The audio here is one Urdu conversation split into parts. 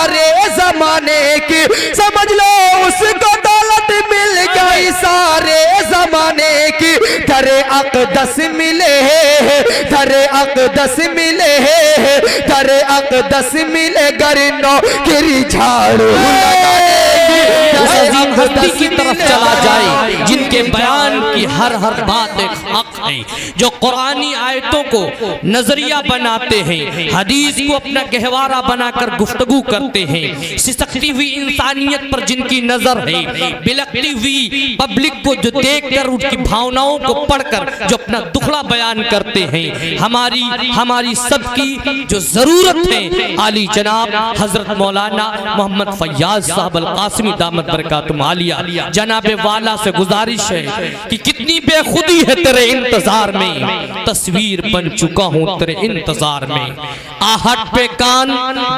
سارے زمانے کی، سمجھ لو اس کو دولت مل گئی سارے زمانے کی، در اقدس ملے در اقدس ملے در اقدس ملے گرنو گری جھاڑو اس عظیم ہستی کی طرف چلا جائے جن کے بیان کی ہر بات ایک حق ہے، جو قرآنی آیتوں کو نظریہ بناتے ہیں، حدیث کو اپنا گہوارہ بنا کر گفتگو کرتے ہیں، سسکتی ہوئی انسانیت پر جن کی نظر ہے، بلکتی ہوئی پبلک کو جو دیکھ کر ان کی بھاوناؤں کو پڑھ کر جو اپنا دکھڑا بیان کرتے ہیں، ہماری سب کی جو ضرورت ہے عالی جناب حضرت مولانا محمد فیاض صاحب القاسمی دامت برکاتہم عالیہ جناب والا سے گزارش ہے کہ کتنی بے خودی ہے تیرے انتظار میں، تصویر بن چکا ہوں تیرے انتظار میں، آہٹ پہ کان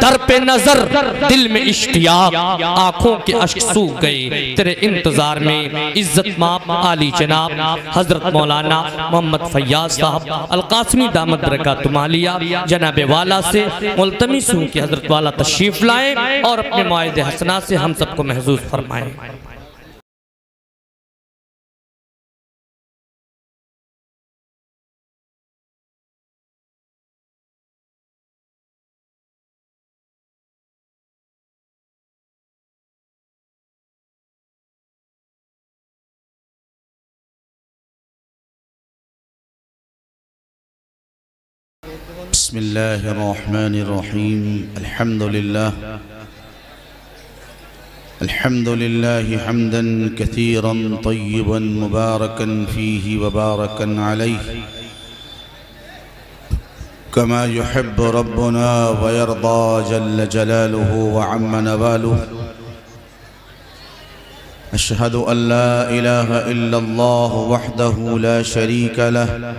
در پہ نظر دل میں اشتیاق، آنکھوں کے اشک سوکھ گئے تیرے انتظار میں۔ عزت مآب عالی جناب حضرت مولانا محمد فیاض صاحب القاسمی دامت برکاتہم عالیہ جناب والا سے ملتمس ہوں کہ حضرت والا تشریف لائیں اور اپنے موعظے حسنہ سے ہم سب کو محظوظ فرمائیں۔ بسم الله الرحمن الرحيم الحمد لله حمدا كثيرا طيبا مباركا فيه وباركا عليه كما يحب ربنا ويرضى جل جلاله وعم نواله أشهد أن لا إله إلا الله وحده لا شريك له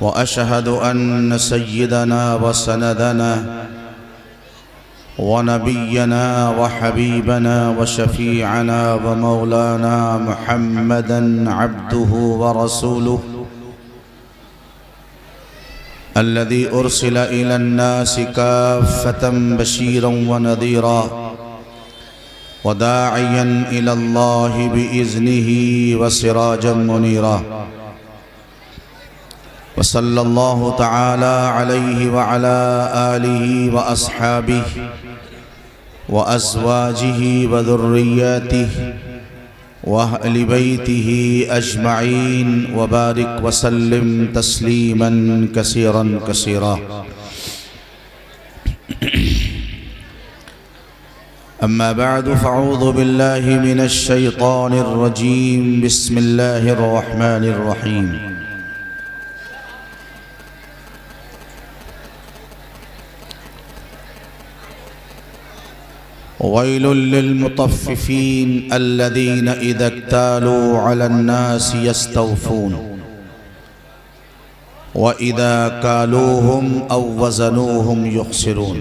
وأشهد أن سيدنا وسندنا ونبينا وحبيبنا وشفيعنا ومولانا محمدا عبده ورسوله الذي أرسل إلى الناس كافة بشيرا ونذيرا وداعيا إلى الله بإذنه وسراجا منيرا، وصلى الله تعالى عليه وعلى آله وأصحابه وأزواجه وذرياته وأهل بيته أجمعين وبارك وسلم تسليما كثيرا كثيرا. أما بعد فأعوذ بالله من الشيطان الرجيم. بسم الله الرحمن الرحيم. ويل للمطففين الذين إذا اكتالوا على الناس يستوفون وإذا كالوهم أو وزنوهم يخسرون.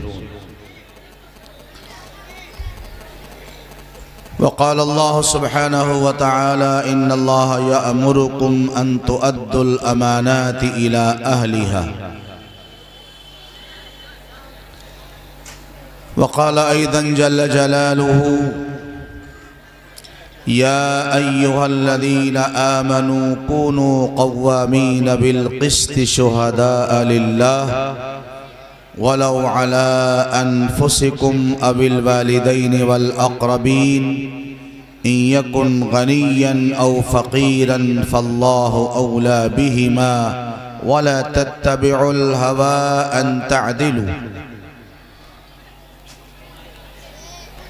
وقال الله سبحانه وتعالى إن الله يأمركم أن تؤدوا الأمانات إلى أهلها. وقال أيضا جل جلاله يا أيها الذين آمنوا كونوا قوامين بالقسط شهداء لله ولو على أنفسكم أو الوالدين والأقربين إن يكن غنيا أو فقيرا فالله أولى بهما ولا تتبعوا الهوى أن تعدلوا.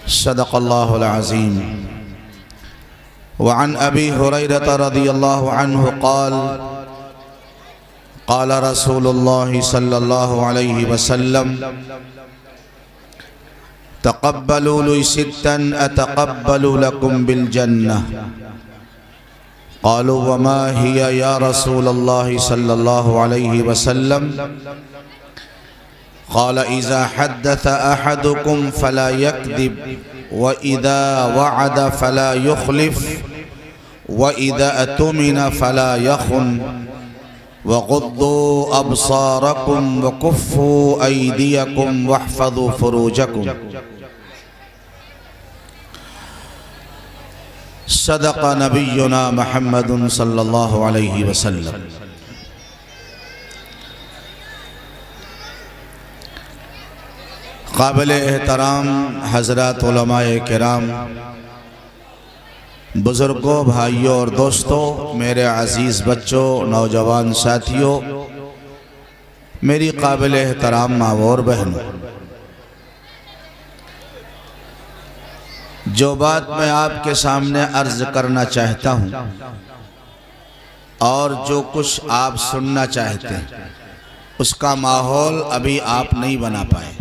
صدق الله العظيم. وعن أبي هريرة رضي الله عنه قال قال رسول الله صلى الله عليه وسلم تقبلوا لي ستا أتقبل لكم بالجنة. قالوا وما هي يا رسول الله صلى الله عليه وسلم؟ قال إذا حدث أحدكم فلا يكذب وإذا وعد فلا يخلف وإذا أتمن فلا يخن وغضوا أبصاركم وكفوا أيديكم واحفظوا فروجكم صدق نبينا محمد صلی اللہ علیہ وسلم۔ قابل احترام حضرات علماء کرام، بزرگوں، بھائیوں اور دوستوں، میرے عزیز بچوں، نوجوان ساتھیوں، میری قابل احترام ماں اور بہنوں، جو بات میں آپ کے سامنے عرض کرنا چاہتا ہوں اور جو کچھ آپ سننا چاہتے ہیں، اس کا ماحول ابھی آپ نہیں بنا پائے۔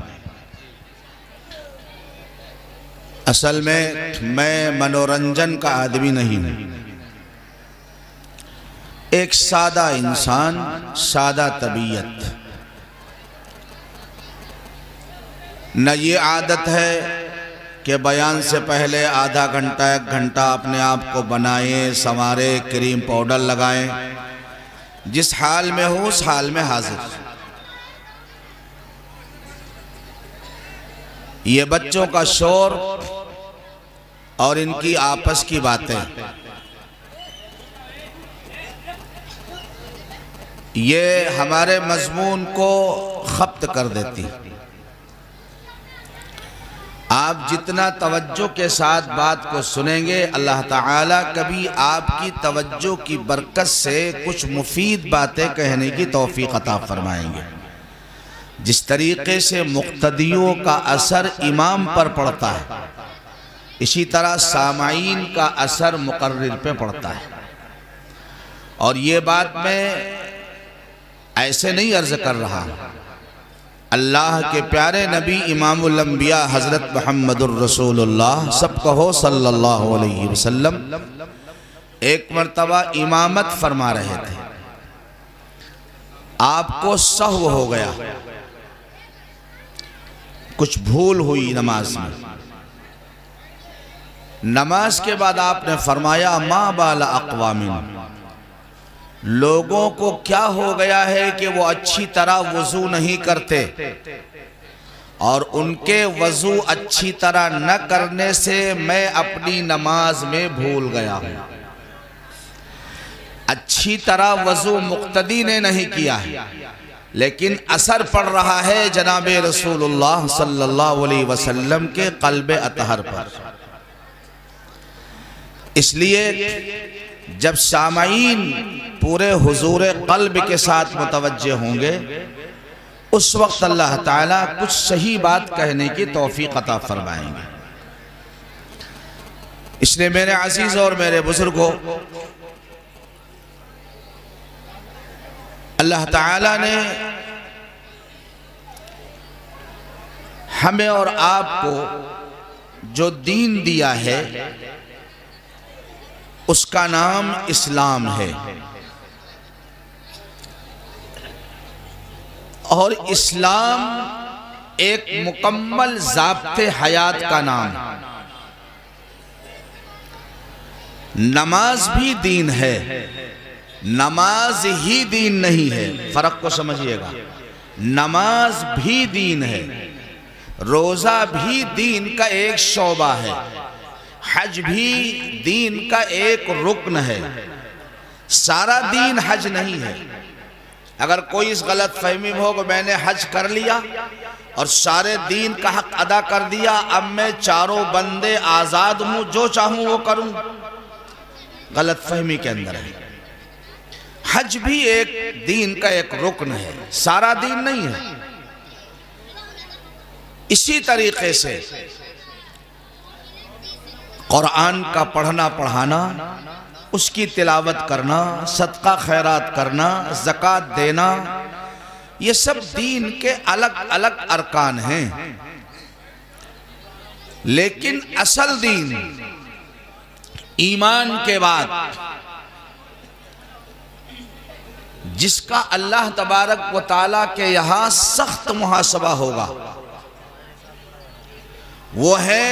اصل میں منورنجن کا آدمی نہیں ہوں، ایک سادہ انسان، سادہ طبیعت۔ نہ یہ عادت ہے کہ بیان سے پہلے آدھا گھنٹہ 1 گھنٹہ اپنے آپ کو بنائیں، سنواریں، کریم پاؤڈر لگائیں، جس حال میں ہو اس حال میں حاضر۔ یہ بچوں کا شور اور ان کی آپس کی باتیں، یہ ہمارے مضمون کو خبت کر دیتی۔ آپ جتنا توجہ کے ساتھ بات کو سنیں گے، اللہ تعالیٰ کبھی آپ کی توجہ کی برکت سے کچھ مفید باتیں کہنے کی توفیق عطا فرمائیں گے۔ جس طریقے سے مقتدیوں کا اثر امام پر پڑتا ہے، اسی طرح سامعین کا اثر مقرر پہ پڑتا ہے۔ اور یہ بات میں ایسے نہیں عرض کر رہا ہوں، اللہ کے پیارے نبی امام الانبیاء حضرت محمد الرسول اللہ سب کہو صلی اللہ علیہ وسلم ایک مرتبہ امامت فرما رہے تھے۔ آپ کو سہو ہو گیا، کچھ بھول ہوئی نماز میں۔ نماز کے بعد آپ نے فرمایا ما بال اقوام، لوگوں کو کیا ہو گیا ہے کہ وہ اچھی طرح وضو نہیں کرتے، اور ان کے وضو اچھی طرح نہ کرنے سے میں اپنی نماز میں بھول گیا ہوں۔ اچھی طرح وضو مقتدی نے نہیں کیا ہے، لیکن اثر پڑ رہا ہے جناب رسول اللہ صلی اللہ علیہ وسلم کے قلب اطہر پر۔ اس لیے جب سامعین پورے حضور قلب کے ساتھ متوجہ ہوں گے، اس وقت اللہ تعالیٰ کچھ صحیح بات کہنے کی توفیق عطا فرمائیں گے۔ اس لیے میرے عزیز اور میرے بزرگوں، اللہ تعالیٰ نے ہمیں اور آپ کو جو دین دیا ہے اس کا نام اسلام ہے، اور اسلام ایک مکمل ضابط حیات کا نام۔ نماز بھی دین ہے، نماز ہی دین نہیں ہے، فرق کو سمجھئے گا۔ نماز بھی دین ہے، روزہ بھی دین کا ایک شعبہ ہے، حج بھی دین کا ایک رکن ہے، سارا دین حج نہیں ہے۔ اگر کوئی اس غلط فہمی میں ہو کہ میں نے حج کر لیا اور سارے دین کا حق ادا کر دیا، اب میں چاروں بندے آزاد ہوں، جو چاہوں وہ کروں، غلط فہمی کے اندر ہے۔ حج بھی ایک دین کا ایک رکن ہے، سارا دین نہیں ہے۔ اسی طریقے سے قرآن کا پڑھنا پڑھانا، اس کی تلاوت کرنا، صدقہ خیرات کرنا، زکوٰۃ دینا، یہ سب دین کے الگ الگ ارکان ہیں۔ لیکن اصل دین ایمان کے بعد جس کا اللہ تبارک و تعالیٰ کے یہاں سخت محاسبہ ہوگا، وہ ہے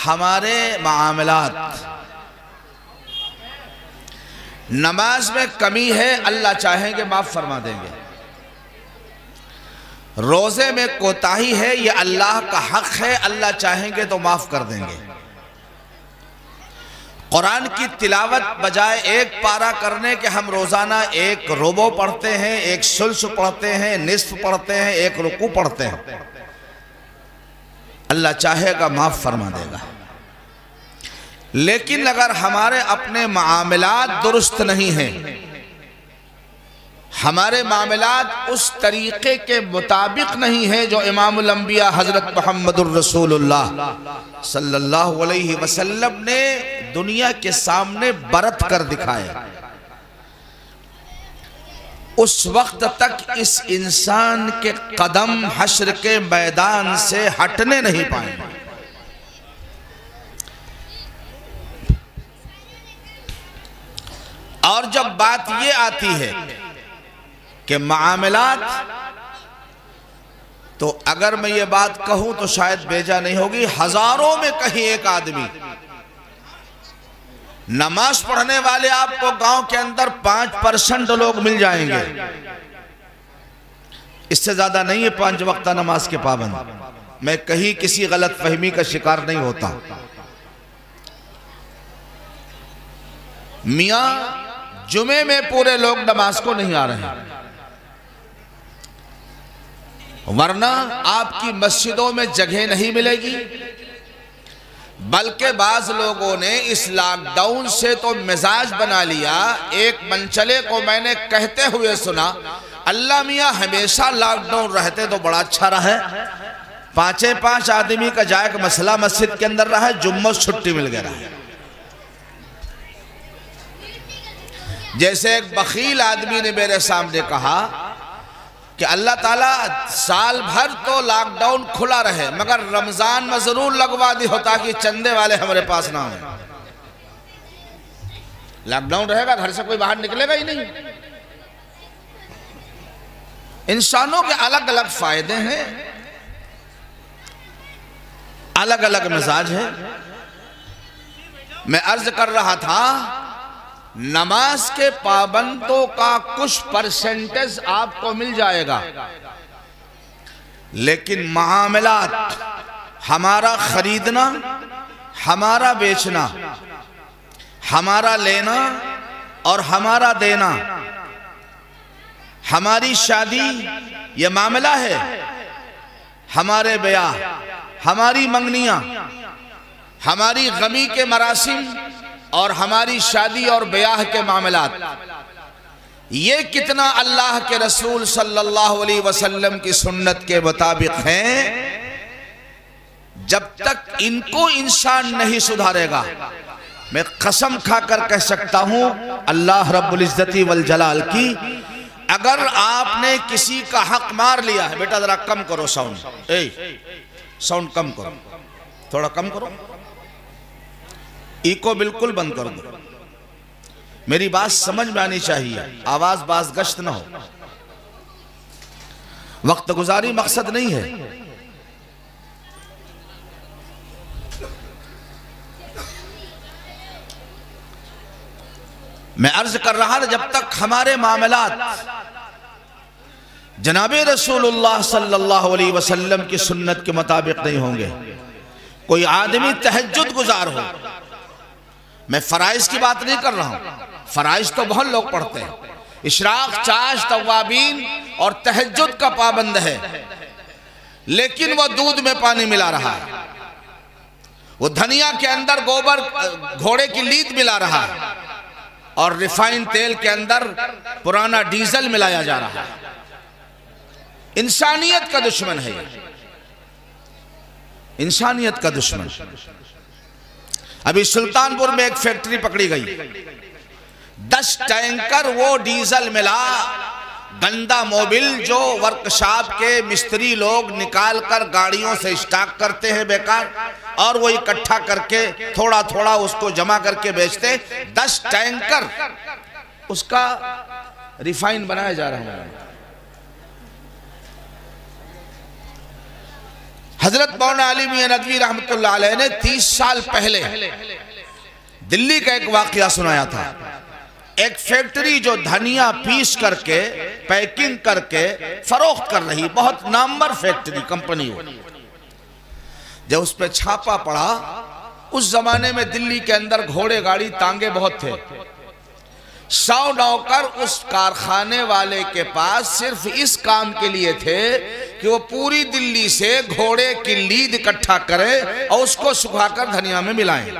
ہمارے معاملات۔ نماز میں کمی ہے، اللہ چاہیں گے معاف فرما دیں گے۔ روزے میں کوتاہی ہے، یہ اللہ کا حق ہے، اللہ چاہیں گے تو معاف کر دیں گے۔ قرآن کی تلاوت بجائے ایک پارہ کرنے کے ہم روزانہ ایک ربع پڑھتے ہیں، ایک ثلث پڑھتے ہیں، نصف پڑھتے ہیں، ایک رکوع پڑھتے ہیں، اللہ چاہے گا معاف فرما دے گا۔ لیکن اگر ہمارے اپنے معاملات درست نہیں ہیں، ہمارے معاملات اس طریقے کے مطابق نہیں ہیں جو امام الانبیاء حضرت محمد الرسول اللہ صلی اللہ علیہ وسلم نے دنیا کے سامنے برت کر دکھائے، اس وقت تک اس انسان کے قدم حشر کے میدان سے ہٹنے نہیں پائیں گے۔ اور جب بات یہ آتی ہے کہ معاملات، تو اگر میں یہ بات کہوں تو شاید بیجا نہیں ہوگی، ہزاروں میں کہیں ایک آدمی، نماز پڑھنے والے آپ کو گاؤں کے اندر 5% لوگ مل جائیں گے، اس سے زیادہ نہیں ہے 5 وقتہ نماز کے پابند۔ میں کہیں کسی غلط فہمی کا شکار نہیں ہوتا۔ میاں جمعے میں پورے لوگ نماز کو نہیں آ رہے ہیں، ورنہ آپ کی مسجدوں میں جگہ نہیں ملے گی، بلکہ بعض لوگوں نے اس لاک ڈاؤن سے تو مزاج بنا لیا۔ ایک منچلے کو میں نے کہتے ہوئے سنا، اللہ میاں ہمیشہ لاک ڈاؤن رہتے تو بڑا اچھا رہا ہے، 5 آدمی کا جائے کہ مسئلہ مسجد کے اندر رہا ہے، جمعہ چھٹی مل گیا رہا ہے۔ جیسے ایک بخیل آدمی نے میرے سامنے کہا کہ اللہ تعالیٰ سال بھر تو لاک ڈاؤن کھلا رہے مگر رمضان میں ضرور لگوا دی ہوتا کہ چندے والے ہمارے پاس نہ ہوں۔ لاک ڈاؤن رہے گا، گھر سے کوئی باہر نکلے گا ہی نہیں۔ انسانوں کے الگ الگ فائدے ہیں، الگ الگ مزاج ہے۔ میں عرض کر رہا تھا، نماز کے پابندوں کا کچھ پرسنٹیج آپ کو مل جائے گا، لیکن معاملات، ہمارا خریدنا، ہمارا بیچنا، ہمارا لینا اور ہمارا دینا، ہماری شادی یہ معاملہ ہے، ہمارے بیاہ، ہماری منگنیاں، ہماری غمی کے مراسم اور ہماری شادی اور بیاہ کے معاملات، یہ کتنا اللہ کے رسول صلی اللہ علیہ وسلم کی سنت کے مطابق ہیں، جب تک ان کو انسان نہیں سدھارے گا، میں قسم کھا کر کہہ سکتا ہوں اللہ رب العزت والجلال کی، اگر آپ نے کسی کا حق مار لیا ہے، بیٹا ذرا کم کرو ساؤنڈ کم کرو، تھوڑا کم کرو، ایکو بالکل بند کر دو، میری بات سمجھ میں آنی چاہیے، آواز باز گشت نہ ہو، وقت گزاری مقصد نہیں ہے۔ میں عرض کر رہا تھا، جب تک ہمارے معاملات جناب رسول اللہ صلی اللہ علیہ وسلم کی سنت کے مطابق نہیں ہوں گے، کوئی آدمی تہجد گزار ہو، میں فرائض کی بات نہیں کر رہا ہوں، فرائض تو بہت لوگ پڑھتے ہیں، اشراق، چاش، توابین اور تہجد کا پابند ہے، لیکن وہ دودھ میں پانی ملا رہا ہے، وہ دھنیا کے اندر گوبر گھوڑے کی لیت ملا رہا ہے، اور ریفائن تیل کے اندر پرانا ڈیزل ملایا جا رہا ہے۔ انسانیت کا دشمن ہے یہ، انسانیت کا دشمن۔ ابھی سلطان پور میں ایک فیکٹری پکڑی گئی، 10 ٹینکر وہ ڈیزل ملا، گندا موبل جو ورکشاپ کے مستری لوگ نکال کر گاڑیوں سے اسٹاک کرتے ہیں بیکار، اور وہ اکٹھا کر کے تھوڑا تھوڑا اس کو جمع کر کے بیچتے، 10 ٹینکر اس کا ریفائن بنایا جا رہا ہے۔ حضرت مولانا علی میاں ندوی رحمت اللہ علیہ نے 30 سال پہلے دلی کا ایک واقعہ سنایا تھا۔ ایک فیکٹری جو دھنیا پیس کر کے پیکنگ کر کے فروخت کر رہی، بہت نامور فیکٹری کمپنی ہو، جب اس پہ چھاپا پڑا، اس زمانے میں دلی کے اندر گھوڑے گاڑی تانگے بہت تھے، 100 نوکر اس کارخانے والے کے پاس صرف اس کام کے لیے تھے کہ وہ پوری دلی سے گھوڑے کی لید اکٹھا کرے اور اس کو سکھا کر دھنیا میں ملائیں۔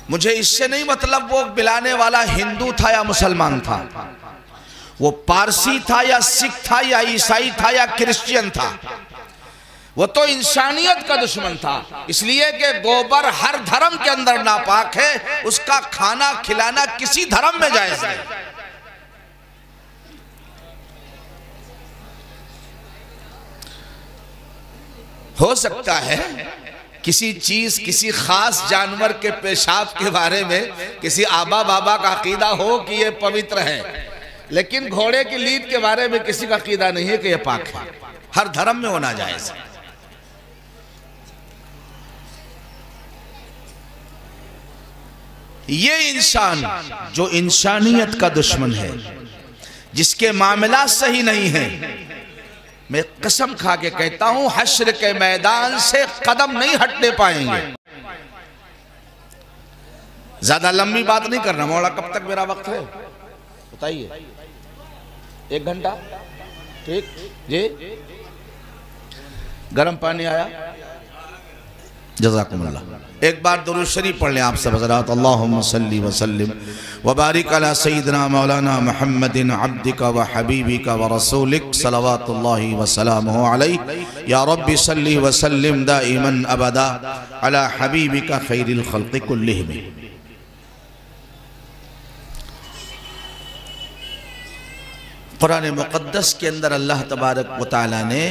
مجھے اس سے نہیں مطلب وہ ملانے والا ہندو تھا یا مسلمان تھا، وہ پارسی تھا یا سکھ تھا یا عیسائی تھا یا کرسچین تھا، وہ تو انسانیت کا دشمن تھا، اس لیے کہ گوبر ہر دھرم کے اندر ناپاک ہے، اس کا کھانا کھلانا کسی دھرم میں جائز ہے۔ ہو سکتا ہے کسی چیز، کسی خاص جانور کے پیشاب کے بارے میں کسی آبا بابا کا عقیدہ ہو کہ یہ پوتر ہے، لیکن گھوڑے کی لید کے بارے میں کسی کا عقیدہ نہیں ہے کہ یہ پاک ہے، ہر دھرم میں ہونا جائز ہے۔ یہ انسان جو انسانیت کا دشمن ہے، جس کے معاملات صحیح نہیں ہیں، میں قسم کھا کے کہتا ہوں حشر کے میدان سے قدم نہیں ہٹنے پائیں گے۔ زیادہ لمبی بات نہیں کرنا، مولا کب تک میرا وقت ہے بتائیے؟ 1 گھنٹہ؟ ٹھیک جی، گرم پانی آیا؟ جزاکم اللہ۔ ایک بار درود شریف پڑھ لیں آپ سب حضرات۔ اللہم صلی وسلم وبارک علی سیدنا مولانا محمد عبدک و حبیبک و رسولک صلوات اللہ وسلامہ علیہ۔ یا رب صلی وسلم دائما ابدا علی حبیبک خیر الخلق کلہم۔ قرآن مقدس کے اندر اللہ تبارک و تعالی نے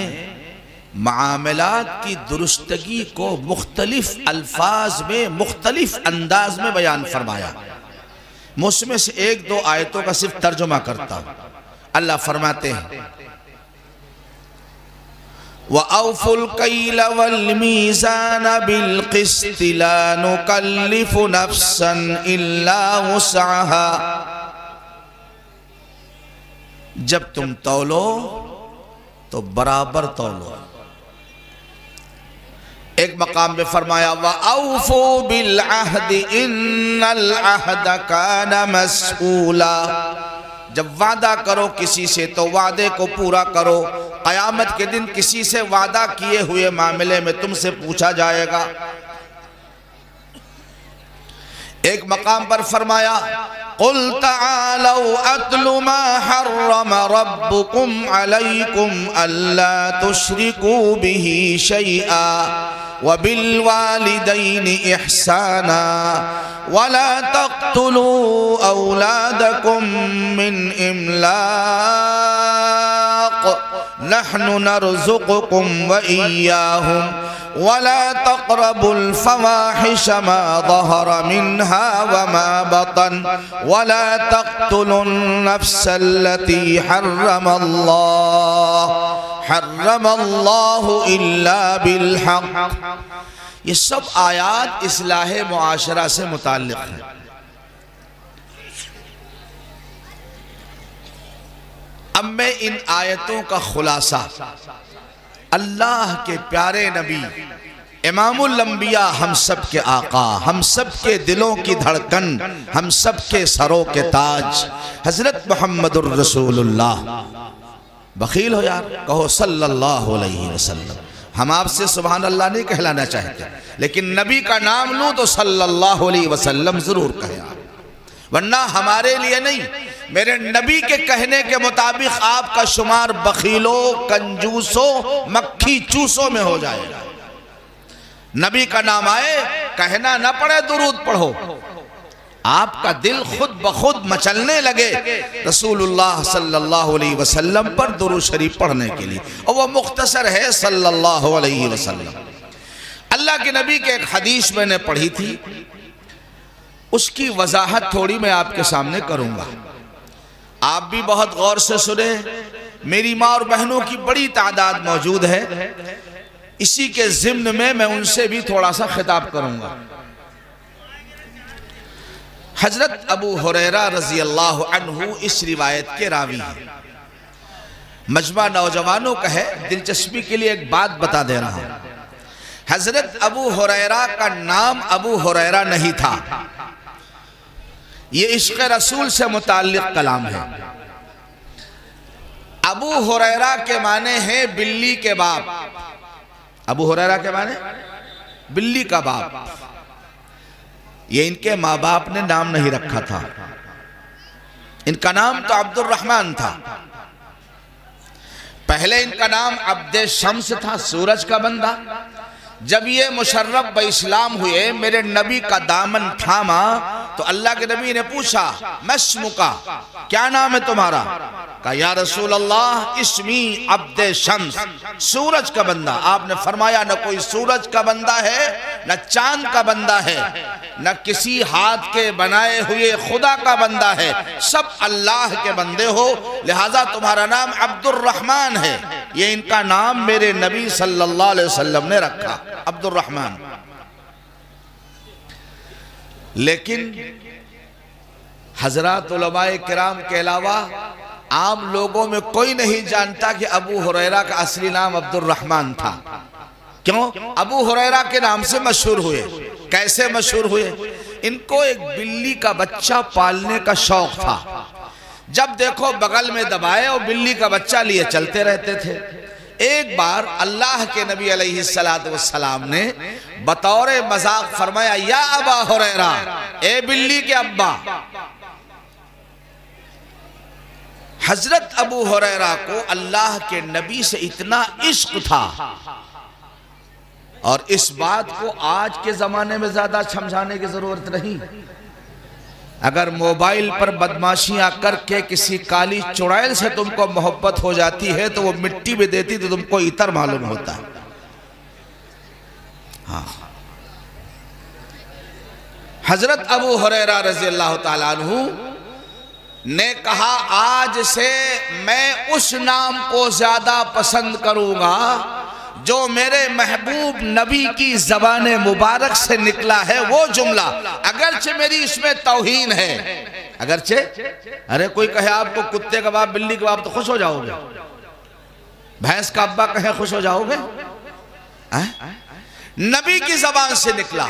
معاملات کی درستگی کو مختلف الفاظ میں، مختلف انداز میں بیان فرمایا۔ میں اس میں سے 1-2 آیتوں کا صرف ترجمہ کرتا ہوں۔ اللہ فرماتے ہیں وَأَوْفُوا الْكَيْلَ وَالْمِيزَانَ بِالْقِسْطِ لَا نُكَلِّفُ نَفْسًا إِلَّا وُسْعَهَا۔ جب تم تولو تو برابر تولو۔ ایک مقام میں فرمایا وَأَوْفُوا بِالْعَهْدِ إِنَّ الْعَهْدَ كَانَ مَسْئُولًا۔ جب وعدہ کرو کسی سے تو وعدے کو پورا کرو، قیامت کے دن کسی سے وعدہ کیے ہوئے معاملے میں تم سے پوچھا جائے گا۔ ایک مقام پر فرمایا قُلْ تَعَالَوْا أَتْلُ مَا حَرَّمَ رَبُّكُمْ عَلَيْكُمْ أَلَّا تُشْرِكُوا بِهِ شَيْئًا وَبِالْوَالِدَيْنِ إِحْسَانًا وَلَا تَقْتُلُوا أَوْلَادَكُمْ مِنْ إِمْلَاقٍ نَحْنُ نَرْزُقُكُمْ وَإِيَّاهُمْ وَلَا تَقْرَبُوا الْفَوَاحِشَ مَا ظَهَرَ مِنْهَا وَمَا بَطَنَ وَلَا تَقْتُلُوا النَّفْسَ الَّتِي حَرَّمَ اللَّهُ إِلَّا بِالْحَقِّ۔ یہ سب آیات اصلاح معاشرہ سے متعلق ہیں۔ اب میں ان آیتوں کا خلاصہ اللہ کے پیارے نبی امام الانبیاء، ہم سب کے آقا، ہم سب کے دلوں کی دھڑکن، ہم سب کے سروں کے تاج حضرت محمد الرسول اللہ، بخیل ہو یار کہو صلی اللہ علیہ وسلم۔ ہم آپ سے سبحان اللہ نہیں کہلانا چاہتے، لیکن نبی کا نام لوں تو صلی اللہ علیہ وسلم ضرور کہیں آپ، ورنہ ہمارے لیے نہیں، میرے نبی کے کہنے کے مطابق آپ کا شمار بخیلوں، کنجوسوں، مکھی چوسوں میں ہو جائے گا۔ نبی کا نام آئے کہنا نہ پڑے درود پڑھو، آپ کا دل خود بخود مچلنے لگے رسول اللہ صلی اللہ علیہ وسلم پر درود شریف پڑھنے کے لیے، اور وہ مختصر ہے صلی اللہ علیہ وسلم۔ اللہ کے نبی کے ایک حدیث میں نے پڑھی تھی، اس کی وضاحت تھوڑی میں آپ کے سامنے کروں گا، آپ بھی بہت غور سے سنیں۔ میری ماں اور بہنوں کی بڑی تعداد موجود ہے، اسی کے ضمن میں ان سے بھی تھوڑا سا خطاب کروں گا۔ حضرت ابو ہریرہ رضی اللہ عنہ اس روایت کے راوی ہیں۔ مجمع نوجوانوں کا ہے، دلچسپی کے لیے ایک بات بتا دے رہا ہوں۔ حضرت ابو ہریرہ کا نام ابو ہریرہ نہیں تھا، یہ عشق رسول سے متعلق کلام ہے۔ ابو ہریرہ کے معنی ہیں بلی کے باپ۔ ابو ہریرہ کے معنی بلی کا باپ۔ یہ ان کے ماں باپ نے نام نہیں رکھا تھا، ان کا نام تو عبد الرحمن تھا۔ پہلے ان کا نام عبد شمس تھا، سورج کا بندہ۔ جب یہ مشرف باسلام ہوئے، میرے نبی کا دامن تھاما تو اللہ کے نبی نے پوچھا مسمکا، کیا نام ہے تمہارا؟ کہا یا رسول اللہ اسمی عبد شمس، سورج کا بندہ۔ آپ نے فرمایا نہ کوئی سورج کا بندہ ہے، نہ چاند کا بندہ ہے، نہ کسی ہاتھ کے بنائے ہوئے خدا کا بندہ ہے، سب اللہ کے بندے ہو، لہٰذا تمہارا نام عبد الرحمن ہے۔ یہ ان کا نام میرے نبی صلی اللہ علیہ وسلم نے رکھا، عبد الرحمن۔ لیکن حضرات علماء کرام کے علاوہ عام لوگوں میں کوئی نہیں جانتا کہ ابو ہریرہ کا اصلی نام عبد الرحمن تھا۔ کیوں؟ ابو ہریرہ کے نام سے مشہور ہوئے۔ کیسے مشہور ہوئے؟ ان کو ایک بلی کا بچہ پالنے کا شوق تھا۔ جب دیکھو بغل میں دبائے اور بلی کا بچہ لیے چلتے رہتے تھے۔ ایک بار اللہ کے نبی علیہ السلام نے بطور مذاق فرمایا یا ابا ہریرہ، اے بلی کے ابا۔ حضرت ابو ہریرہ کو اللہ کے نبی سے اتنا عشق تھا، اور اس بات کو آج کے زمانے میں زیادہ سمجھانے کی ضرورت نہیں۔ اگر موبائل پر بدماشیاں کر کے کسی کالی چڑیل سے تم کو محبت ہو جاتی ہے تو وہ مٹی بھی دیتی تو تم کو عطر معلوم ہوتا ہے۔ ہاں، حضرت ابو ہریرہ رضی اللہ تعالیٰ عنہ نے کہا آج سے میں اس نام کو زیادہ پسند کروں گا جو میرے محبوب نبی کی زبان مبارک سے نکلا ہے، وہ جملہ، اگرچہ میری اس میں توہین ہے۔ اگرچہ ارے کوئی کہے آپ کو کتے کا باپ بلی کا باپ تو خوش ہو جاؤ گے، بھینس کا ابا کہے خوش ہو جاؤ گے؟ نبی کی زبان سے نکلا۔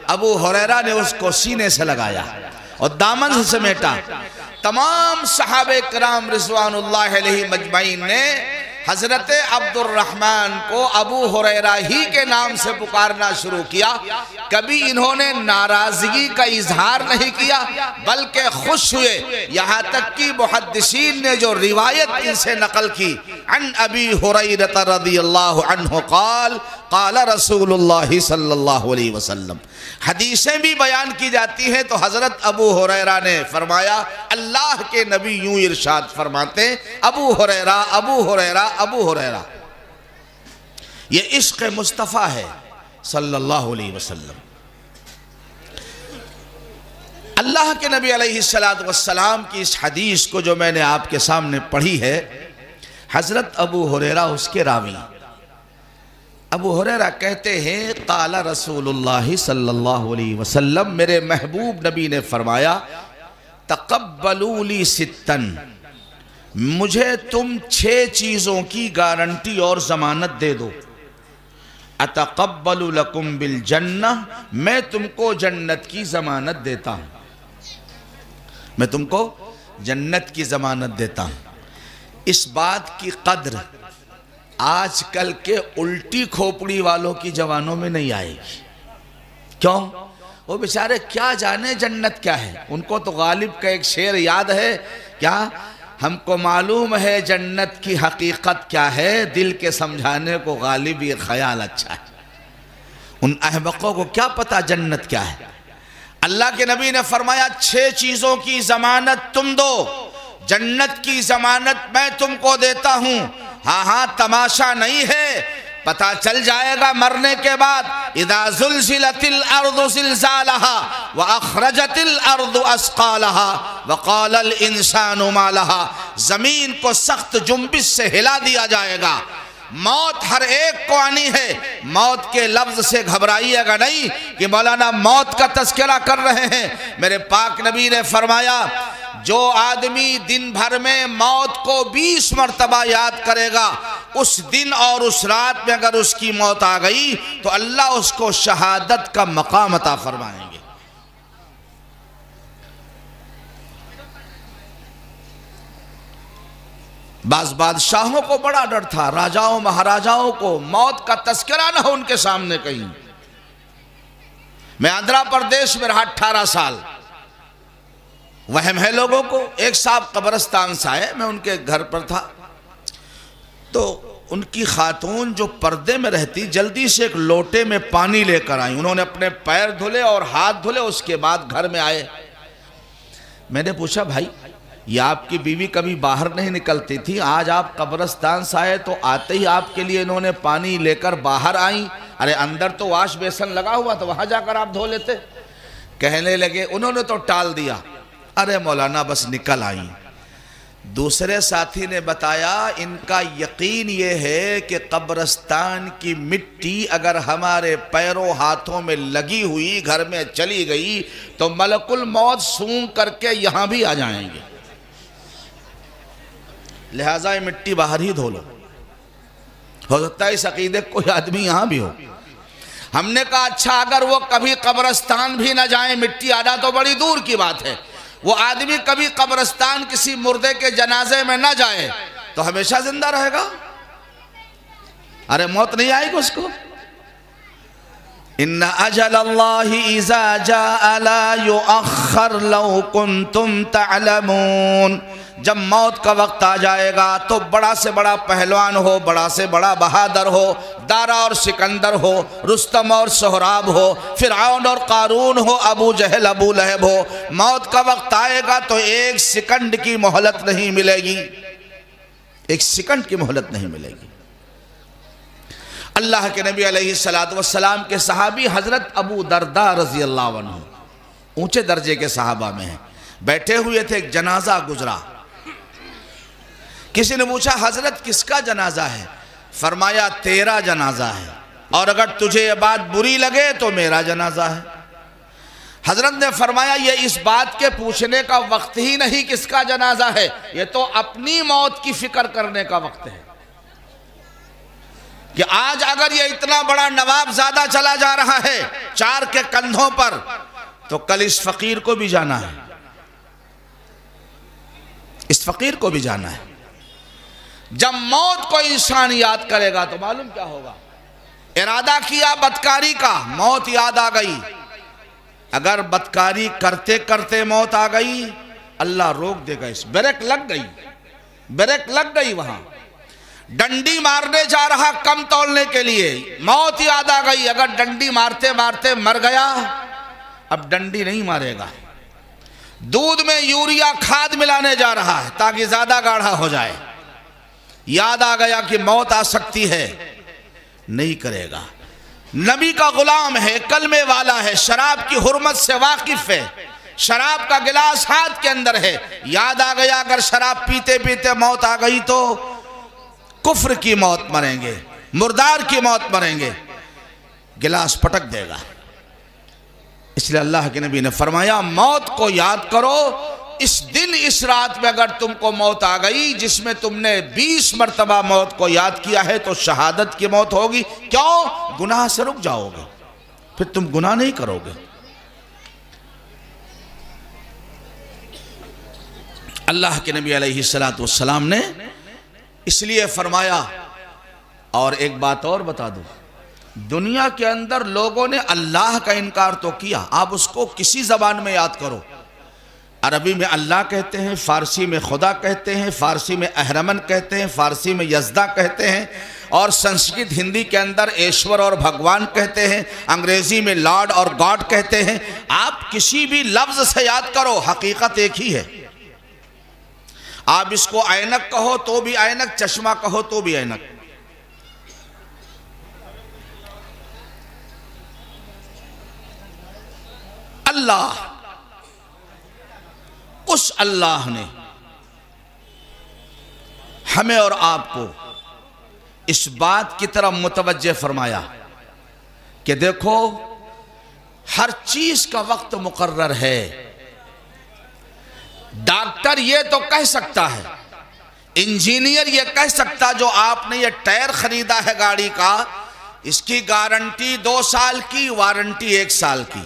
ابو ہریرہ نے اس کو سینے سے لگایا اور دامن سے سمیٹا۔ تمام صحابہ کرام رضوان اللہ علیہ مجمعین نے حضرت عبد الرحمن کو ابو ہریرہ ہی کے نام سے پکارنا شروع کیا۔ کبھی انہوں نے ناراضگی کا اظہار نہیں کیا بلکہ خوش ہوئے، یہاں تک کہ محدثین نے جو روایت ان سے نقل کی، عن ابی ہریرہ رضی اللہ عنہ قال قال رسول اللہ صلی اللہ علیہ وسلم، حدیثیں بھی بیان کی جاتی ہیں تو حضرت ابو ہریرہ نے فرمایا اللہ کے نبی یوں ارشاد فرماتے ابو ہریرہ ابو ہریرہ ابو ہریرہ۔ یہ عشق مصطفیٰ ہے صلی اللہ علیہ وسلم۔ اللہ کے نبی علیہ السلام کی اس حدیث کو جو میں نے آپ کے سامنے پڑھی ہے، حضرت ابو ہریرہ اس کے راوی۔ ابو ہریرہ کہتے ہیں قال رسول اللہ صلی اللہ علیہ وسلم، میرے محبوب نبی نے فرمایا تقبلوا لی ستن، مجھے تم 6 چیزوں کی گارنٹی اور ضمانت دے دو۔ اتقبل لکم بالجنہ، میں تم کو جنت کی ضمانت دیتا ہوں، میں تم کو جنت کی ضمانت دیتا ہوں۔ اس بات کی قدر آج کل کے الٹی کھوپڑی والوں کی جوانوں میں نہیں آئے گی۔ کیوں؟ وہ بیچارے کیا جانے جنت کیا ہے۔ ان کو تو غالب کا ایک شعر یاد ہے، کیا ہم کو معلوم ہے جنت کی حقیقت کیا ہے، دل کے سمجھانے کو غالب یہ خیال اچھا ہے۔ ان احمقوں کو کیا پتا جنت کیا ہے۔ اللہ کے نبی نے فرمایا 6 چیزوں کی ضمانت تم دو، جنت کی ضمانت میں تم کو دیتا ہوں۔ ہاں تماشا نہیں ہے، پتا چل جائے گا مرنے کے بعد۔ اذا زلزلت الارض زلزالها واخرجت الارض اثقالها وقال الانسان ما لها، زمین کو سخت جنبش سے ہلا دیا جائے گا، موت ہر ایک کو آنی ہے. موت کے لفظ سے گھبرائیے گا نہیں کہ مولانا موت کا تذکرہ کر رہے ہیں. میرے پاک نبی نے فرمایا جو آدمی دن بھر میں موت کو 20 مرتبہ یاد کرے گا، اس دن اور اس رات میں اگر اس کی موت آ گئی تو اللہ اس کو شہادت کا مقام عطا فرمائیں گے. بعض بادشاہوں کو بڑا ڈر تھا، راجاؤں مہاراجاؤں کو موت کا تذکرہ نہ ہو ان کے سامنے کہیں. میں آندھرا پردیش میں رہا 18 سال. وہم ہے لوگوں کو. ایک صاحب قبرستان سے آئے، میں ان کے گھر پر تھا، تو ان کی خاتون جو پردے میں رہتی جلدی سے ایک لوٹے میں پانی لے کر آئیں. انہوں نے اپنے پیر دھلے اور ہاتھ دھلے، اس کے بعد گھر میں آئے. میں نے پوچھا بھائی یہ آپ کی بیوی کبھی باہر نہیں نکلتی تھی، آج آپ قبرستان سے آئے تو آتے ہی آپ کے لیے انہوں نے پانی لے کر باہر آئیں؟ ارے اندر تو واش بیسن لگا ہوا تو وہاں جا کر آپ دھو لیتے. کہنے لگے انہوں نے تو ٹال دیا، ارے مولانا بس نکل آئیں. دوسرے ساتھی نے بتایا ان کا یقین یہ ہے کہ قبرستان کی مٹی اگر ہمارے پیروں ہاتھوں میں لگی ہوئی گھر میں چلی گئی تو ملک الموت سونگ کر کے یہاں بھی آ جائیں گے، لہٰذا یہ مٹی باہر ہی دھو لو. ہو سکتا ہے اس عقیدے کوئی آدمی یہاں بھی ہو. ہم نے کہا اچھا اگر وہ کبھی قبرستان بھی نہ جائیں، مٹی آنا تو بڑی دور کی بات ہے، وہ آدمی کبھی قبرستان کسی مردے کے جنازے میں نہ جائے تو ہمیشہ زندہ رہے گا؟ ارے موت نہیں آئے گی اس کو. ان اجل اللہ اذا جاء لا یؤخر لو کنتم تعلمون. جب موت کا وقت آ جائے گا تو بڑا سے بڑا پہلوان ہو، بڑا سے بڑا بہادر ہو، دارا اور سکندر ہو، رستم اور سہراب ہو، فرعون اور قارون ہو، ابو جہل ابو لہب ہو، موت کا وقت آئے گا تو ایک سیکنڈ کی مہلت نہیں ملے گی، ایک سیکنڈ کی مہلت نہیں ملے گی. اللہ کے نبی علیہ السلام کے صحابی حضرت ابو درداء رضی اللہ عنہ اونچے درجے کے صحابہ میں ہیں، بیٹھے ہوئے تھے، ایک جنازہ گزرا. کسی نے پوچھا حضرت کس کا جنازہ ہے؟ فرمایا تیرا جنازہ ہے، اور اگر تجھے یہ بات بری لگے تو میرا جنازہ ہے. حضرت نے فرمایا یہ اس بات کے پوچھنے کا وقت ہی نہیں کس کا جنازہ ہے، یہ تو اپنی موت کی فکر کرنے کا وقت ہے کہ آج اگر یہ اتنا بڑا نواب زیادہ چلا جا رہا ہے 4 کے کندھوں پر تو کل اس فقیر کو بھی جانا ہے، اس فقیر کو بھی جانا ہے. جب موت کو انسان یاد کرے گا تو معلوم کیا ہوگا. ارادہ کیا بدکاری کا، موت یاد آ گئی. اگر بدکاری کرتے کرتے موت آ گئی اللہ روک دے گا، اس بریک لگ گئی، بریک لگ گئی. وہاں ڈنڈی مارنے جا رہا کم تولنے کے لیے، موت یاد آ گئی. اگر ڈنڈی مارتے مارتے مر گیا اب ڈنڈی نہیں مارے گا. دودھ میں یوریا کھاد ملانے جا رہا ہے تاکہ زیادہ گاڑھا ہو جائے، یاد آ گیا کہ موت آ سکتی ہے، نہیں کرے گا. نبی کا غلام ہے، کلمے والا ہے، شراب کی حرمت سے واقف ہے، شراب کا گلاس ہاتھ کے اندر ہے، یاد آ گیا اگر شراب پیتے پیتے موت آ گئی تو کفر کی موت مریں گے، مردار کی موت مریں گے، گلاس پٹک دے گا. اس لئے اللہ کے نبی نے فرمایا موت کو یاد کرو. اس دن اس رات میں اگر تم کو موت آ گئی جس میں تم نے 20 مرتبہ موت کو یاد کیا ہے تو شہادت کی موت ہوگی. کیوں؟ گناہ سے رک جاؤ گے، پھر تم گناہ نہیں کرو گے. اللہ کے نبی علیہ السلام نے اس لیے فرمایا. اور ایک بات اور بتا دوں، دنیا کے اندر لوگوں نے اللہ کا انکار تو کیا، آپ اس کو کسی زبان میں یاد کرو. عربی میں اللہ کہتے ہیں، فارسی میں خدا کہتے ہیں، فارسی میں اہرمن کہتے ہیں، فارسی میں یزدہ کہتے ہیں، اور سنسکرت ہندی کے اندر ایشور اور بھگوان کہتے ہیں، انگریزی میں لارڈ اور گاڈ کہتے ہیں. آپ کسی بھی لفظ سے یاد کرو، حقیقت ایک ہی ہے. آپ اس کو عینک کہو تو بھی عینک، چشمہ کہو تو بھی عینک. اللہ، اس اللہ نے ہمیں اور آپ کو اس بات کی طرف متوجہ فرمایا کہ دیکھو ہر چیز کا وقت مقرر ہے۔ ڈاکٹر یہ تو کہہ سکتا ہے، انجینئر یہ کہہ سکتا جو آپ نے یہ ٹائر خریدا ہے گاڑی کا، اس کی گارنٹی 2 سال کی، وارنٹی 1 سال کی،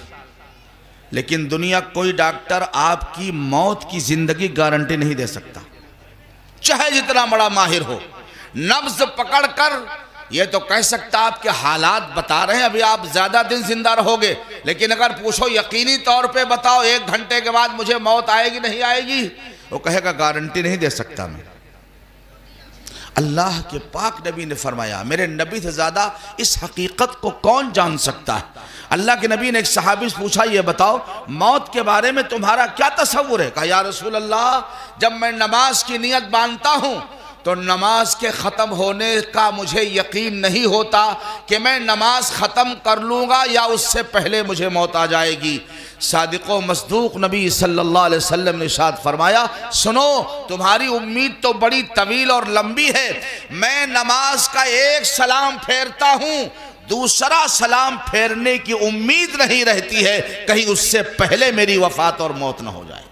لیکن دنیا کوئی ڈاکٹر آپ کی موت کی زندگی گارنٹی نہیں دے سکتا، چاہے جتنا بڑا ماہر ہو۔ نبض پکڑ کر یہ تو کہہ سکتا آپ کے حالات بتا رہے ہیں ابھی آپ زیادہ دن زندہ رہو گے، لیکن اگر پوچھو یقینی طور پہ بتاؤ 1 گھنٹے کے بعد مجھے موت آئے گی نہیں آئے گی، وہ کہے گا گارنٹی نہیں دے سکتا میں۔ اللہ کے پاک نبی نے فرمایا میرے نبی سے زیادہ اس حقیقت کو کون جان سکتا ہے؟ اللہ کے نبی نے ایک صحابی سے پوچھا یہ بتاؤ موت کے بارے میں تمہارا کیا تصور ہے؟ کہا یا رسول اللہ جب میں نماز کی نیت باندھتا ہوں تو نماز کے ختم ہونے کا مجھے یقین نہیں ہوتا کہ میں نماز ختم کر لوں گا یا اس سے پہلے مجھے موت آ جائے گی۔ صادق و مصدوق نبی صلی اللہ علیہ وسلم نے ارشاد فرمایا سنو تمہاری امید تو بڑی طویل اور لمبی ہے، میں نماز کا 1 سلام پھیرتا ہوں، دوسرا سلام پھیرنے کی امید نہیں رہتی ہے کہیں اس سے پہلے میری وفات اور موت نہ ہو جائے۔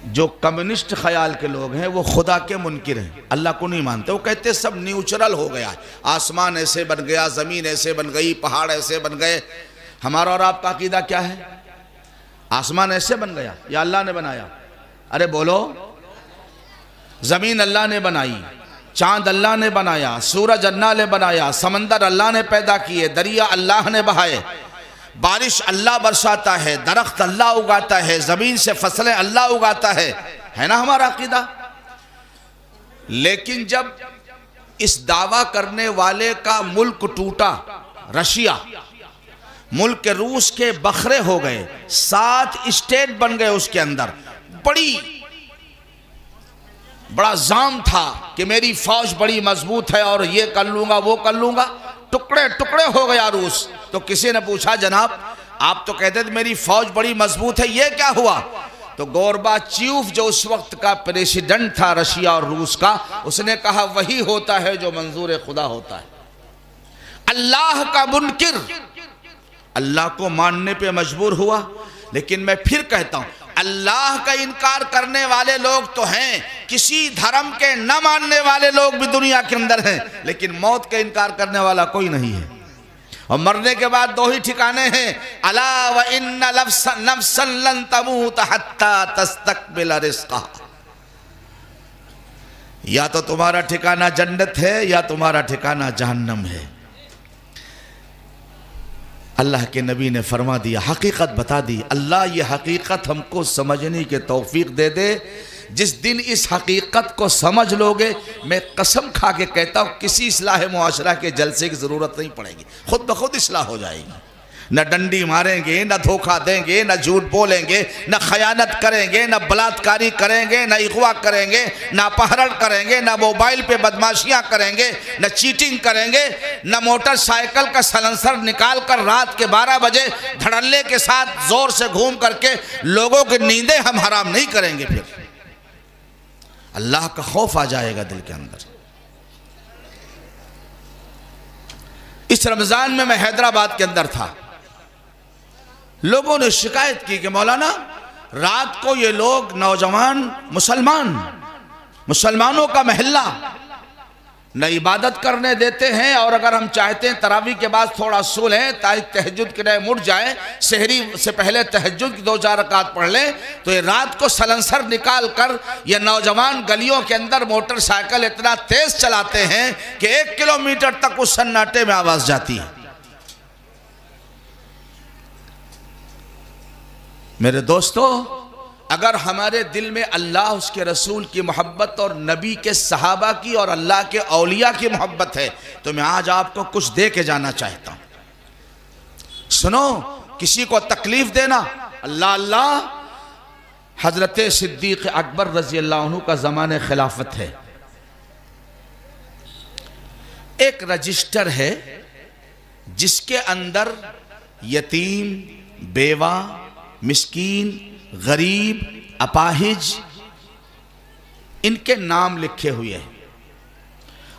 جو کمیونسٹ خیال کے لوگ ہیں وہ خدا کے منکر ہیں، اللہ کو نہیں مانتے، وہ کہتے ہیں سب نیوٹرل ہو گیا، آسمان ایسے بن گیا، زمین ایسے بن گئی، پہاڑ ایسے بن گئے۔ ہمارا اور آپ کا عقیدہ کیا ہے؟ آسمان ایسے بن گیا یا اللہ نے بنایا؟ ارے بولو، زمین اللہ نے بنائی، چاند اللہ نے بنایا، سورج اللہ نے بنایا، سمندر اللہ نے پیدا کیے، دریا اللہ نے بہائے، بارش اللہ برساتا ہے، درخت اللہ اگاتا ہے، زمین سے فصلیں اللہ اگاتا ہے نا ہمارا عقیدہ؟ لیکن جب اس دعویٰ کرنے والے کا ملک ٹوٹا، رشیا، ملک روس کے بکھرے ہو گئے، 7 اسٹیٹ بن گئے اس کے اندر، بڑا زام تھا کہ میری فوج بڑی مضبوط ہے اور یہ کر لوں گا وہ کر لوں گا، ٹکڑے ٹکڑے ہو گیا روس۔ تو کسی نے پوچھا جناب آپ تو کہتے تھے میری فوج بڑی مضبوط ہے، یہ کیا ہوا؟ تو گورباچیوف جو اس وقت کا پریسیڈنٹ تھا رشیا اور روس کا، اس نے کہا وہی ہوتا ہے جو منظور خدا ہوتا ہے۔ اللہ کا منکر اللہ کو ماننے پہ مجبور ہوا، لیکن میں پھر کہتا ہوں اللہ کا انکار کرنے والے لوگ تو ہیں، کسی دھرم کے نہ ماننے والے لوگ بھی دنیا کے اندر ہیں، لیکن موت کا انکار کرنے والا کوئی نہیں ہے۔ اور مرنے کے بعد 2 ہی ٹھکانے ہیں، الا وان نفسا لن تموت حتی تستقبل رزقها، یا تو تمہارا ٹھکانہ جنت ہے یا تمہارا ٹھکانہ جہنم ہے۔ اللہ کے نبی نے فرما دیا، حقیقت بتا دی۔ اللہ یہ حقیقت ہم کو سمجھنے کی توفیق دے دے۔ جس دن اس حقیقت کو سمجھ لوگے، میں قسم کھا کے کہتا ہوں کسی اصلاح معاشرہ کے جلسے کی ضرورت نہیں پڑے گی، خود بخود اصلاح ہو جائے گی۔ نہ ڈنڈی ماریں گے، نہ دھوکہ دیں گے، نہ جھوٹ بولیں گے، نہ خیانت کریں گے، نہ بلاತ್ಕಾری کریں گے، نہ اغوا کریں گے، نہ اپہرن کریں گے، نہ موبائل پہ بدماشیاں کریں گے، نہ چیٹنگ کریں گے، نہ موٹر سائیکل کا سلنسر نکال کر رات کے 12 بجے دھڑلے کے ساتھ زور سے گھوم کر کے لوگوں کی نیندیں ہم حرام نہیں کریں گے۔ پھر اللہ کا خوف آ جائے گا دل کے اندر۔ اس رمضان میں حیدرآباد کے اندر تھا، لوگوں نے شکایت کی کہ مولانا رات کو یہ لوگ نوجوان مسلمانوں کا محلہ نہ عبادت کرنے دیتے ہیں، اور اگر ہم چاہتے ہیں تراویح کے بعد تھوڑا سو لیں تاکہ تہجد کے لیے مڑ جائیں، سحری سے پہلے تہجد کی 2-4 رکعت پڑھ لیں، تو یہ رات کو سلنسر نکال کر یہ نوجوان گلیوں کے اندر موٹر سائیکل اتنا تیز چلاتے ہیں کہ 1 کلومیٹر تک اس سناٹے میں آواز جاتی ہے۔ میرے دوستو، اگر ہمارے دل میں اللہ اس کے رسول کی محبت اور نبی کے صحابہ کی اور اللہ کے اولیاء کی محبت ہے تو میں آج آپ کو کچھ دے کے جانا چاہتا ہوں۔ سنو، کسی کو تکلیف دینا اللہ حضرت صدیق اکبر رضی اللہ عنہ کا زمانہ خلافت ہے، ایک رجسٹر ہے جس کے اندر یتیم، بیوہ، مسکین، غریب، اپاہج ان کے نام لکھے ہوئے ہیں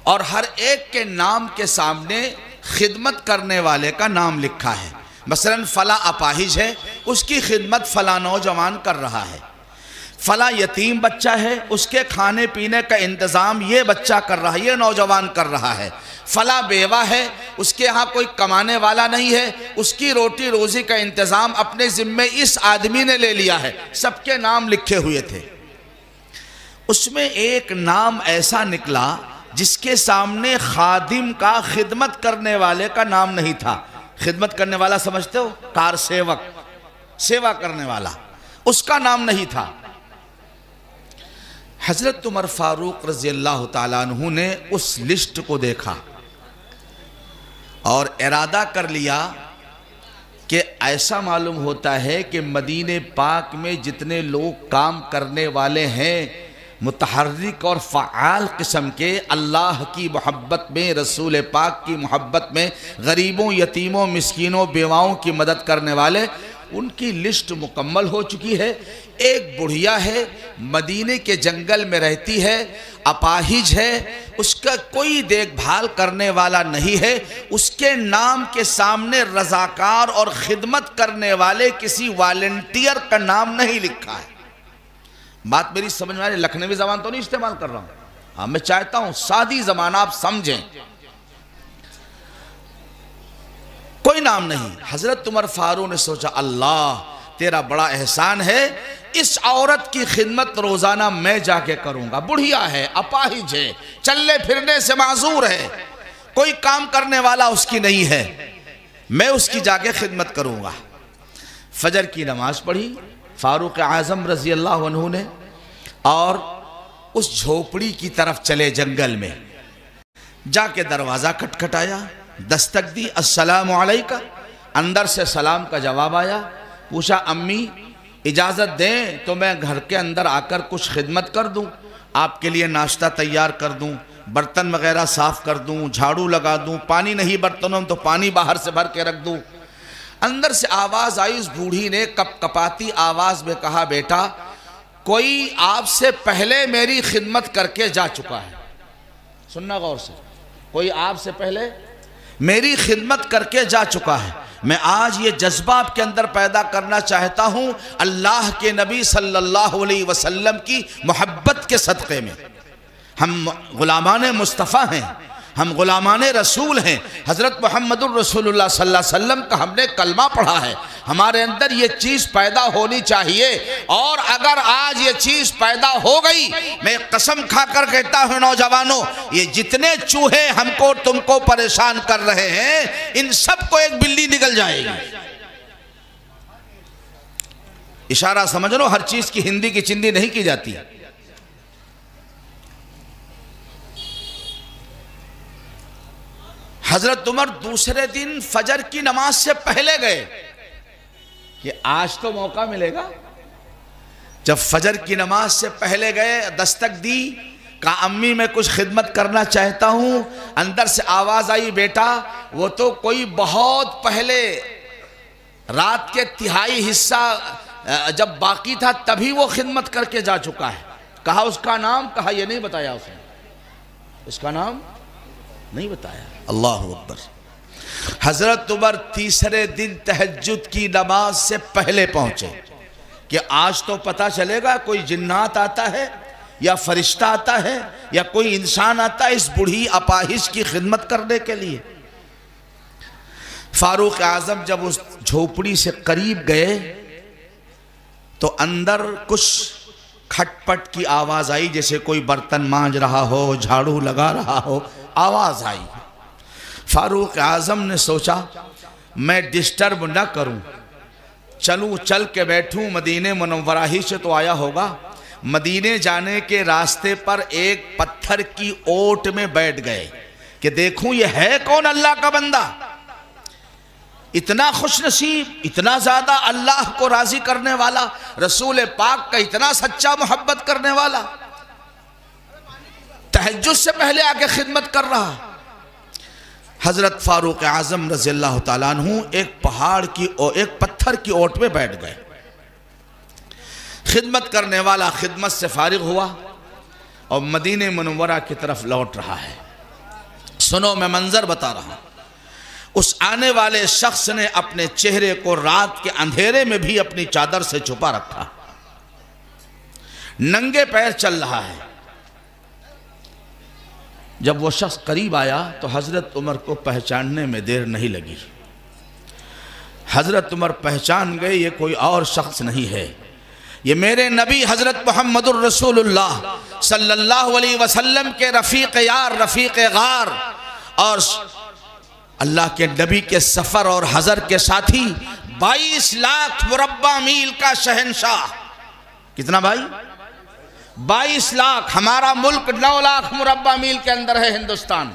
اور ہر ایک کے نام کے سامنے خدمت کرنے والے کا نام لکھا ہے. مثلا فلاں اپاہج ہے، اس کی خدمت فلاں نوجوان کر رہا ہے. فلاں یتیم بچہ ہے، اس کے کھانے پینے کا انتظام یہ بچہ کر رہا ہے، یہ نوجوان کر رہا ہے. فلاں بیوہ ہے، اس کے ہاں کوئی کمانے والا نہیں ہے، اس کی روٹی روزی کا انتظام اپنے ذمے اس آدمی نے لے لیا ہے. سب کے نام لکھے ہوئے تھے. اس میں ایک نام ایسا نکلا جس کے سامنے خادم کا، خدمت کرنے والے کا نام نہیں تھا. خدمت کرنے والا سمجھتے ہو؟ کار سیوک، سیوا کرنے والا، اس کا نام نہیں تھا. حضرت عمر فاروق رضی اللہ تعالیٰ عنہ نے اس لسٹ کو دیکھا اور ارادہ کر لیا کہ ایسا معلوم ہوتا ہے کہ مدینہ پاک میں جتنے لوگ کام کرنے والے ہیں متحرک اور فعال قسم کے، اللہ کی محبت میں، رسول پاک کی محبت میں، غریبوں، یتیموں، مسکینوں، بیواؤں کی مدد کرنے والے، ان کی لسٹ مکمل ہو چکی ہے. ایک بڑھیا ہے، مدینے کے جنگل میں رہتی ہے، اپاہج ہے، اس کا کوئی دیکھ بھال کرنے والا نہیں ہے. اس کے نام کے سامنے رضاکار اور خدمت کرنے والے کسی والنٹیئر کا نام نہیں لکھا ہے. بات میری سمجھ میں آ رہی ہے؟ لکھنوی زبان تو نہیں استعمال کر رہا ہوں. ہاں، میں چاہتا ہوں سادی زبان آپ سمجھیں. کوئی نام نہیں. حضرت عمر فاروق نے سوچا اللہ تیرا بڑا احسان ہے، اس عورت کی خدمت روزانہ میں جا کے کروں گا. بڑھیا ہے، اپاہج ہے، چلنے پھرنے سے معذور ہے، کوئی کام کرنے والا اس کی نہیں ہے، میں اس کی جا کے خدمت کروں گا. فجر کی نماز پڑھی فاروق اعظم رضی اللہ عنہ نے اور اس جھوپڑی کی طرف چلے. جنگل میں جا کے دروازہ کھٹکھٹایا، دستک دی، السلام علیکہ. اندر سے سلام کا جواب آیا. پوچھا امی اجازت دیں تو میں گھر کے اندر آ کر کچھ خدمت کر دوں، آپ کے لیے ناشتہ تیار کر دوں، برتن وغیرہ صاف کر دوں، جھاڑو لگا دوں، پانی نہیں برتنوں تو پانی باہر سے بھر کے رکھ دوں. اندر سے آواز آئی. اس بوڑھی نے کپ کپاتی آواز میں کہا بیٹا کوئی آپ سے پہلے میری خدمت کر کے جا چکا ہے. سننا غور سے، کوئی آپ سے پہلے میری خدمت کر کے جا چکا ہے. میں آج یہ جذبہ آپ کے اندر پیدا کرنا چاہتا ہوں اللہ کے نبی صلی اللہ علیہ وسلم کی محبت کے صدقے میں. ہم غلامان مصطفیٰ ہیں، ہم غلامان رسول ہیں. حضرت محمد الرسول اللہ صلی اللہ علیہ وسلم کا ہم نے کلمہ پڑھا ہے. ہمارے اندر یہ چیز پیدا ہونی چاہیے، اور اگر آج یہ چیز پیدا ہو گئی، میں قسم کھا کر کہتا ہوں نوجوانوں، یہ جتنے چوہے ہم کو تم کو پریشان کر رہے ہیں ان سب کو ایک بلی نکل جائے گی. اشارہ سمجھ لو، ہر چیز کی ہندی کی چندی نہیں کی جاتی. حضرت عمر دوسرے دن فجر کی نماز سے پہلے گئے کہ آج تو موقع ملے گا. جب فجر کی نماز سے پہلے گئے، دستک دی، کہا امی میں کچھ خدمت کرنا چاہتا ہوں. اندر سے آواز آئی بیٹا وہ تو کوئی بہت پہلے رات کے تہائی حصہ جب باقی تھا تبھی وہ خدمت کر کے جا چکا ہے. کہا اس کا نام؟ کہا یہ نہیں بتایا اس نے، اس کا نام نہیں بتایا. اللہ اکبر. حضرت عمر تیسرے دن تہجد کی نماز سے پہلے پہنچے کہ آج تو پتہ چلے گا کوئی جنات آتا ہے یا فرشتہ آتا ہے یا کوئی انسان آتا ہے اس بڑھی اپاہج کی خدمت کرنے کے لیے. فاروق اعظم جب اس جھوپڑی سے قریب گئے تو اندر کچھ کھٹ پٹ کی آواز آئی، جیسے کوئی برتن مانج رہا ہو، جھاڑو لگا رہا ہو، آواز آئی. فاروق اعظم نے سوچا میں ڈسٹرب نہ کروں، چلوں چل کے بیٹھوں، مدینہ منورہ ہی سے تو آیا ہوگا. مدینے جانے کے راستے پر ایک پتھر کی اوٹ میں بیٹھ گئے کہ دیکھوں یہ ہے کون اللہ کا بندہ، اتنا خوش نصیب، اتنا زیادہ اللہ کو راضی کرنے والا، رسول پاک کا اتنا سچا محبت کرنے والا، تہجد سے پہلے آ کے خدمت کر رہا. حضرت فاروق اعظم رضی اللہ تعالیٰ عنہ ایک پتھر کی اوٹ میں بیٹھ گئے. خدمت کرنے والا خدمت سے فارغ ہوا اور مدینہ منورہ کی طرف لوٹ رہا ہے۔ سنو میں منظر بتا رہا ہوں۔ اس آنے والے شخص نے اپنے چہرے کو رات کے اندھیرے میں بھی اپنی چادر سے چھپا رکھا، ننگے پیر چل رہا ہے۔ جب وہ شخص قریب آیا تو حضرت عمر کو پہچاننے میں دیر نہیں لگی۔ حضرت عمر پہچان گئے یہ کوئی اور شخص نہیں ہے، یہ میرے نبی حضرت محمد الرسول اللہ صلی اللہ علیہ وسلم کے رفیق یار، رفیق غار، اور اللہ کے نبی کے سفر اور حضر کے ساتھی، 22 لاکھ مربع میل کا شہنشاہ۔ کتنا بھائی؟ 22 لاکھ۔ ہمارا ملک 9 لاکھ مربع میل کے اندر ہے ہندوستان۔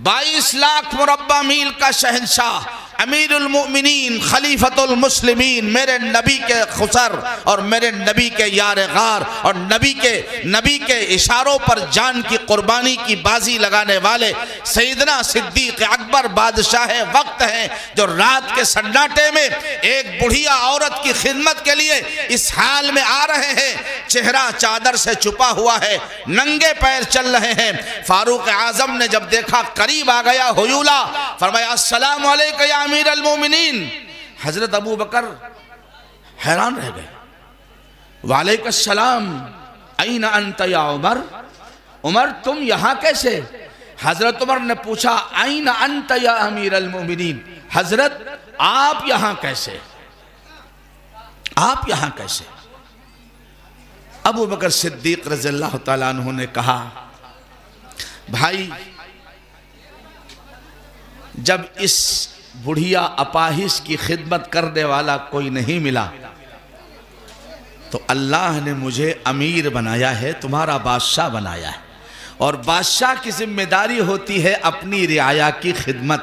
22 لاکھ مربع میل کا شہنشاہ، امیر المؤمنین، خلیفۃ المسلمین، میرے نبی کے خسر اور میرے نبی کے یار غار، اور نبی کے اشاروں پر جان کی قربانی کی بازی لگانے والے سیدنا صدیق اکبر بادشاہ وقت ہیں، جو رات کے سناٹے میں ایک بڑھیا عورت کی خدمت کے لیے اس حال میں آ رہے ہیں، چہرہ چادر سے چھپا ہوا ہے، ننگے پیر چل رہے ہیں۔ فاروق اعظم نے جب دیکھا، قریب آ گیا، ہیولا، فرمایا السلام علیکم یا امیر المومنین۔ حضرت ابو بکر حیران رہ گئے۔ وعلیکم السلام، این انت یا عمر؟ عمر تم یہاں کیسے؟ حضرت عمر نے پوچھا این انت یا امیر المومنین؟ حضرت آپ یہاں کیسے؟ آپ یہاں کیسے؟ ابو بکر صدیق رضی اللہ تعالیٰ عنہ نے کہا، بھائی جب اس بڑھیا اپاہج کی خدمت کرنے والا کوئی نہیں ملا تو اللہ نے مجھے امیر بنایا ہے، تمہارا بادشاہ بنایا ہے، اور بادشاہ کی ذمہ داری ہوتی ہے اپنی رعایا کی خدمت۔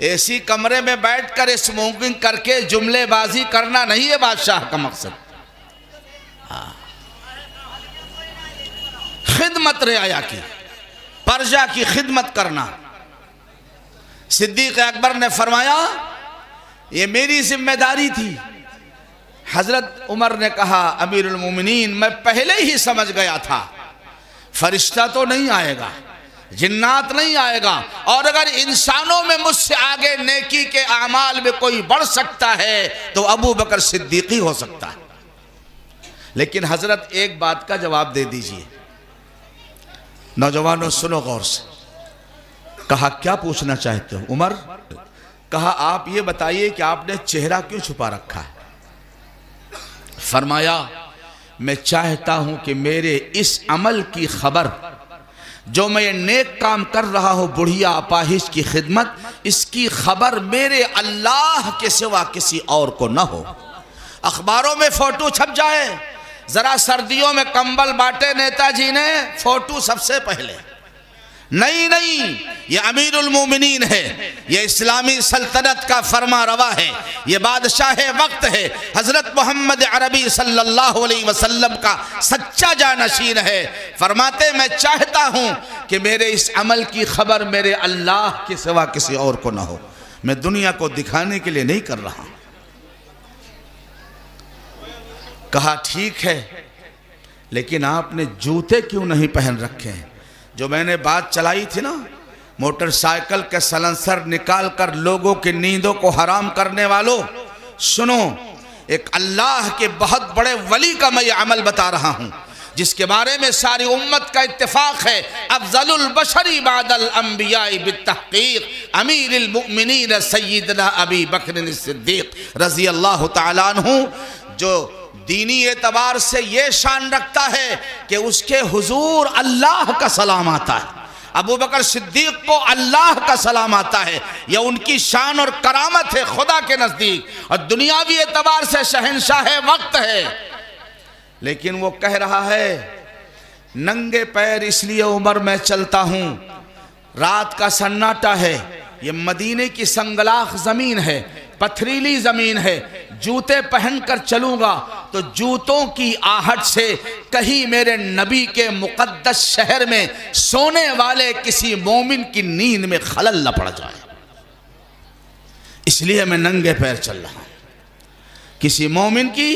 ایسی کمرے میں بیٹھ کر اسموکنگ کر کے جملے بازی کرنا نہیں ہے بادشاہ کا مقصد، خدمت رعایا کی، پرجا کی خدمت کرنا۔ صدیق اکبر نے فرمایا یہ میری ذمہ داری تھی۔ حضرت عمر نے کہا امیر المومنین میں پہلے ہی سمجھ گیا تھا، فرشتہ تو نہیں آئے گا، جنات نہیں آئے گا، اور اگر انسانوں میں مجھ سے آگے نیکی کے اعمال میں کوئی بڑھ سکتا ہے تو ابو بکر صدیقی ہو سکتا ہے۔ لیکن حضرت ایک بات کا جواب دے دیجئے، نوجوانوں سنو غور سے۔ کہا کیا پوچھنا چاہتے ہو عمر؟ کہا آپ یہ بتائیے کہ آپ نے چہرہ کیوں چھپا رکھا ہے؟ فرمایا میں چاہتا ہوں کہ میرے اس عمل کی خبر، جو میں یہ نیک کام کر رہا ہوں بڑھیا اپاہج کی خدمت، اس کی خبر میرے اللہ کے سوا کسی اور کو نہ ہو۔ اخباروں میں فوٹو چھپ جائے، ذرا سردیوں میں کمبل بانٹے نیتا جی نے، فوٹو سب سے پہلے۔ نہیں، یہ امیر المومنین ہے، یہ اسلامی سلطنت کا فرما روا ہے، یہ بادشاہ وقت ہے، حضرت محمد عربی صلی اللہ علیہ وسلم کا سچا جانشین ہے۔ فرماتے میں چاہتا ہوں کہ میرے اس عمل کی خبر میرے اللہ کے سوا کسی اور کو نہ ہو، میں دنیا کو دکھانے کے لیے نہیں کر رہا۔ کہا ٹھیک ہے، لیکن آپ نے جوتے کیوں نہیں پہن رکھے ہیں؟ جو میں نے بات چلائی تھی نا، موٹر سائیکل کے سلنسر نکال کر لوگوں کی نیندوں کو حرام کرنے والوں، سنو، ایک اللہ کے بہت بڑے ولی کا میں یہ عمل بتا رہا ہوں، جس کے بارے میں ساری امت کا اتفاق ہے، افضل البشر بعد الانبیاء بالتحقیق امیر المؤمنین سیدنا ابی بکر الصدیق رضی اللہ تعالیٰ عنہ، جو دینی اعتبار سے یہ شان رکھتا ہے کہ اس کے حضور اللہ کا سلام آتا ہے، ابو بکر صدیق کو اللہ کا سلام آتا ہے، یہ ان کی شان اور کرامت ہے خدا کے نزدیک، اور دنیاوی اعتبار سے شہنشاہ وقت ہے۔ لیکن وہ کہہ رہا ہے ننگے پیر اس لیے عمر میں چلتا ہوں، رات کا سناٹا ہے، یہ مدینے کی سنگلاخ زمین ہے، پتھریلی زمین ہے، جوتے پہن کر چلوں گا تو جوتوں کی آہٹ سے کہیں میرے نبی کے مقدس شہر میں سونے والے کسی مومن کی نیند میں خلل نہ پڑ جائے، اس لیے میں ننگے پیر چل رہا ہوں۔ کسی مومن کی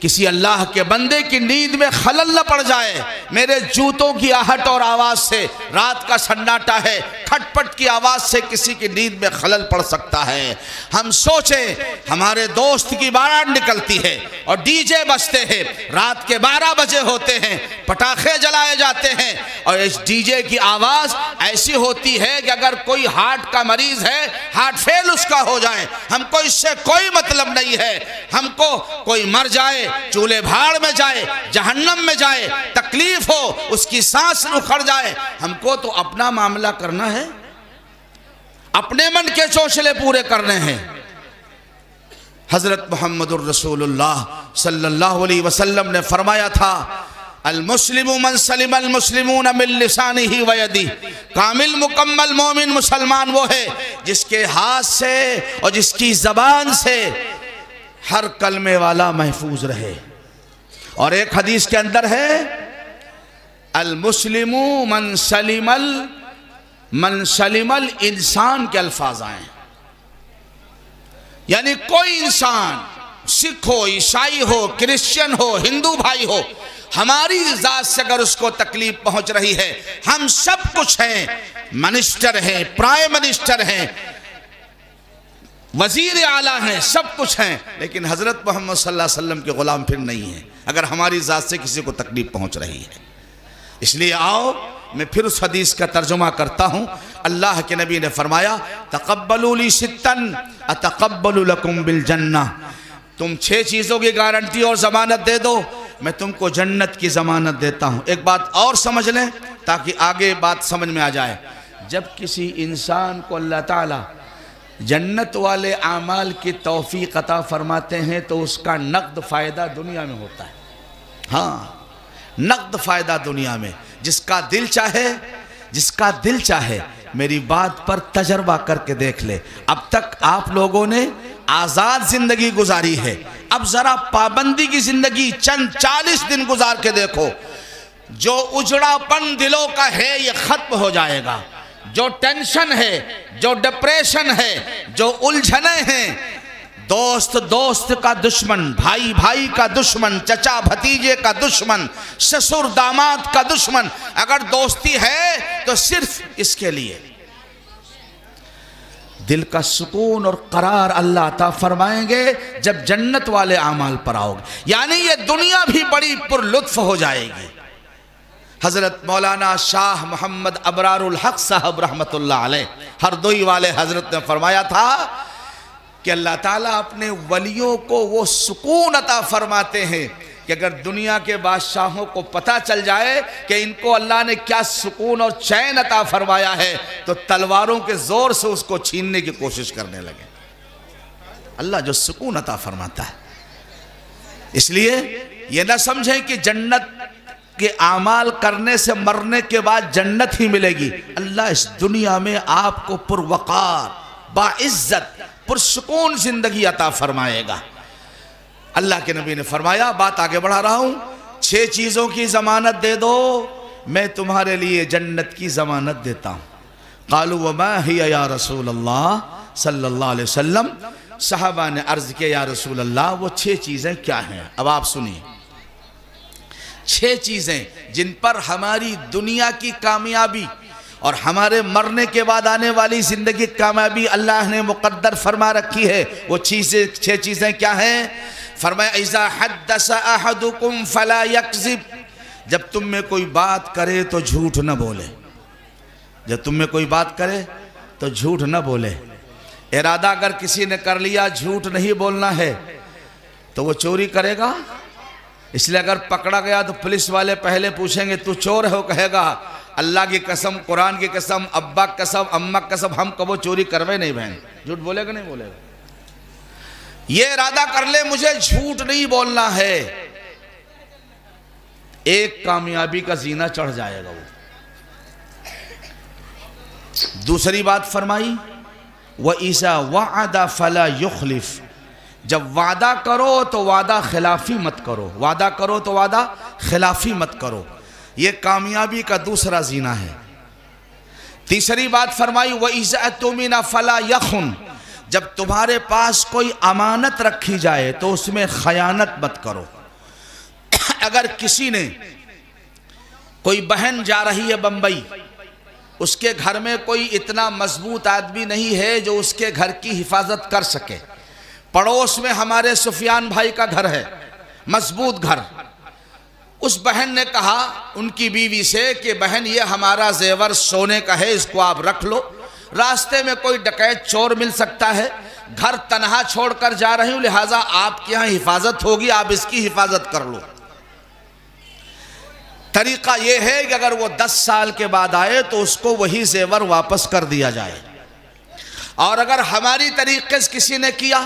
کسی اللہ کے بندے کی نیند میں خلل نہ پڑ جائے. میرے جوتوں کی آہٹ اور آواز سے، رات کا سناٹا ہے، کھٹ پٹ کی آواز سے کسی کی نیند میں خلل پڑ سکتا ہے. ہم سوچیں ہمارے دوست کی بارات نکلتی ہے اور ڈی جے بجتے ہیں، رات کے 12 بجے ہوتے ہیں، پٹاخے جلائے جاتے ہیں، اور اس ڈی جے کی آواز ایسی ہوتی ہے کہ اگر کوئی ہارٹ کا مریض ہے، ہارٹ فیل اس کا ہو جائے. ہم کو اس سے کوئی مطلب نہیں ہے. ہم کو کوئی مر جائے، چولہے بھاڑ میں جائے، جہنم میں جائے، تکلیف ہو، اس کی سانس اکھڑ جائے، ہم کو تو اپنا معاملہ کرنا ہے، اپنے من کے چوچلے پورے کرنے ہیں. حضرت محمد الرسول اللہ صلی اللہ علیہ وسلم نے فرمایا تھا، المسلم من سلم المسلمون من لسانہ و یدہ. کامل مکمل مومن مسلمان وہ ہے جس کے ہاتھ سے اور جس کی زبان سے ہر کلمے والا محفوظ رہے. اور ایک حدیث کے اندر ہے، المسلم من سلم الانسان کے الفاظ آئیں، یعنی کوئی انسان، سکھ ہو، عیسائی ہو، کرسچن ہو، ہندو بھائی ہو، ہماری ذات سے اگر اس کو تکلیف پہنچ رہی ہے، ہم سب کچھ ہیں، منسٹر ہیں، پرائم منسٹر ہیں، وزیر اعلیٰ ہیں، سب کچھ ہیں، لیکن حضرت محمد صلی اللہ علیہ وسلم کے غلام پھر نہیں ہیں اگر ہماری ذات سے کسی کو تکلیف پہنچ رہی ہے. اس لیے آؤ میں پھر اس حدیث کا ترجمہ کرتا ہوں. اللہ کے نبی نے فرمایا، تقبلوا لی ستن اتقبل لکم بالجنہ. تم 6 چیزوں کی گارنٹی اور ضمانت دے دو، میں تم کو جنت کی ضمانت دیتا ہوں. ایک بات اور سمجھ لیں تاکہ آگے بات سمجھ میں آ جائے. جب کسی انسان کو اللہ تعالیٰ جنت والے اعمال کی توفیق عطا فرماتے ہیں تو اس کا نقد فائدہ دنیا میں ہوتا ہے. ہاں، نقد فائدہ دنیا میں. جس کا دل چاہے میری بات پر تجربہ کر کے دیکھ لے. اب تک آپ لوگوں نے آزاد زندگی گزاری ہے، اب ذرا پابندی کی زندگی چند 40 دن گزار کے دیکھو. جو اجڑا پن دلوں کا ہے یہ ختم ہو جائے گا. جو ٹینشن ہے، جو ڈپریشن ہے، جو الجھنیں ہیں، دوست کا دشمن، بھائی کا دشمن، چچا بھتیجے کا دشمن، سسر داماد کا دشمن، اگر دوستی ہے تو صرف اس کے لیے. دل کا سکون اور قرار اللہ عطا فرمائیں گے جب جنت والے اعمال پر آؤ گے، یعنی یہ دنیا بھی بڑی پر لطف ہو جائے گی. حضرت مولانا شاہ محمد ابرار الحق صاحب رحمت اللہ علیہ ہردوئی والے حضرت نے فرمایا تھا کہ اللہ تعالیٰ اپنے ولیوں کو وہ سکون عطا فرماتے ہیں کہ اگر دنیا کے بادشاہوں کو پتہ چل جائے کہ ان کو اللہ نے کیا سکون اور چین عطا فرمایا ہے تو تلواروں کے زور سے اس کو چھیننے کی کوشش کرنے لگے. اللہ جو سکون عطا فرماتا ہے. اس لیے یہ نہ سمجھیں کہ جنت کہ اعمال کرنے سے مرنے کے بعد جنت ہی ملے گی. اللہ اس دنیا میں آپ کو پروقار، باعزت، پرسکون زندگی عطا فرمائے گا. اللہ کے نبی نے فرمایا، بات آگے بڑھا رہا ہوں، 6 چیزوں کی ضمانت دے دو، میں تمہارے لیے جنت کی ضمانت دیتا ہوں. قالوا وما ہی یا رسول اللہ صلی اللہ علیہ وسلم. صحابہ نے عرض کیا، یا رسول اللہ وہ 6 چیزیں کیا ہیں؟ اب آپ سنیے. 6 چیزیں جن پر ہماری دنیا کی کامیابی اور ہمارے مرنے کے بعد آنے والی زندگی کی کامیابی اللہ نے مقدر فرما رکھی ہے. وہ 6 چیزیں کیا ہیں؟ فرمایا، اذا حدث احدکم فلا یکذب. جب تم میں کوئی بات کرے تو جھوٹ نہ بولے. جب تم میں کوئی بات کرے تو جھوٹ نہ بولے. ارادہ اگر کسی نے کر لیا جھوٹ نہیں بولنا ہے تو وہ چوری کرے گا. اس لیے اگر پکڑا گیا تو پولیس والے پہلے پوچھیں گے تو چور ہے؟ وہ کہے گا اللہ کی قسم، قرآن کی قسم، ابا قسم، اماں قسم، ہم کبھی چوری کروے نہیں بہن. جھوٹ بولے گا نہیں بولے گا؟ یہ ارادہ کر لے مجھے جھوٹ نہیں بولنا ہے، ایک کامیابی کا زینہ چڑھ جائے گا وہ. دوسری بات فرمائی، وَإِذَا وَعَدَ فَلَا يُخْلِفْ. جب وعدہ کرو تو وعدہ خلافی مت کرو. وعدہ کرو تو وعدہ خلافی مت کرو. یہ کامیابی کا دوسرا زینہ ہے. تیسری بات فرمائی، وَإِذَا اؤْتُمِنَ فَلَا يَخُنْ. جب تمہارے پاس کوئی امانت رکھی جائے تو اس میں خیانت مت کرو. اگر کسی نے کوئی بہن جا رہی ہے بمبئی، اس کے گھر میں کوئی اتنا مضبوط آدمی نہیں ہے جو اس کے گھر کی حفاظت کر سکے. پڑوس میں ہمارے سفیان بھائی کا گھر ہے، مضبوط گھر. اس بہن نے کہا ان کی بیوی سے کہ بہن یہ ہمارا زیور سونے کا ہے، اس کو آپ رکھ لو، راستے میں کوئی ڈکیت چور مل سکتا ہے، گھر تنہا چھوڑ کر جا رہی ہوں، لہٰذا آپ کے یہاں حفاظت ہوگی، آپ اس کی حفاظت کر لو. طریقہ یہ ہے کہ اگر وہ 10 سال کے بعد آئے تو اس کو وہی زیور واپس کر دیا جائے. اور اگر ہماری طریقے سے کسی نے کیا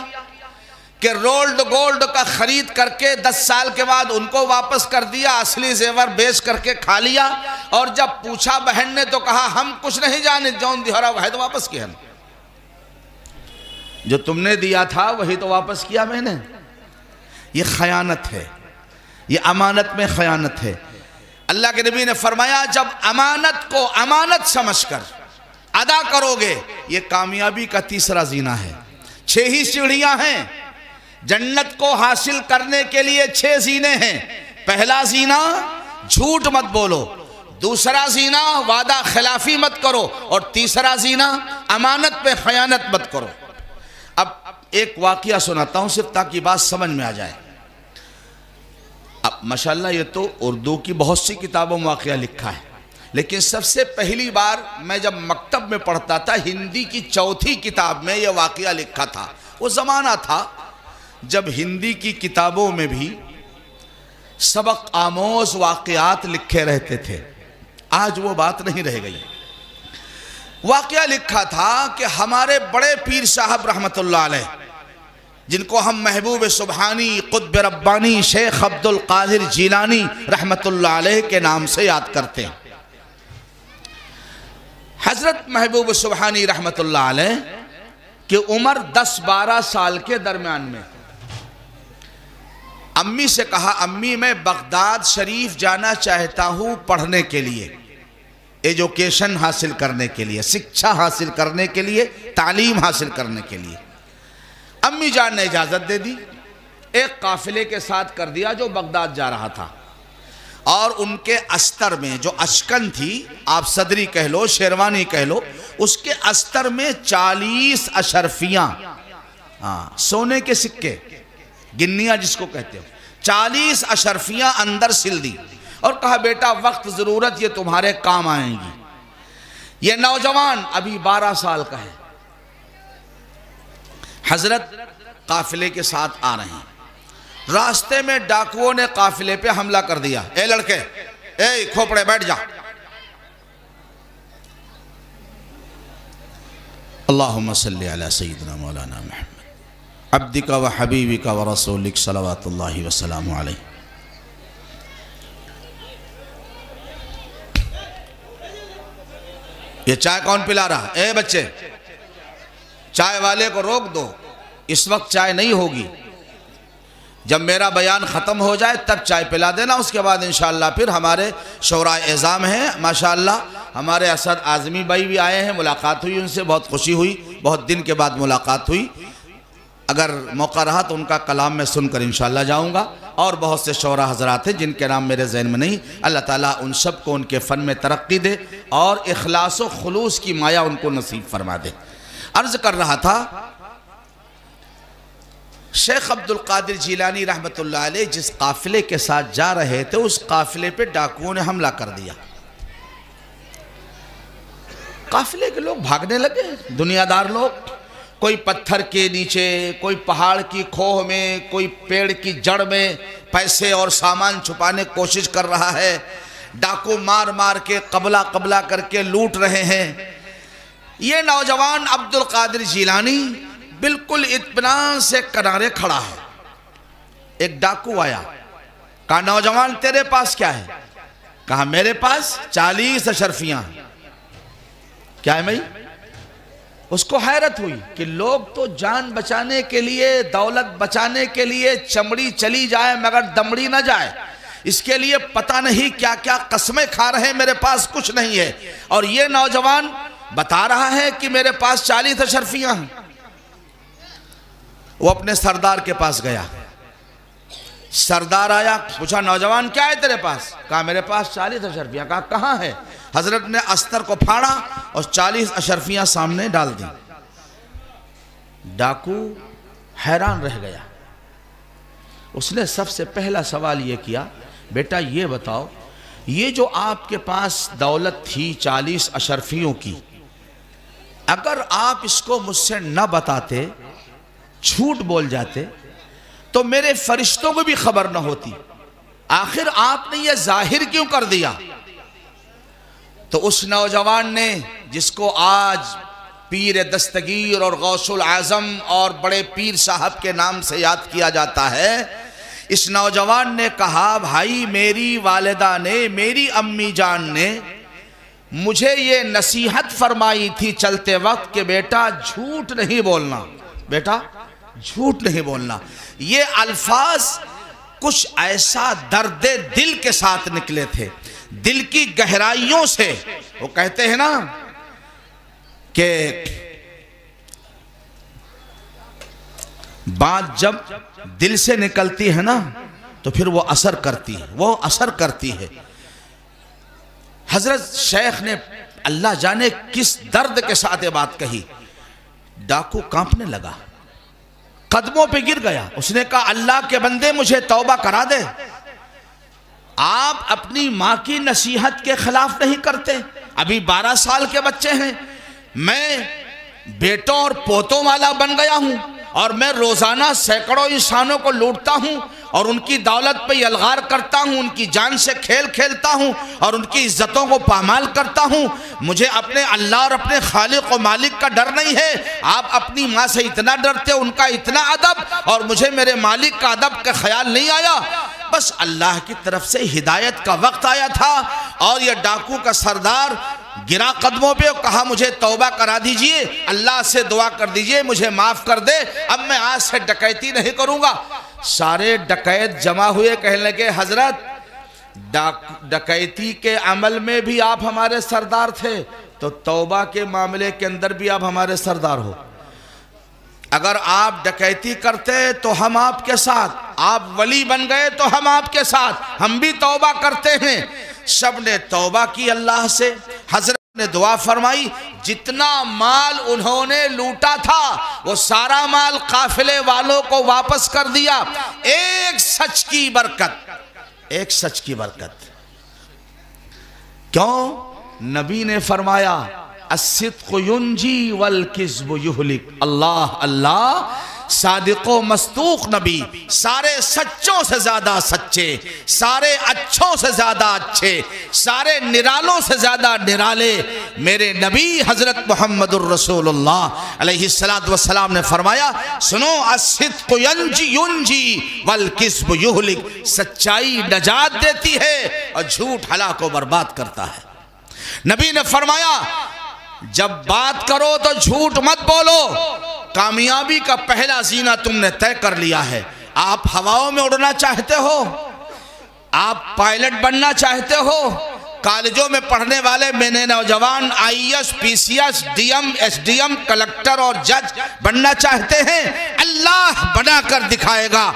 کہ رولڈ گولڈ کا خرید کر کے 10 سال کے بعد ان کو واپس کر دیا، اصلی زیور بیچ کر کے کھا لیا، اور جب پوچھا بہن نے تو کہا ہم کچھ نہیں جانے، جون دہرا وہ ہے تو واپس کیا، جو تم نے دیا تھا وہی تو واپس کیا میں نے. یہ خیانت ہے، یہ امانت میں خیانت ہے. اللہ کے نبی نے فرمایا جب امانت کو امانت سمجھ کر ادا کرو گے، یہ کامیابی کا تیسرا زینہ ہے. 6 ہی سیڑھیاں ہیں جنت کو حاصل کرنے کے لیے، 6 زینے ہیں. پہلا زینہ جھوٹ مت بولو، دوسرا زینہ وعدہ خلافی مت کرو، اور تیسرا زینہ امانت پہ خیانت مت کرو. اب ایک واقعہ سناتا ہوں صرف تاکہ بات سمجھ میں آ جائے. اب ماشاءاللہ یہ تو اردو کی بہت سی کتابوں میں واقعہ لکھا ہے، لیکن سب سے پہلی بار میں جب مکتب میں پڑھتا تھا ہندی کی 4تھی کتاب میں یہ واقعہ لکھا تھا. وہ زمانہ تھا جب ہندی کی کتابوں میں بھی سبق آموز واقعات لکھے رہتے تھے. آج وہ بات نہیں رہ گئی. واقعہ لکھا تھا کہ ہمارے بڑے پیر صاحب رحمت اللہ علیہ، جن کو ہم محبوب سبحانی قطب ربانی شیخ عبد القادر جیلانی رحمت اللہ علیہ کے نام سے یاد کرتے ہیں، حضرت محبوب سبحانی رحمت اللہ علیہ کی عمر 10-12 سال کے درمیان میں. امی سے کہا امی میں بغداد شریف جانا چاہتا ہوں پڑھنے کے لیے، ایجوکیشن حاصل کرنے کے لیے، شکشا حاصل کرنے کے لیے، تعلیم حاصل کرنے کے لیے. امی جان نے اجازت دے دی، ایک قافلے کے ساتھ کر دیا جو بغداد جا رہا تھا، اور ان کے استر میں جو اشکن تھی، آپ صدری کہہ لو شیروانی کہہ لو، اس کے استر میں 40 اشرفیاں، سونے کے سکے، گنیاں جس کو کہتے ہو، 40 اشرفیاں اندر سل دی، اور کہا بیٹا وقت ضرورت یہ تمہارے کام آئیں گی. یہ نوجوان ابھی 12 سال کا ہے. حضرت قافلے کے ساتھ آ رہے ہیں، راستے میں ڈاکوؤں نے قافلے پہ حملہ کر دیا. اے لڑکے، اے کھوپڑے بیٹھ جا. اللہم صلی علی سیدنا مولانا محمد عبدک و حبیبک و رسولک صلوات اللہ وسلام علیہ. یہ چائے کون پلا رہا؟ اے بچے، چائے والے کو روک دو، اس وقت چائے نہیں ہوگی، جب میرا بیان ختم ہو جائے تب چائے پلا دینا، اس کے بعد انشاءاللہ پھر ہمارے شورائے اعظام ہیں. ماشاءاللہ ہمارے اسد اعظمی بھائی بھی آئے ہیں، ملاقات ہوئی ان سے، بہت خوشی ہوئی، بہت دن کے بعد ملاقات ہوئی. اگر موقع رہا تو ان کا کلام میں سن کر انشاءاللہ جاؤں گا. اور بہت سے شعراء حضرات ہیں جن کے نام میرے ذہن میں نہیں. اللہ تعالیٰ ان سب کو ان کے فن میں ترقی دے اور اخلاص و خلوص کی مایا ان کو نصیب فرما دے. عرض کر رہا تھا شیخ عبد القادر جیلانی رحمت اللہ علیہ جس قافلے کے ساتھ جا رہے تھے اس قافلے پہ ڈاکوؤں نے حملہ کر دیا. قافلے کے لوگ بھاگنے لگے، دنیا دار لوگ، کوئی پتھر کے نیچے، کوئی پہاڑ کی کھوہ میں، کوئی پیڑ کی جڑ میں پیسے اور سامان چھپانے کی کوشش کر رہا ہے. ڈاکو مار مار کے قبلہ کر کے لوٹ رہے ہیں. یہ نوجوان عبد القادر جیلانی بالکل اطمینان سے کنارے کھڑا ہے. ایک ڈاکو آیا، کہا نوجوان تیرے پاس کیا ہے؟ کہا میرے پاس 40 اشرفیاں. کیا ہے بھائی؟ اس کو حیرت ہوئی کہ لوگ تو جان بچانے کے لیے، دولت بچانے کے لیے چمڑی چلی جائے مگر دمڑی نہ جائے، اس کے لیے پتہ نہیں کیا کیا قسمیں کھا رہے ہیں، میرے پاس کچھ نہیں ہے. اور یہ نوجوان بتا رہا ہے کہ میرے پاس 40 اشرفیاں ہیں. وہ اپنے سردار کے پاس گیا، سردار آیا، پوچھا نوجوان کیا ہے تیرے پاس؟ کہا میرے پاس 40 اشرفیاں۔ کہا کہاں ہے؟ حضرت نے استر کو پھاڑا اور 40 اشرفیاں سامنے ڈال دی۔ ڈاکو حیران رہ گیا۔ اس نے سب سے پہلا سوال یہ کیا، بیٹا یہ بتاؤ، یہ جو آپ کے پاس دولت تھی 40 اشرفیوں کی، اگر آپ اس کو مجھ سے نہ بتاتے، جھوٹ بول جاتے، تو میرے فرشتوں کو بھی خبر نہ ہوتی، آخر آپ نے یہ ظاہر کیوں کر دیا؟ تو اس نوجوان نے، جس کو آج پیر دستگیر اور غوث العظم اور بڑے پیر صاحب کے نام سے یاد کیا جاتا ہے، اس نوجوان نے کہا بھائی میری والدہ نے، میری امی جان نے مجھے یہ نصیحت فرمائی تھی چلتے وقت کہ بیٹا جھوٹ نہیں بولنا، بیٹا جھوٹ نہیں بولنا۔ یہ الفاظ کچھ ایسا درد دل کے ساتھ نکلے تھے، دل کی گہرائیوں سے۔ وہ کہتے ہیں نا کہ بات جب دل سے نکلتی ہے نا تو پھر وہ اثر کرتی ہے، وہ اثر کرتی ہے۔ حضرت شیخ نے اللہ جانے کس درد کے ساتھ یہ بات کہی۔ ڈاکو کانپنے لگا، قدموں پہ گر گیا۔ اس نے کہا اللہ کے بندے مجھے توبہ کرا دے، آپ اپنی ماں کی نصیحت کے خلاف نہیں کرتے، ابھی 12 سال کے بچے ہیں، میں بیٹوں اور پوتوں والا بن گیا ہوں، اور میں روزانہ سینکڑوں انسانوں کو لوٹتا ہوں اور ان کی دولت پہ یلغار کرتا ہوں، ان کی جان سے کھیل کھیلتا ہوں اور ان کی عزتوں کو پامال کرتا ہوں۔ مجھے اپنے اللہ اور اپنے خالق و مالک کا ڈر نہیں ہے۔ آپ اپنی ماں سے اتنا ڈرتے، ان کا اتنا ادب، اور مجھے میرے مالک کا ادب کا خیال نہیں آیا۔ بس اللہ کی طرف سے ہدایت کا وقت آیا تھا اور یہ ڈاکو کا سردار گرا قدموں پہ اور کہا مجھے توبہ کرا دیجئے، اللہ سے دعا کر دیجئے مجھے معاف کر دے، اب میں آج سے ڈکیتی نہیں کروں گا۔ سارے ڈکیت جمع ہوئے، کہنے لگے حضرت ڈکیتی کے عمل میں بھی آپ ہمارے سردار تھے، تو توبہ کے معاملے کے اندر بھی آپ ہمارے سردار ہو۔ اگر آپ ڈکیتی کرتے تو ہم آپ کے ساتھ، آپ ولی بن گئے تو ہم آپ کے ساتھ، ہم بھی توبہ کرتے ہیں۔ سب نے توبہ کی اللہ سے، حضرت نے دعا فرمائی، جتنا مال انہوں نے لوٹا تھا وہ سارا مال قافلے والوں کو واپس کر دیا، ایک سچ کی برکت، ایک سچ کی برکت۔ کیوں؟ نبی نے فرمایا الصدق ینجی والکذب یہلک۔ اللہ اللہ، صادق و مصدوق نبی، سارے سچوں سے زیادہ سچے، سارے اچھوں سے زیادہ اچھے، سارے نرالوں سے زیادہ نرالے میرے نبی حضرت محمد الرسول اللہ علیہ السلام نے فرمایا سنو، الصدق ینجی والکذب یہلک، سچائی نجات دیتی ہے اور جھوٹ ہلاک و برباد کرتا ہے۔ نبی نے فرمایا جب بات کرو تو جھوٹ مت بولو، کامیابی کا پہلا زینہ تم نے طے کر لیا ہے۔ آپ ہواؤں میں اڑنا چاہتے ہو، آپ پائلٹ بننا چاہتے ہو، کالجوں میں پڑھنے والے میں نے نوجوان I S P C S D M S D M collector اور جج بننا چاہتے ہیں، اللہ بنا کر دکھائے گا،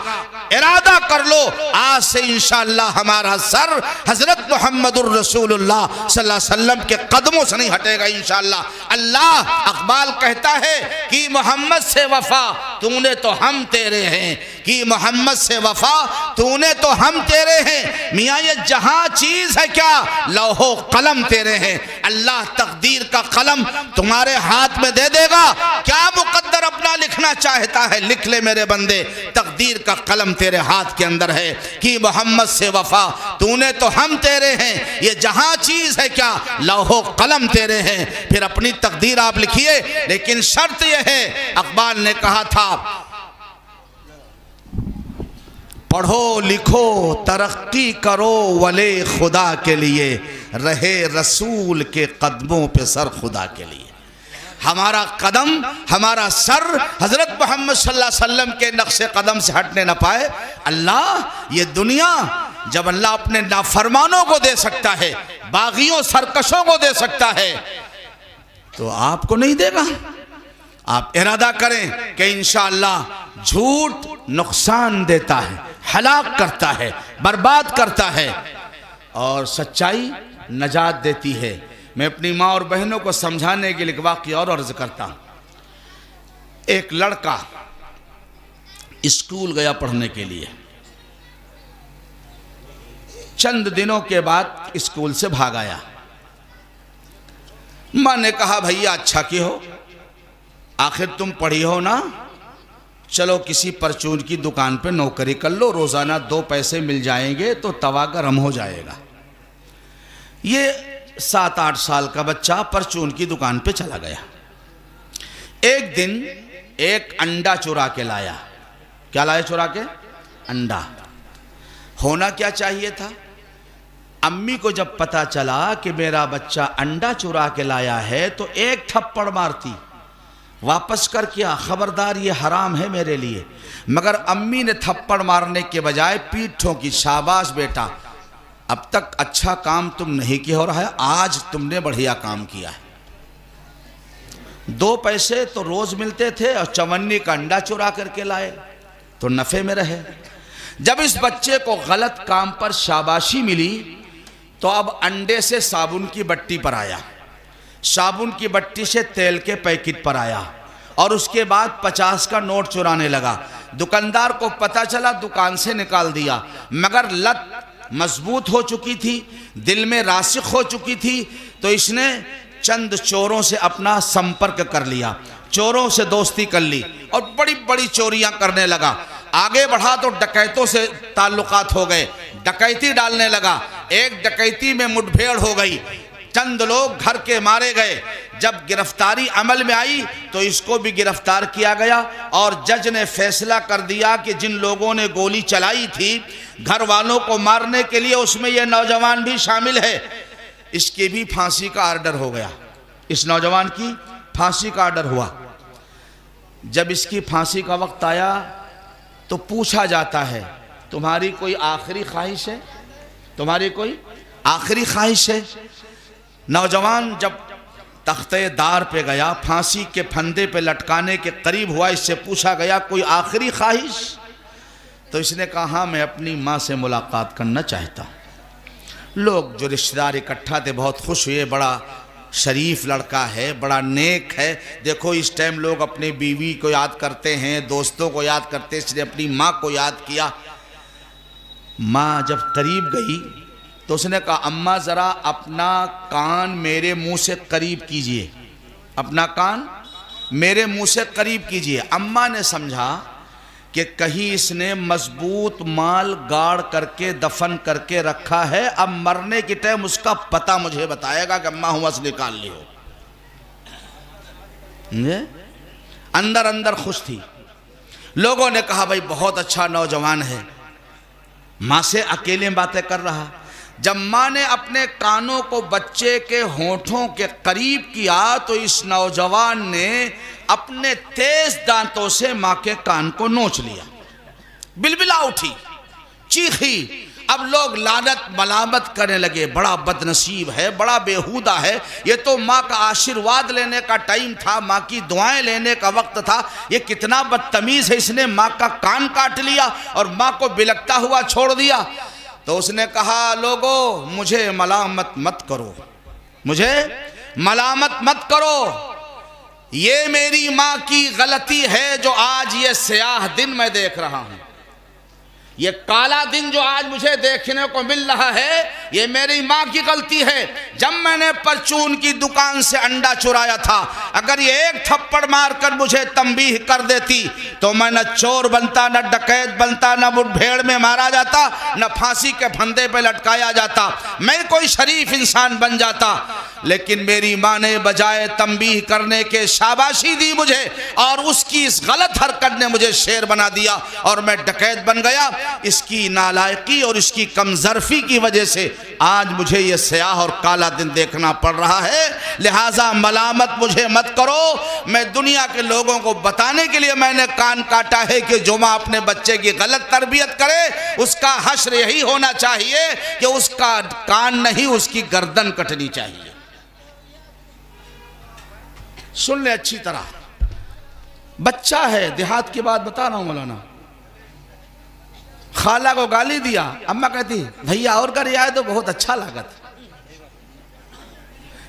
ارادہ کر لو آج سے انشاءاللہ ہمارا سر حضرت محمد الرسول اللہ صلی اللہ علیہ وسلم کے قدموں سے نہیں ہٹے گا انشاءاللہ۔ اللہ اقبال کہتا ہے کہ محمد سے وفا تو نے تو ہم تیرے ہیں، کہ محمد سے وفا تو نے تو ہم تیرے ہیں، میاں یہ جہاں چیز ہے کیا، لوح و قلم تیرے ہیں، اللہ تقدیر کا قلم تمہارے ہاتھ میں دے دے گا، کیا مقدر اپنا لکھنا چاہتا ہے لکھ لے میرے بندے، تقدیر کا قلم تیرے ہاتھ کے اندر ہے، کہ محمد سے وفا تو نے تو ہم تیرے ہیں، یہ جہاں چیز ہے کیا، لوح و قلم تیرے ہیں، پھر اپنی تقدیر آپ لکھیے، لیکن شرط یہ ہے، اقبال نے کہا تھا پڑھو لکھو ترقی کرو ولے خدا کے لیے، رہے رسول کے قدموں پہ سر خدا کے لیے۔ ہمارا قدم، ہمارا سر حضرت محمد صلی اللہ علیہ وسلم کے نقش قدم سے ہٹنے نہ پائے۔ اللہ یہ دنیا جب اللہ اپنے نافرمانوں کو دے سکتا ہے، باغیوں سرکشوں کو دے سکتا ہے، تو آپ کو نہیں دے گا؟ آپ ارادہ کریں کہ انشاءاللہ جھوٹ نقصان دیتا ہے، ہلاک کرتا ہے، برباد کرتا ہے، اور سچائی نجات دیتی ہے۔ میں اپنی ماں اور بہنوں کو سمجھانے کے لیے واقعہ اور عرض کرتا ہوں۔ ایک لڑکا اسکول گیا پڑھنے کے لیے، چند دنوں کے بعد اسکول سے بھاگ آیا۔ ماں نے کہا بھیا اچھا کی ہو، آخر تم پڑھی ہو نا، چلو کسی پرچون کی دکان پہ نوکری کر لو، روزانہ 2 پیسے مل جائیں گے تو توا گرم ہو جائے گا۔ یہ 7-8 سال کا بچہ پرچون کی دکان پہ چلا گیا۔ ایک دن ایک انڈا چرا کے لایا۔ کیا لایا چرا کے؟ انڈا۔ ہونا کیا چاہیے تھا؟ امی کو جب پتا چلا کہ میرا بچہ انڈا چرا کے لایا ہے تو ایک تھپڑ مارتی، واپس کر کیا، خبردار یہ حرام ہے میرے لیے۔ مگر امی نے تھپڑ مارنے کے بجائے پیٹھ ٹھوکی، شاباش بیٹا، اب تک اچھا کام تم نہیں کیا ہو رہا ہے، آج تم نے بڑھیا کام کیا ہے۔ 2 پیسے تو روز ملتے تھے اور چونی کا انڈا چرا کر کے لائے تو نفع میں رہے۔ جب اس بچے کو غلط کام پر شاباشی ملی تو اب انڈے سے صابن کی بٹی پر آیا، صابن کی بٹی سے تیل کے پیکٹ پر آیا، اور اس کے بعد 50 کا نوٹ چرانے لگا۔ دکاندار کو پتا چلا، دکان سے نکال دیا، مگر لت مضبوط ہو چکی تھی، دل میں راسخ ہو چکی تھی، تو اس نے چند چوروں سے اپنا سمپرک کر لیا، چوروں سے دوستی کر لی اور بڑی بڑی چوریاں کرنے لگا۔ آگے بڑھا تو ڈکیتوں سے تعلقات ہو گئے، ڈکیتی ڈالنے لگا۔ ایک ڈکیتی میں مڈبھیڑ ہو گئی، چند لوگ گھر کے مارے گئے۔ جب گرفتاری عمل میں آئی تو اس کو بھی گرفتار کیا گیا، اور جج نے فیصلہ کر دیا کہ جن لوگوں نے گولی چلائی تھی گھر والوں کو مارنے کے لیے، اس میں یہ نوجوان بھی شامل ہے، اس کی بھی پھانسی کا آرڈر ہو گیا۔ اس نوجوان کی پھانسی کا آرڈر ہوا۔ جب اس کی پھانسی کا وقت آیا تو پوچھا جاتا ہے تمہاری کوئی آخری خواہش ہے؟ تمہاری کوئی آخری خواہش ہے؟ نوجوان جب تختے دار پہ گیا، پھانسی کے پھندے پہ لٹکانے کے قریب ہوا، اس سے پوچھا گیا کوئی آخری خواہش؟ تو اس نے کہا ہاں میں اپنی ماں سے ملاقات کرنا چاہتا ہوں۔ لوگ جو رشتہ دار اکٹھا تھے بہت خوش ہوئے، بڑا شریف لڑکا ہے، بڑا نیک ہے، دیکھو اس ٹائم لوگ اپنے بیوی کو یاد کرتے ہیں، دوستوں کو یاد کرتے ہیں، اس نے اپنی ماں کو یاد کیا۔ ماں جب قریب گئی تو اس نے کہا اماں ذرا اپنا کان میرے منہ سے قریب کیجئے، اپنا کان میرے منہ سے قریب کیجئے۔ اماں نے سمجھا کہ کہیں اس نے مضبوط مال گاڑ کر کے دفن کر کے رکھا ہے، اب مرنے کی ٹائم اس کا پتہ مجھے بتائے گا کہ اماں ہوں اس نکال لی ہو۔ اندر اندر خوش تھی۔ لوگوں نے کہا بھائی بہت اچھا نوجوان ہے، ماں سے اکیلے باتیں کر رہا۔ جب ماں نے اپنے کانوں کو بچے کے ہونٹوں کے قریب کیا تو اس نوجوان نے اپنے تیز دانتوں سے ماں کے کان کو نوچ لیا۔ بلبلا اٹھی، چیخی۔ اب لوگ لعنت ملامت کرنے لگے، بڑا بدنصیب ہے، بڑا بیہودہ ہے، یہ تو ماں کا آشیرواد لینے کا ٹائم تھا، ماں کی دعائیں لینے کا وقت تھا، یہ کتنا بدتمیز ہے، اس نے ماں کا کان کاٹ لیا اور ماں کو بلکتا ہوا چھوڑ دیا۔ تو اس نے کہا لوگو مجھے ملامت مت کرو، مجھے ملامت مت کرو، یہ میری ماں کی غلطی ہے جو آج یہ سیاہ دن میں دیکھ رہا ہوں، یہ کالا دن جو آج مجھے دیکھنے کو مل رہا ہے یہ میری ماں کی غلطی ہے۔ جب میں نے پرچون کی دکان سے انڈا چرایا تھا، اگر یہ ایک تھپڑ مار کر مجھے تنبیہ کر دیتی تو میں نہ چور بنتا، نہ ڈکیت بنتا، نہ مڈبھیڑ میں مارا جاتا، نہ پھانسی کے پھندے پہ لٹکایا جاتا، میں کوئی شریف انسان بن جاتا۔ لیکن میری ماں نے بجائے تنبیہ کرنے کے شاباشی دی مجھے، اور اس کی اس غلط حرکت نے مجھے شیر بنا دیا اور میں ڈکیت بن گیا۔ اس کی نالائقی اور اس کی کمظرفی کی وجہ سے آج مجھے یہ سیاہ اور کالا دن دیکھنا پڑ رہا ہے، لہٰذا ملامت مجھے مت کرو۔ میں دنیا کے لوگوں کو بتانے کے لیے میں نے کان کاٹا ہے کہ جو ماں اپنے بچے کی غلط تربیت کرے اس کا حشر یہی ہونا چاہیے کہ اس کا کان نہیں اس کی گردن کٹنی چاہیے۔ سن لیں اچھی طرح، بچہ ہے، دیہات کی بات بتا رہا ہوں مولانا، خالہ کو گالی دیا، اماں کہتی بھیا اور گھر آئے تو بہت اچھا لگت۔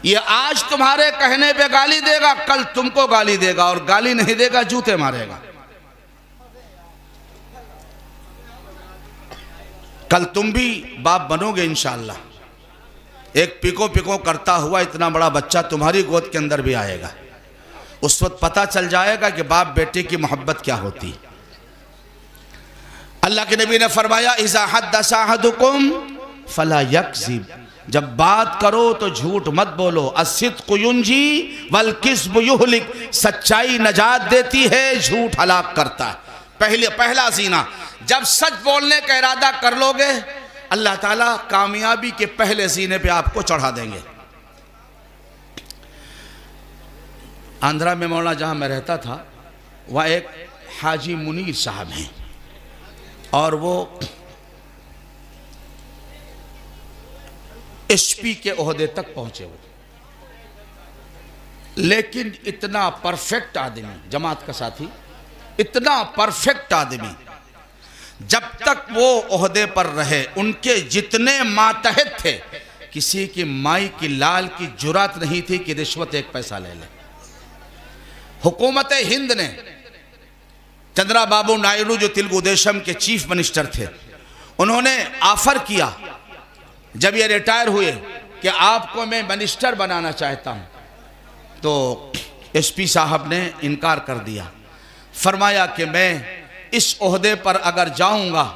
یہ آج تمہارے کہنے پہ گالی دے گا، کل تم کو گالی دے گا، اور گالی نہیں دے گا جوتے مارے گا۔ کل تم بھی باپ بنو گے انشاءاللہ۔ ایک پیکو پیکو کرتا ہوا اتنا بڑا بچہ تمہاری گود کے اندر بھی آئے گا، اس وقت پتہ چل جائے گا کہ باپ بیٹے کی محبت کیا ہوتی۔ اللہ کے نبی نے فرمایا اذا حدث احدکم فلا یکذب، جب بات کرو تو جھوٹ مت بولو، الصدق ینجی والکذب یہلک، سچائی نجات دیتی ہے، جھوٹ ہلاک کرتا ہے۔ پہلا زینہ، جب سچ بولنے کا ارادہ کر لو گے اللہ تعالیٰ کامیابی کے پہلے زینے پہ آپ کو چڑھا دیں گے۔ آندھرا میں مولانا جہاں میں رہتا تھا وہاں ایک حاجی منیر صاحب ہیں، اور وہ ایس پی کے عہدے تک پہنچے ہوئے، لیکن اتنا پرفیکٹ آدمی، جماعت کا ساتھی، اتنا پرفیکٹ آدمی، جب تک وہ عہدے پر رہے ان کے جتنے ماتحت تھے کسی کی مائی کی لال کی جرات نہیں تھی کہ رشوت ایک پیسہ لے لے۔ حکومت ہند نے چندرا بابو نائیڈو جو تلگو دیشم کے چیف منسٹر تھے، انہوں نے آفر کیا جب یہ ریٹائر ہوئے کہ آپ کو میں منسٹر بنانا چاہتا ہوں، تو ایس پی صاحب نے انکار کر دیا، فرمایا کہ میں اس عہدے پر اگر جاؤں گا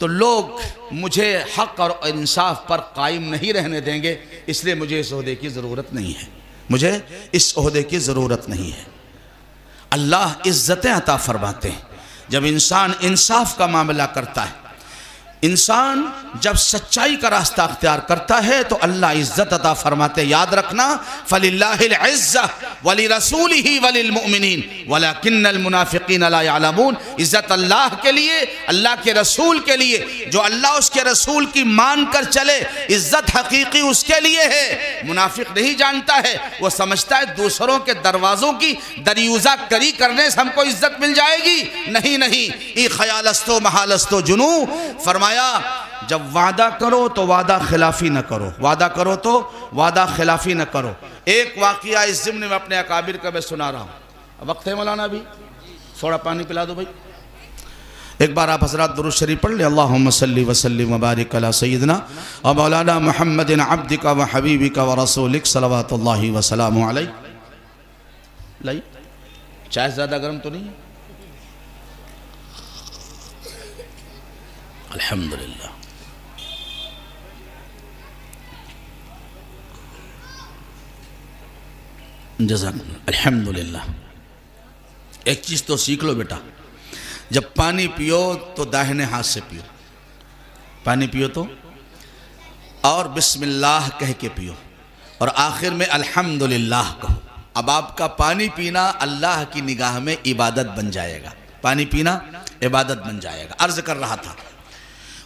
تو لوگ مجھے حق اور انصاف پر قائم نہیں رہنے دیں گے، اس لیے مجھے اس عہدے کی ضرورت نہیں ہے، مجھے اس عہدے کی ضرورت نہیں ہے۔ اللہ عزتیں عطا فرماتے ہیں جب انسان انصاف کا معاملہ کرتا ہے، انسان جب سچائی کا راستہ اختیار کرتا ہے تو اللہ عزت عطا فرماتے۔ یاد رکھنا فَلِلَّهِ الْعِزَّةُ وَلِرَسُولِهِ وَلِلْمُؤْمِنِينَ وَلَكِنَّ الْمُنَافِقِينَ لَا يَعْلَمُونَ، عزت اللہ کے لیے، اللہ کے رسول کے لیے، جو اللہ اس کے رسول کی مان کر چلے عزت حقیقی اس کے لیے ہے۔ منافق نہیں جانتا ہے، وہ سمجھتا ہے دوسروں کے دروازوں کی دریوزہ کری کرنے سے ہم کو عزت مل جائے گی، نہیں نہیں، ای خیالستو محالستو جنو۔ فرمایا جب وعدہ کرو تو وعدہ خلافی نہ کرو، وعدہ کرو تو وعدہ خلافی نہ کرو۔ ایک واقعہ اس ضمن میں اپنے اکابر کا میں سنا رہا ہوں، وقت ہے مولانا بھی تھوڑا پانی پلا دو بھائی۔ ایک بار آپ حضرات درود شریف پڑھ لیں، اللہم صلی وسلم وبارک علی سیدنا و مولانا محمد عبدک و حبیبک و رسولک صلوات اللہ وسلام علیہ۔ لائی چائے زیادہ گرم تو نہیں ہے؟ الحمدللہ۔ جزاک اللہ، الحمدللہ۔ ایک چیز تو سیکھ لو بیٹا، جب پانی پیو تو داہنے ہاتھ سے پیو، پانی پیو تو اور بسم اللہ کہہ کے پیو، اور آخر میں الحمدللہ کہو۔ اب آپ کا پانی پینا اللہ کی نگاہ میں عبادت بن جائے گا، پانی پینا عبادت بن جائے گا۔ عرض کر رہا تھا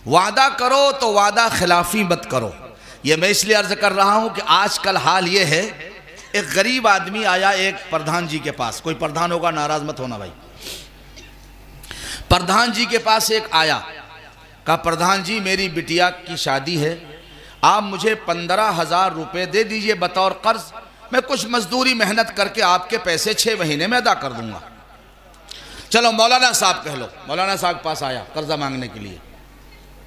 وعدہ کرو تو وعدہ خلافی مت کرو۔ یہ میں اس لیے عرض کر رہا ہوں کہ آج کل حال یہ ہے، ایک غریب آدمی آیا ایک پردھان جی کے پاس، کوئی پردھان ہوگا ناراض مت ہونا بھائی، پردھان جی کے پاس ایک آیا، کہا پردھان جی میری بٹیا کی شادی ہے، آپ مجھے 15,000 روپے دے دیجئے بطور قرض، میں کچھ مزدوری محنت کر کے آپ کے پیسے 6 مہینے میں ادا کر دوں گا۔ چلو مولانا صاحب کہہ لو، مولانا صاحب کے پاس آیا قرضہ مانگنے کے لیے،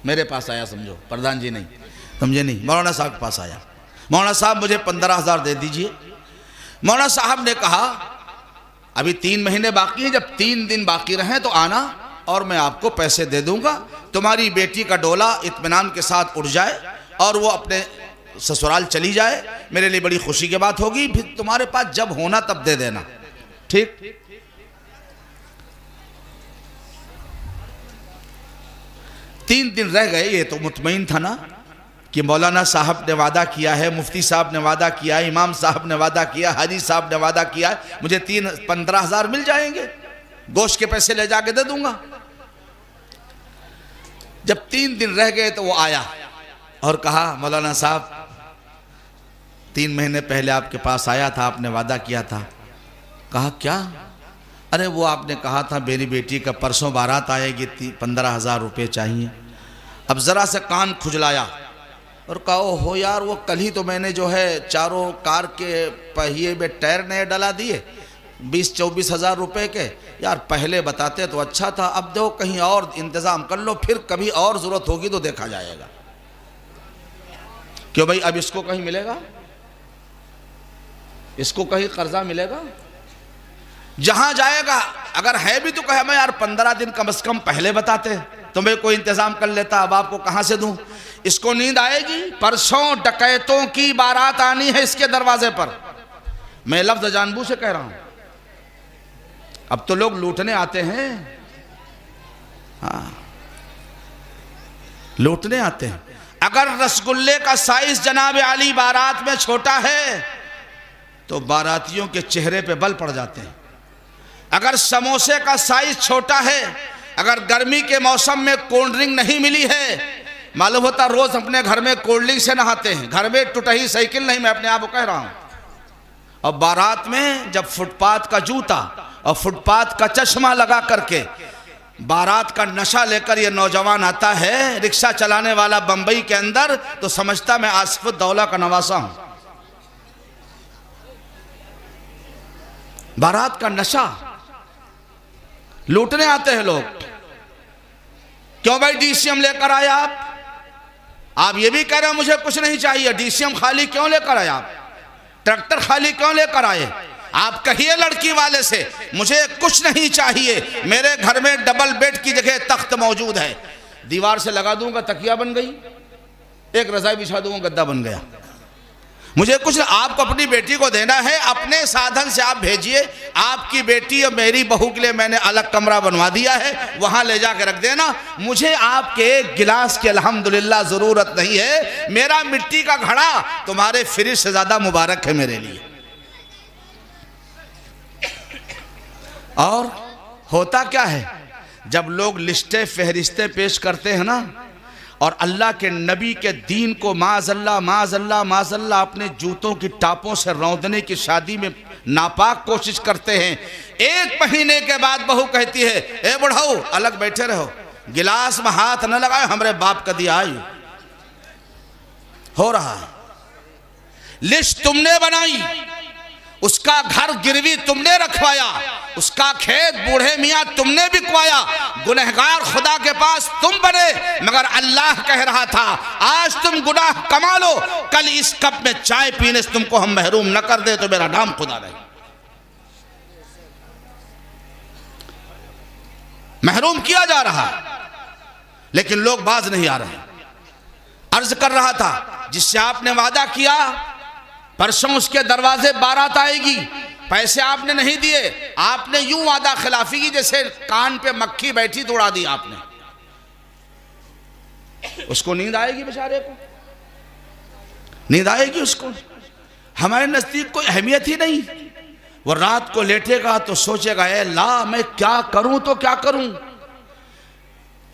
میرے پاس آیا سمجھو، پردھان جی نہیں، سمجھے نہیں، مولانا صاحب کے پاس آیا، مولانا صاحب مجھے 15,000 دے دیجئے۔ مولانا صاحب نے کہا ابھی 3 مہینے باقی ہیں، جب 3 دن باقی رہیں تو آنا اور میں آپ کو پیسے دے دوں گا، تمہاری بیٹی کا ڈولا اطمینان کے ساتھ اڑ جائے اور وہ اپنے سسرال چلی جائے، میرے لیے بڑی خوشی کی بات ہوگی، پھر تمہارے پاس جب ہونا تب دے دینا، ٹھیک؟ 3 دن رہ گئے، یہ تو مطمئن تھا نا کہ مولانا صاحب نے وعدہ کیا ہے، مفتی صاحب نے وعدہ کیا ہے، امام صاحب نے وعدہ کیا ہے، حاجی صاحب نے وعدہ کیا ہے، مجھے 15,000 مل جائیں گے، گوشت کے پیسے لے جا کے دے دوں گا۔ جب 3 دن رہ گئے تو وہ آیا اور کہا مولانا صاحب 3 مہینے پہلے آپ کے پاس آیا تھا، آپ نے وعدہ کیا تھا۔ کہا کیا؟ ارے وہ آپ نے کہا تھا میری بیٹی کا پرسوں بارات آئے گی 15,000 روپے چاہیے. اب ذرا سے کان کھجلایا اور کہا ہو یار وہ کل ہی تو میں نے جو ہے چاروں کار کے پہیے میں ٹائر نئے ڈلا دیے 20-24 ہزار روپے کے. یار پہلے بتاتے تو اچھا تھا, اب دو کہیں اور انتظام کر لو, پھر کبھی اور ضرورت ہوگی تو دیکھا جائے گا. کیوں بھائی اب اس کو کہیں ملے گا, اس کو کہیں قرضہ ملے گا؟ جہاں جائے گا اگر ہے بھی تو کہے میں یار 15 دن کم از کم پہلے بتاتے تو میں کوئی انتظام کر لیتا, اب آپ کو کہاں سے دوں. اس کو نیند آئے گی؟ پرسوں ڈکیتوں کی بارات آنی ہے اس کے دروازے پر. میں لفظ جان بوجھ سے کہہ رہا ہوں. اب تو لوگ لوٹنے آتے ہیں, ہاں لوٹنے آتے ہیں. اگر رسگلے کا سائز جناب علی بارات میں چھوٹا ہے تو باراتیوں کے چہرے پہ بل پڑ جاتے ہیں. اگر سموسے کا سائز چھوٹا ہے, اگر گرمی کے موسم میں کولڈ ڈرنک نہیں ملی ہے, معلوم ہوتا روز اپنے گھر میں کولڈ ڈرنک سے نہاتے ہیں, گھر میں ٹوٹہی سائیکل نہیں, میں اپنے آپ کو کہہ رہا ہوں. اور بارات میں جب فٹ پاتھ کا جوتا اور فٹ پاتھ کا چشمہ لگا کر کے بارات کا نشہ لے کر یہ نوجوان آتا ہے رکشہ چلانے والا بمبئی کے اندر, تو سمجھتا میں آصف الدولہ کا نواسہ ہوں. بارات کا نشہ لوٹنے آتے ہیں لوگ. کیوں بھائی ڈی سی ایم لے کر آئے آپ یہ بھی کہہ رہے ہیں مجھے کچھ نہیں چاہیے, ڈی سی ایم خالی کیوں لے کر آئے آپ, ٹریکٹر خالی کیوں لے کر آئے؟ آپ کہیے لڑکی والے سے مجھے کچھ نہیں چاہیے, میرے گھر میں ڈبل بیڈ کی جگہ تخت موجود ہے, دیوار سے لگا دوں گا تکیہ بن گئی, ایک رضائی بچھا دوں گا گدہ بن گیا. مجھے کچھ آپ کو اپنی بیٹی کو دینا ہے, اپنے سادھن سے آپ بھیجئے, آپ کی بیٹی اور میری بہو کے لیے میں نے الگ کمرہ بنوا دیا ہے, وہاں لے جا کے رکھ دینا. مجھے آپ کے ایک گلاس کی الحمدللہ ضرورت نہیں ہے, میرا مٹی کا گھڑا تمہارے فریج سے زیادہ مبارک ہے میرے لیے. اور ہوتا کیا ہے جب لوگ لسٹیں فہرستیں پیش کرتے ہیں نا, اور اللہ کے نبی کے دین کو معاذ اللہ اپنے جوتوں کی ٹاپوں سے روندنے کی شادی میں ناپاک کوشش کرتے ہیں, 1 مہینے کے بعد بہو کہتی ہے اے بڑھاؤ الگ بیٹھے رہو, گلاس میں ہاتھ نہ لگائے, ہمارے باپ کا دیا آئی. ہو رہا لسٹ تم نے بنائی, اس کا گھر گروی تم نے رکھوایا, اس کا کھیت بوڑھے میاں تم نے بکوایا, گنہگار خدا کے پاس تم بنے, مگر اللہ کہہ رہا تھا آج تم گناہ کما لو, کل اس کپ میں چائے پینے سے تم کو ہم محروم نہ کر دے تو میرا نام خدا رہے. محروم کیا جا رہا لیکن لوگ باز نہیں آ رہے. عرض کر رہا تھا جس سے آپ نے وعدہ کیا پرسوں اس کے دروازے بارات آئے گی, پیسے آپ نے نہیں دیے, آپ نے یوں وعدہ خلافی کی جیسے کان پہ مکھی بیٹھی تو اڑا دی آپ نے. اس کو نیند آئے گی بیچارے کو, نیند آئے گی اس کو. ہمارے نزدیک کوئی اہمیت ہی نہیں. وہ رات کو لیٹے گا تو سوچے گا اے اللہ میں کیا کروں تو کیا کروں.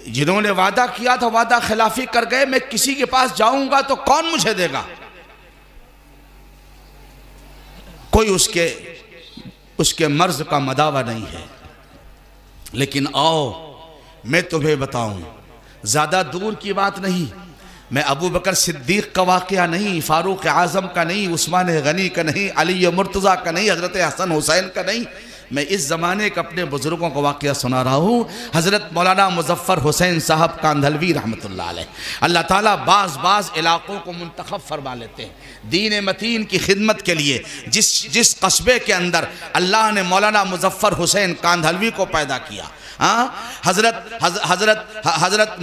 جنہوں نے وعدہ کیا تھا وعدہ خلافی کر گئے, میں کسی کے پاس جاؤں گا تو کون مجھے دے گا. کوئی اس کے مرض کا مداوع نہیں ہے. لیکن آؤ میں تمہیں بتاؤں, زیادہ دور کی بات نہیں, میں ابو بکر صدیق کا واقعہ نہیں, فاروق اعظم کا نہیں, عثمان غنی کا نہیں, علی مرتضیٰ کا نہیں, حضرت حسن حسین کا نہیں, میں اس زمانے کے اپنے بزرگوں کا واقعہ سنا رہا ہوں. حضرت مولانا مظفر حسین صاحب کاندھلوی رحمت اللہ علیہ, اللہ تعالیٰ بعض علاقوں کو منتخب فرما لیتے ہیں دین متین کی خدمت کے لیے. جس قصبے کے اندر اللہ نے مولانا مظفر حسین کاندھلوی کو پیدا کیا, حضرت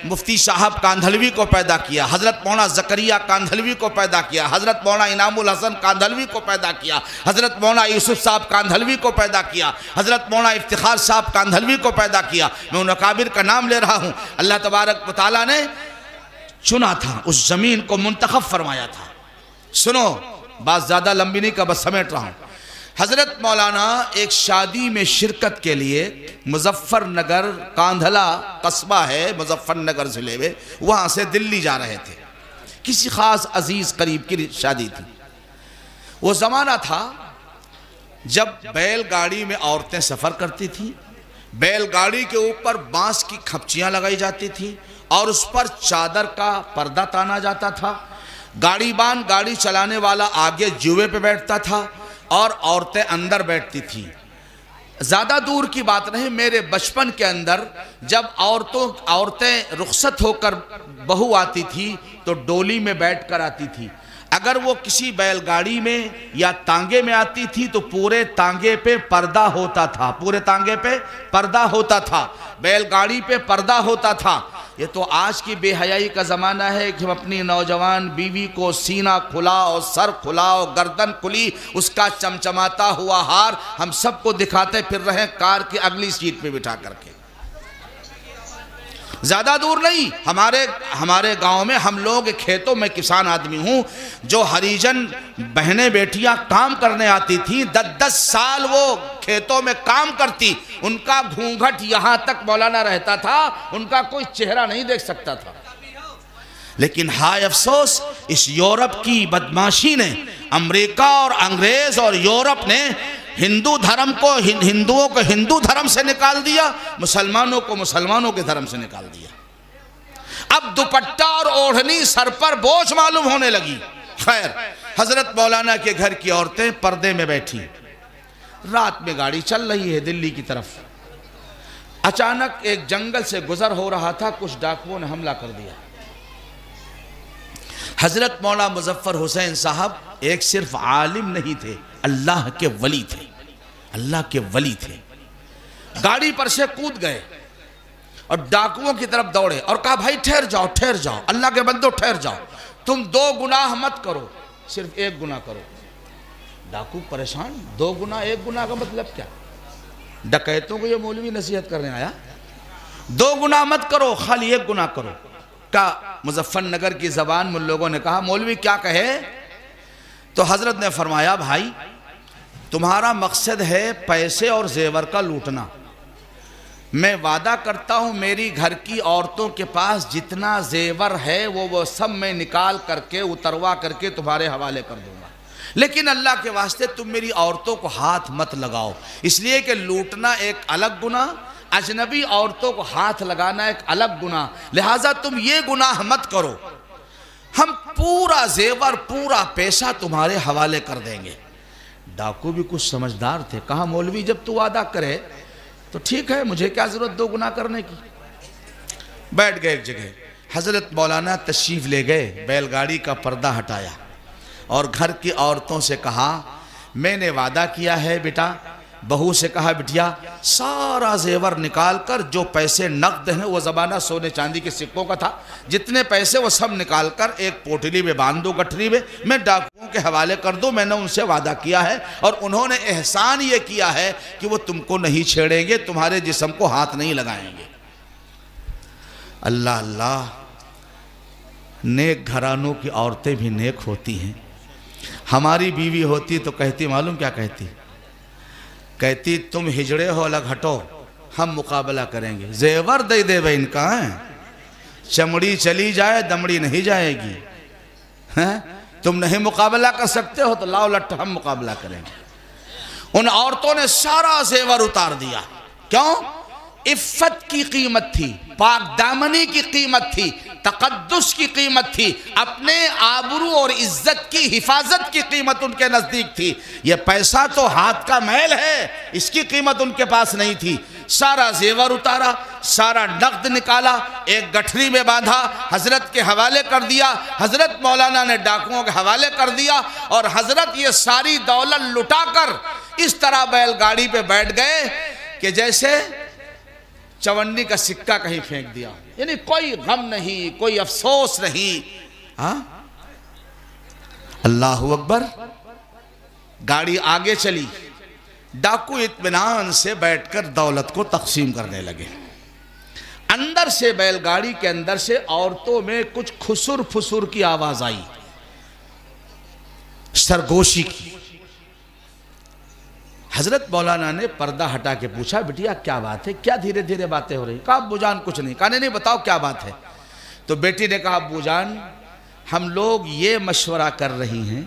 مفتی صاحب کاندھلوی کو پیدا کیا, حضرت مولانا زکریا کاندھلوی کو پیدا کیا, حضرت مولانا انعام الحسن کاندھلوی کو پیدا کیا, حضرت مولانا یوسف صاحب کاندھلوی کو پیدا کیا, حضرت مولانا افتخار صاحب کاندھلوی کو پیدا کیا. میں ان اکابر کا نام لے رہا ہوں. اللہ تبارک و تعالیٰ نے چنا تھا, اس زمین کو منتخب فرمایا تھا. سنو بات زیادہ لمبی نہیں کا بس سمیٹ رہا ہوں. حضرت مولانا ایک شادی میں شرکت کے لیے مظفر نگر, کاندھلا قصبہ ہے مظفر نگر ضلع میں, وہاں سے دلی جا رہے تھے. کسی خاص عزیز قریب کی شادی تھی. وہ زمانہ تھا جب بیل گاڑی میں عورتیں سفر کرتی تھیں، بیل گاڑی کے اوپر بانس کی کھپچیاں لگائی جاتی تھیں اور اس پر چادر کا پردہ تانا جاتا تھا۔ گاڑی بان گاڑی چلانے والا آگے جوئے پہ بیٹھتا تھا اور عورتیں اندر بیٹھتی تھیں۔ زیادہ دور کی بات نہیں، میرے بچپن کے اندر جب عورتیں رخصت ہو کر بہو آتی تھی تو ڈولی میں بیٹھ کر آتی تھی۔ اگر وہ کسی بیل گاڑی میں یا تانگے میں آتی تھی تو پورے تانگے پہ پردہ ہوتا تھا، پورے تانگے پہ پردہ ہوتا تھا، بیل گاڑی پہ پردہ ہوتا تھا۔ یہ تو آج کی بے حیائی کا زمانہ ہے کہ ہم اپنی نوجوان بیوی کو سینہ کھلا اور سر کھلا اور گردن کھلی، اس کا چمچماتا ہوا ہار ہم سب کو دکھاتے پھر رہے کار کی اگلی سیٹ پہ بٹھا کر کے۔ زیادہ دور نہیں، ہمارے گاؤں میں ہم لوگ کھیتوں میں کسان آدمی ہوں، جو ہریجن بہنیں بیٹیاں کام کرنے آتی تھی، 10 سال وہ کھیتوں میں کام کرتی، ان کا گھونگھٹ یہاں تک مولانا رہتا تھا، ان کا کوئی چہرہ نہیں دیکھ سکتا تھا۔ لیکن ہائے افسوس، اس یورپ کی بدماشی نے، امریکہ اور انگریز اور یورپ نے ہندوؤں کو ہندو دھرم سے نکال دیا، مسلمانوں کو مسلمانوں کے دھرم سے نکال دیا۔ اب دوپٹہ اور اوڑھنی سر پر بوجھ معلوم ہونے لگی۔ خیر، حضرت مولانا کے گھر کی عورتیں پردے میں بیٹھی، رات میں گاڑی چل رہی ہے دلی کی طرف، اچانک ایک جنگل سے گزر ہو رہا تھا، کچھ ڈاکوؤں نے حملہ کر دیا۔ حضرت مولانا مظفر حسین صاحب ایک صرف عالم نہیں تھے، اللہ کے ولی تھے، اللہ کے ولی تھے۔ گاڑی پر سے کود گئے اور ڈاکوؤں کی طرف دوڑے اور کہا بھائی ٹھہر جاؤ، اللہ کے بندو ٹھہر جاؤ، تم 2 گناہ مت کرو، صرف 1 گناہ کرو۔ ڈاکو پریشان، 2 گناہ 1 گناہ کا مطلب کیا؟ ڈکیتوں کو یہ مولوی نصیحت کرنے آیا؟ 2 گناہ مت کرو، خالی 1 گناہ کرو۔ مظفر نگر کی زبان میں لوگوں نے کہا مولوی کیا کہے؟ تو حضرت نے فرمایا بھائی تمہارا مقصد ہے پیسے اور زیور کا لوٹنا، میں وعدہ کرتا ہوں میری گھر کی عورتوں کے پاس جتنا زیور ہے وہ سب میں نکال کر کے اتروا کر کے تمہارے حوالے کر دوں گا، لیکن اللہ کے واسطے تم میری عورتوں کو ہاتھ مت لگاؤ، اس لیے کہ لوٹنا ایک الگ گناہ، اجنبی عورتوں کو ہاتھ لگانا ایک الگ گناہ، لہٰذا تم یہ گناہ مت کرو، ہم پورا زیور پورا پیسہ تمہارے حوالے کر دیں گے۔ ڈاکو بھی کچھ سمجھدار تھے، کہا مولوی جب تو وعدہ کرے تو ٹھیک ہے، مجھے کیا ضرورت 2 گناہ کرنے کی۔ بیٹھ گئے ایک جگہ، حضرت مولانا تشریف لے گئے، بیل گاڑی کا پردہ ہٹایا اور گھر کی عورتوں سے کہا میں نے وعدہ کیا ہے بیٹا، بہو سے کہا بٹیا سارا زیور نکال کر، جو پیسے نقد ہیں وہ زمانہ سونے چاندی کے سکوں کا تھا، جتنے پیسے وہ سب نکال کر ایک پوٹلی میں باندھ دو، گٹھری میں ڈاکوؤں کے حوالے کر دو، میں نے ان سے وعدہ کیا ہے اور انہوں نے احسان یہ کیا ہے کہ وہ تم کو نہیں چھیڑیں گے، تمہارے جسم کو ہاتھ نہیں لگائیں گے۔ اللہ اللہ، نیک گھرانوں کی عورتیں بھی نیک ہوتی ہیں۔ ہماری بیوی ہوتی تو کہتی، معلوم کیا کہتی؟ کہتی تم ہجڑے ہو الگ ہٹو، ہم مقابلہ کریں گے، زیور دے دے بھائی ان کا ہے، چمڑی چلی جائے دمڑی نہیں جائے گی، تم نہیں مقابلہ کر سکتے ہو تو لاؤ لٹ ہم مقابلہ کریں گے۔ ان عورتوں نے سارا زیور اتار دیا، کیوں؟ عفت کی قیمت تھی، پاک دامنی کی قیمت تھی، تقدس کی قیمت تھی، اپنے آبرو اور عزت کی حفاظت کی قیمت ان کے نزدیک تھی۔ یہ پیسہ تو ہاتھ کا میل ہے، اس کی قیمت ان کے پاس نہیں تھی۔ سارا زیور اتارا، سارا نقد نکالا، ایک گٹھری میں باندھا، حضرت کے حوالے کر دیا، حضرت مولانا نے ڈاکوؤں کے حوالے کر دیا اور حضرت یہ ساری دولت لٹا کر اس طرح بیل گاڑی پہ بیٹھ گئے کہ جیسے چونی کا سکہ کہیں پھینک دیا، یعنی کوئی غم نہیں، کوئی افسوس نہیں۔ اللہ اکبر، گاڑی آگے چلی، ڈاکو اطمینان سے بیٹھ کر دولت کو تقسیم کرنے لگے۔ اندر سے بیل گاڑی کے اندر سے عورتوں میں کچھ خسر پھسر کی آواز آئی، سرگوشی کی۔ حضرت مولانا نے پردہ ہٹا کے پوچھا بٹیا کیا بات ہے، کیا دھیرے دھیرے باتیں ہو رہی؟ کہا ابو جان کچھ نہیں۔ کہا نہیں بتاؤ کیا بات ہے؟ تو بیٹی نے کہا ابو جان ہم لوگ یہ مشورہ کر رہی ہیں،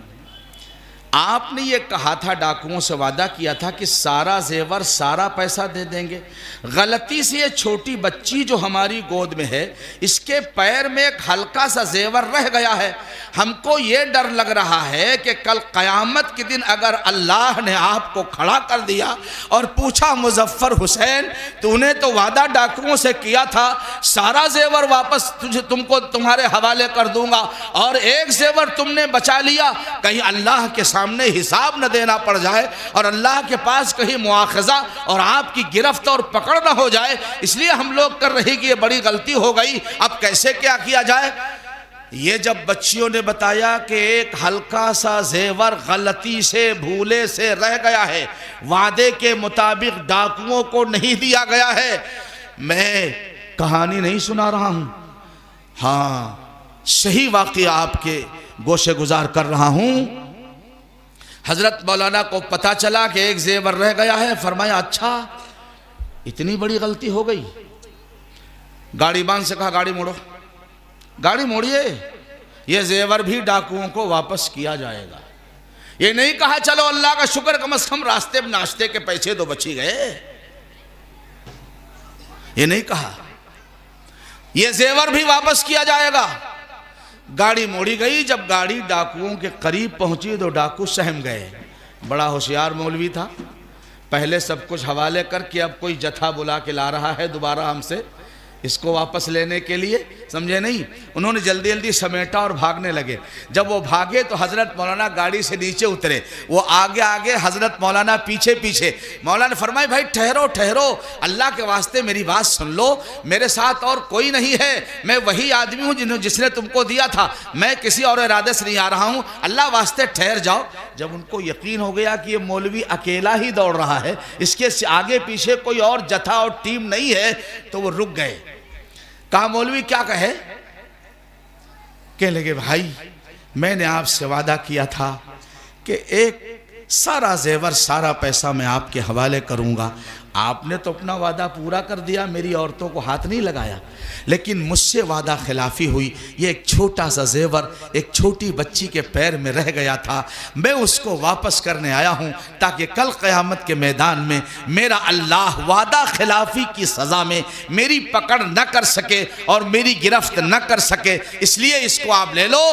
آپ نے یہ کہا تھا، ڈاکوؤں سے وعدہ کیا تھا کہ سارا زیور سارا پیسہ دے دیں گے۔ غلطی سے یہ چھوٹی بچی جو ہماری گود میں ہے، اس کے پیر میں ایک ہلکا سا زیور رہ گیا ہے۔ ہم کو یہ ڈر لگ رہا ہے کہ کل قیامت کے دن اگر اللہ نے آپ کو کھڑا کر دیا اور پوچھا مظفر حسین تو نے تو وعدہ ڈاکوؤں سے کیا تھا سارا زیور واپس تم کو تمہارے حوالے کر دوں گا اور ایک زیور تم نے بچا لیا، کہیں اللہ کے سامنے حساب نہ دینا پڑ جائے اور اللہ کے پاس کہیں مواخذہ اور آپ کی گرفت اور پکڑ نہ ہو جائے، اس لیے ہم لوگ کر رہے کہ یہ بڑی غلطی ہو گئی، اب کیسے کیا کیا جائے۔ یہ جب بچیوں نے بتایا کہ ایک ہلکا سا زیور غلطی سے بھولے سے رہ گیا ہے، وعدے کے مطابق ڈاکوؤں کو نہیں دیا گیا ہے، میں کہانی نہیں سنا رہا ہوں، ہاں صحیح واقعہ آپ کے گوشے گزار کر رہا ہوں۔ حضرت مولانا کو پتا چلا کہ ایک زیور رہ گیا ہے، فرمایا اچھا اتنی بڑی غلطی ہو گئی۔ گاڑی بان سے کہا گاڑی موڑو، گاڑی موڑیے، یہ زیور بھی ڈاکوؤں کو واپس کیا جائے گا۔ یہ نہیں کہا چلو اللہ کا شکر کم از کم راستے میں ناشتے کے پیسے تو بچی گئے، یہ نہیں کہا، یہ زیور بھی واپس کیا جائے گا۔ گاڑی موڑی گئی، جب گاڑی ڈاکوؤں کے قریب پہنچی تو ڈاکو سہم گئے۔ بڑا ہوشیار مولوی تھا، پہلے سب کچھ حوالے کر کے اب کوئی جتھا بلا کے لا رہا ہے دوبارہ ہم سے اس کو واپس لینے کے لیے، سمجھے نہیں، انہوں نے جلدی جلدی سمیٹا اور بھاگنے لگے۔ جب وہ بھاگے تو حضرت مولانا گاڑی سے نیچے اترے، وہ آگے آگے، حضرت مولانا پیچھے پیچھے۔ مولانا فرمائے بھائی ٹھہرو ٹھہرو، اللہ کے واسطے میری بات سن لو، میرے ساتھ اور کوئی نہیں ہے، میں وہی آدمی ہوں جس نے تم کو دیا تھا، میں کسی اور ارادے سے نہیں آ رہا ہوں، اللہ واسطے ٹھہر جاؤ۔ جب ان کو یقین ہو گیا کہ یہ مولوی اکیلا ہی دوڑ رہا ہے، اس کے آگے پیچھے کوئی اور جتھا اور ٹیم نہیں ہے، تو وہ رک گئے۔ کہا مولوی کیا کہے؟ کہنے لگے بھائی میں نے آپ سے وعدہ کیا تھا کہ ایک سارا زیور سارا پیسہ میں آپ کے حوالے کروں گا، آپ نے تو اپنا وعدہ پورا کر دیا، میری عورتوں کو ہاتھ نہیں لگایا، لیکن مجھ سے وعدہ خلافی ہوئی، یہ ایک چھوٹا سا زیور ایک چھوٹی بچی کے پیر میں رہ گیا تھا، میں اس کو واپس کرنے آیا ہوں تاکہ کل قیامت کے میدان میں میرا اللہ وعدہ خلافی کی سزا میں میری پکڑ نہ کر سکے اور میری گرفت نہ کر سکے، اس لیے اس کو آپ لے لو،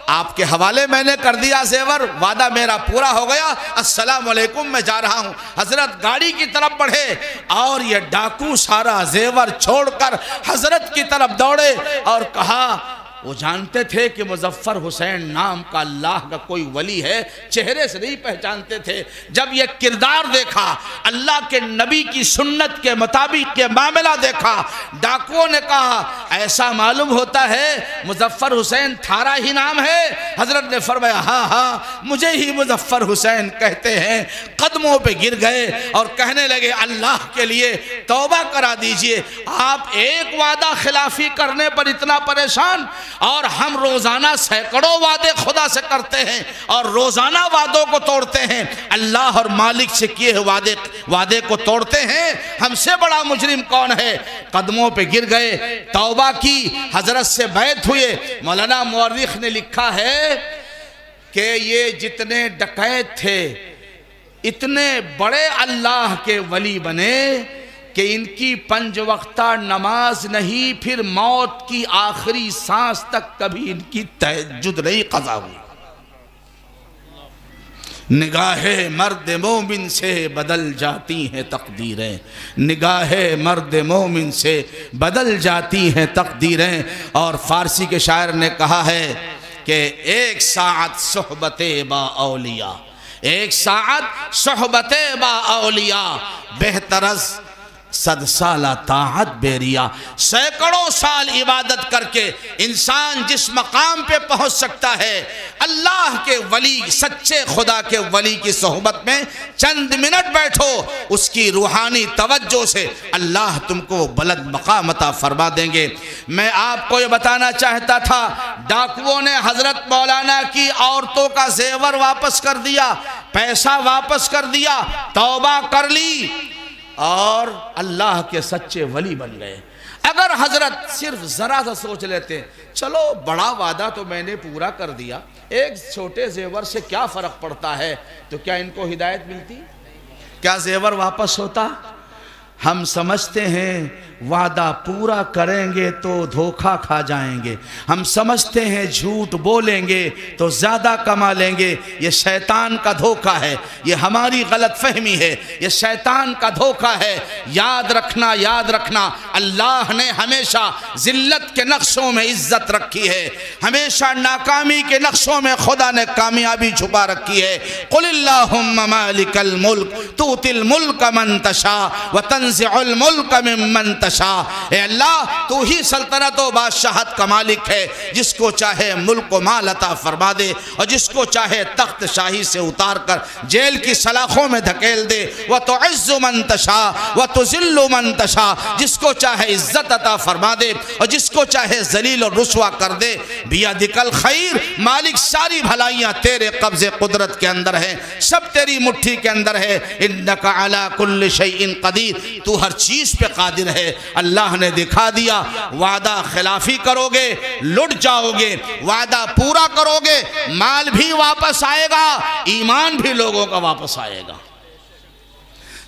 آپ کے حوالے میں نے کر دیا زیور، وعدہ میرا پورا ہو گیا، السلام علیکم میں جا رہا ہوں۔ حضرت گاڑی کی طرف بڑھے اور یہ ڈاکو سارا زیور چھوڑ کر حضرت کی طرف دوڑے اور کہا، وہ جانتے تھے کہ مظفر حسین نام کا اللہ کا کوئی ولی ہے، چہرے سے نہیں پہچانتے تھے، جب یہ کردار دیکھا، اللہ کے نبی کی سنت کے مطابق یہ معاملہ دیکھا، ڈاکوؤں نے کہا ایسا معلوم ہوتا ہے مظفر حسین تھارا ہی نام ہے؟ حضرت نے فرمایا ہاں ہاں مجھے ہی مظفر حسین کہتے ہیں۔ قدموں پہ گر گئے اور کہنے لگے اللہ کے لیے توبہ کرا دیجئے، آپ ایک وعدہ خلافی کرنے پر اتنا پریشان، اور ہم روزانہ سینکڑوں وعدے خدا سے کرتے ہیں اور روزانہ وعدوں کو توڑتے ہیں، اللہ اور مالک سے کیے وعدے کو توڑتے ہیں، ہم سے بڑا مجرم کون ہے؟ قدموں پہ گر گئے، توبہ کی، حضرت سے بیعت ہوئے۔ مولانا مورخ نے لکھا ہے کہ یہ جتنے ڈکیت تھے اتنے بڑے اللہ کے ولی بنے کہ ان کی 5 وقتہ نماز نہیں، پھر موت کی آخری سانس تک کبھی ان کی تہجد نہیں قضا ہوئی۔ نگاہ مرد مومن سے بدل جاتی ہیں تقدیریں، نگاہ مرد مومن سے بدل جاتی ہیں تقدیریں۔ اور فارسی کے شاعر نے کہا ہے کہ ایک ساعت صحبت با اولیاء، ایک ساعت صحبت با اولیاء بہتر از 100 سالہ طاعت بیریا۔ سینکڑوں سال عبادت کر کے انسان جس مقام پہ پہنچ سکتا ہے، اللہ کے ولی، سچے خدا کے ولی کی صحبت میں چند منٹ بیٹھو، اس کی روحانی توجہ سے اللہ تم کو بلند مقام عطا فرما دیں گے۔ میں آپ کو یہ بتانا چاہتا تھا، ڈاکوؤں نے حضرت مولانا کی عورتوں کا زیور واپس کر دیا، پیسہ واپس کر دیا، توبہ کر لی اور اللہ کے سچے ولی بن گئے۔ اگر حضرت صرف ذرا سا سوچ لیتے چلو بڑا وعدہ تو میں نے پورا کر دیا، ایک چھوٹے زیور سے کیا فرق پڑتا ہے، تو کیا ان کو ہدایت ملتی؟ کیا زیور واپس ہوتا؟ ہم سمجھتے ہیں وعدہ پورا کریں گے تو دھوکہ کھا جائیں گے، ہم سمجھتے ہیں جھوٹ بولیں گے تو زیادہ کما لیں گے۔ یہ شیطان کا دھوکہ ہے، یہ ہماری غلط فہمی ہے، یہ شیطان کا دھوکہ ہے۔ یاد رکھنا، یاد رکھنا، اللہ نے ہمیشہ ذلت کے نقشوں میں عزت رکھی ہے، ہمیشہ ناکامی کے نقشوں میں خدا نے کامیابی چھپا رکھی ہے۔ قل اللہم مالک الملک تؤتی الملک من تشاء وتنزع الملک ممن تشاء۔ اے اللہ تو ہی سلطنت و بادشاہت کا مالک ہے، جس کو چاہے ملک و مال عطا فرما دے اور جس کو چاہے تخت شاہی سے اتار کر جیل کی سلاخوں میں دھکیل دے۔ وتعز من تشاء وتذل من تشاء، جس کو چاہے عزت عطا فرما دے اور جس کو چاہے ذلیل اور رسوا کر دے۔ بیدک الخیر، مالک ساری بھلائیاں تیرے قبض قدرت کے اندر ہیں، سب تیری مٹھی کے اندر ہے۔ انک علی کل شیء قدیر، تو ہر چیز پہ قادر ہے۔ اللہ نے دکھا دیا، وعدہ خلافی کرو گے لٹ جاؤ گے، وعدہ پورا کرو گے مال بھی واپس آئے گا، ایمان بھی لوگوں کا واپس آئے گا۔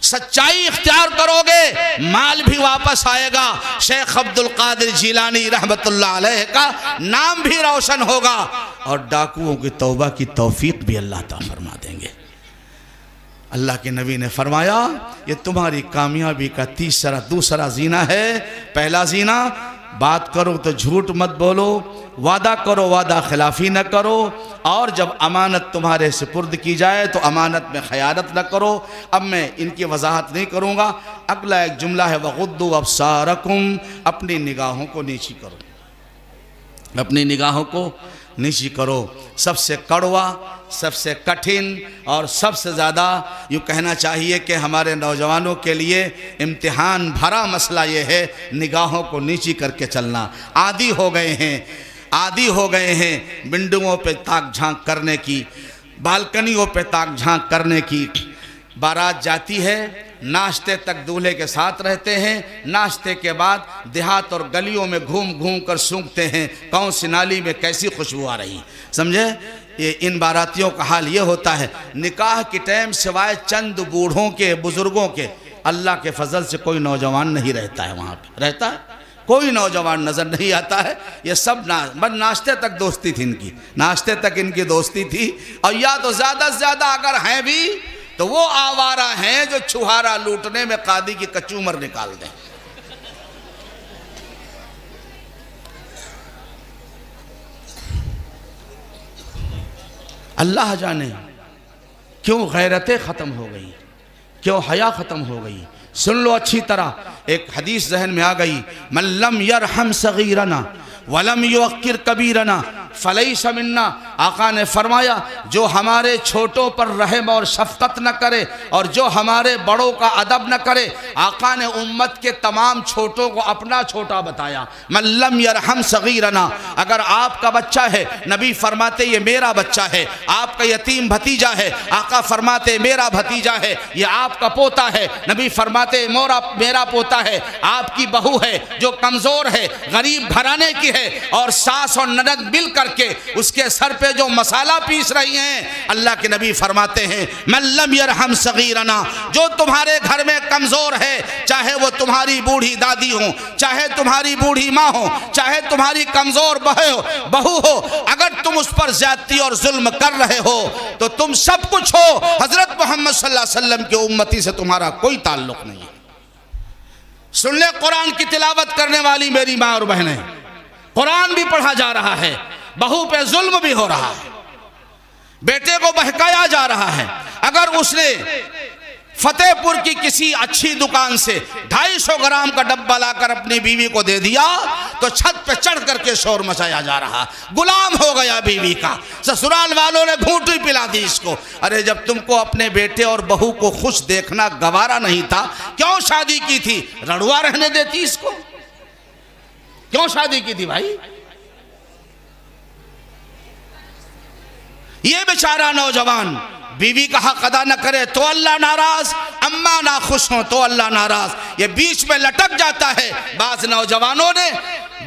سچائی اختیار کرو گے مال بھی واپس آئے گا، شیخ عبد القادر جیلانی رحمت اللہ علیہ کا نام بھی روشن ہوگا، اور ڈاکوؤں کی توبہ کی توفیق بھی اللہ تعالیٰ فرما دیں گے۔ اللہ کے نبی نے فرمایا یہ تمہاری کامیابی کا دوسرا زینہ ہے۔ پہلا زینہ، بات کرو تو جھوٹ مت بولو، وعدہ کرو وعدہ خلافی نہ کرو، اور جب امانت تمہارے سپرد کی جائے تو امانت میں خیانت نہ کرو۔ اب میں ان کی وضاحت نہیں کروں گا، اگلا ایک جملہ ہے وَغُضُّوا أَبْصَارَكُمْ، اپنی نگاہوں کو نیچی کرو، اپنی نگاہوں کو نیچی کرو۔ سب سے کڑوا، سب سے کٹھن اور سب سے زیادہ یوں کہنا چاہیے کہ ہمارے نوجوانوں کے لیے امتحان بھرا مسئلہ یہ ہے نگاہوں کو نیچی کر کے چلنا۔ عادی ہو گئے ہیں ونڈوؤں پہ تاک جھانک کرنے کی، بالکنیوں پہ تاک جھانک کرنے کی۔ بارات جاتی ہے، ناشتے تک دولہے کے ساتھ رہتے ہیں، ناشتے کے بعد دیہات اور گلیوں میں گھوم گھوم کر سونگھتے ہیں کون سی نالی میں کیسی خوشبو آ رہی، سمجھے؟ یہ ان باراتیوں کا حال یہ ہوتا ہے۔ نکاح کی ٹائم سوائے چند بوڑھوں کے، بزرگوں کے، اللہ کے فضل سے کوئی نوجوان نہیں رہتا ہے وہاں پہ، رہتا ہے کوئی نوجوان نظر نہیں آتا ہے۔ یہ سب ناشتے تک دوستی تھی ان کی، ناشتے تک ان کی دوستی تھی، اور یا تو زیادہ سے زیادہ اگر ہیں بھی تو وہ آوارہ ہیں جو چھہارا لوٹنے میں قاضی کی کچومر نکال دیں۔ اللہ جانے کیوں غیرتیں ختم ہو گئی، کیوں حیا ختم ہو گئی۔ سن لو اچھی طرح، ایک حدیث ذہن میں آ گئی، من لم یرحم صغیرنا ولم یوقر کبیرنا فلیس منا۔ آقا نے فرمایا جو ہمارے چھوٹوں پر رحم اور شفقت نہ کرے اور جو ہمارے بڑوں کا ادب نہ کرے، آقا نے امت کے تمام چھوٹوں کو اپنا چھوٹا بتایا۔ من لم یرحم صغیرنا، اگر آپ کا بچہ ہے نبی فرماتے یہ میرا بچہ ہے، آپ کا یتیم بھتیجا ہے آقا فرماتے میرا بھتیجا ہے، یہ آپ کا پوتا ہے نبی فرماتے میرا پوتا ہے، آپ کی بہو ہے جو کمزور ہے، غریب گھرانے کی ہے، اور ساس اور نند مل کر کے اس کے سر پہ جو مسالہ پیس رہی ہیں، اللہ کے نبی فرماتے ہیں من لم یرحم صغیرنا، جو تمہارے گھر میں کمزور ہے، چاہے وہ تمہاری بوڑھی دادی ہو، چاہے تمہاری بوڑھی ماں ہو، چاہے تمہاری کمزور بہو ہو، اگر تم اس پر زیادتی اور ظلم کر رہے ہو تو تم سب کچھ ہو، حضرت محمد صلی اللہ علیہ وسلم کی امتی سے تمہارا کوئی تعلق نہیں ہے۔ سن لے قرآن کی تلاوت کرنے والی میری ماں اور بہنیں، قرآن بھی پڑھا جا رہا ہے، بہو پہ ظلم بھی ہو رہا ہے، بیٹے کو بہکایا جا رہا ہے۔ اگر اس نے فتح پور کی کسی اچھی دکان سے 250 گرام کا ڈبہ لا کر اپنی بیوی کو دے دیا تو چھت پہ چڑھ کر کے شور مچایا جا رہا، غلام ہو گیا بیوی کا، سسرال والوں نے گھونٹی پلا دی اس کو۔ ارے جب تم کو اپنے بیٹے اور بہو کو خوش دیکھنا گوارا نہیں تھا کیوں شادی کی تھی؟ رڑوا رہنے دیتی اس کو، کیوں شادی کی تھی بھائی؟ یہ بیچارہ نوجوان بیوی کا حق ادا نہ کرے تو اللہ ناراض، اماں ناخوش ہوں تو اللہ ناراض. یہ بیچ میں لٹک جاتا ہے. بعض نوجوانوں نے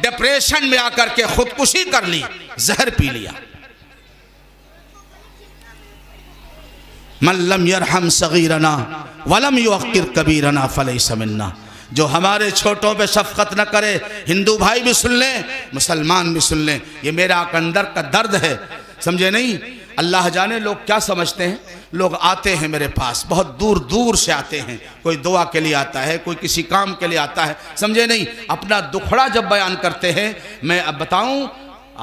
ڈپریشن میں آ کر کے خودکشی کر لی, زہر پی لیا. من لم یرحم صغیرنا ولم یوقر کبیرنا فلیس منا. جو ہمارے چھوٹوں پہ شفقت نہ کرے, ہندو بھائی بھی سن لیں, مسلمان بھی سن لیں, یہ میرا اندر کا درد ہے, سمجھے نہیں. اللہ جانے لوگ کیا سمجھتے ہیں. لوگ آتے ہیں میرے پاس, بہت دور دور سے آتے ہیں, کوئی دعا کے لیے آتا ہے, کوئی کسی کام کے لیے آتا ہے, سمجھے نہیں. اپنا دکھڑا جب بیان کرتے ہیں, میں اب بتاؤں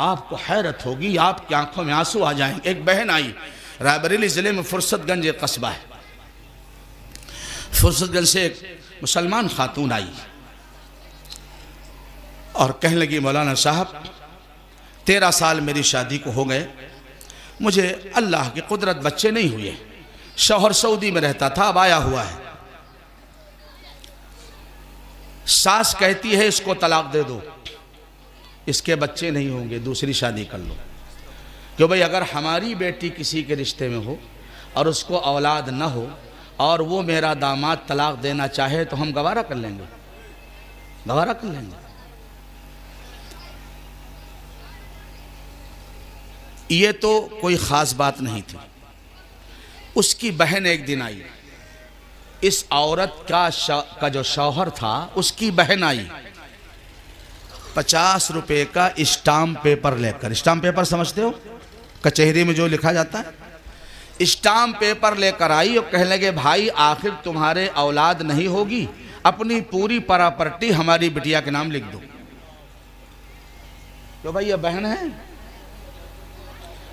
آپ کو حیرت ہوگی, آپ کی آنکھوں میں آنسو آ جائیں. ایک بہن آئی, رائے بریلی ضلع میں فرصت گنج ایک قصبہ ہے, فرصت گنج سے ایک مسلمان خاتون آئی اور کہنے لگی مولانا صاحب 13 سال میری شادی کو ہو گئے, مجھے اللہ کی قدرت بچے نہیں ہوئے, شوہر سعودی میں رہتا تھا, اب آیا ہوا ہے, ساس کہتی ہے اس کو طلاق دے دو, اس کے بچے نہیں ہوں گے, دوسری شادی کر لو. کہ بھئی اگر ہماری بیٹی کسی کے رشتے میں ہو اور اس کو اولاد نہ ہو اور وہ میرا داماد طلاق دینا چاہے تو ہم گوارہ کر لیں گے, گوارہ کر لیں گے. یہ تو کوئی خاص بات نہیں تھی. اس کی بہن ایک دن آئی, اس عورت کا جو شوہر تھا اس کی بہن آئی 50 روپے کا اسٹامپ پیپر لے کر. اسٹامپ پیپر سمجھتے ہو, کچہری میں جو لکھا جاتا ہے, اسٹامپ پیپر لے کر آئی اور کہنے لگے بھائی آخر تمہارے اولاد نہیں ہوگی, اپنی پوری پراپرٹی ہماری بٹیا کے نام لکھ دو. تو بھائی یہ بہن ہے,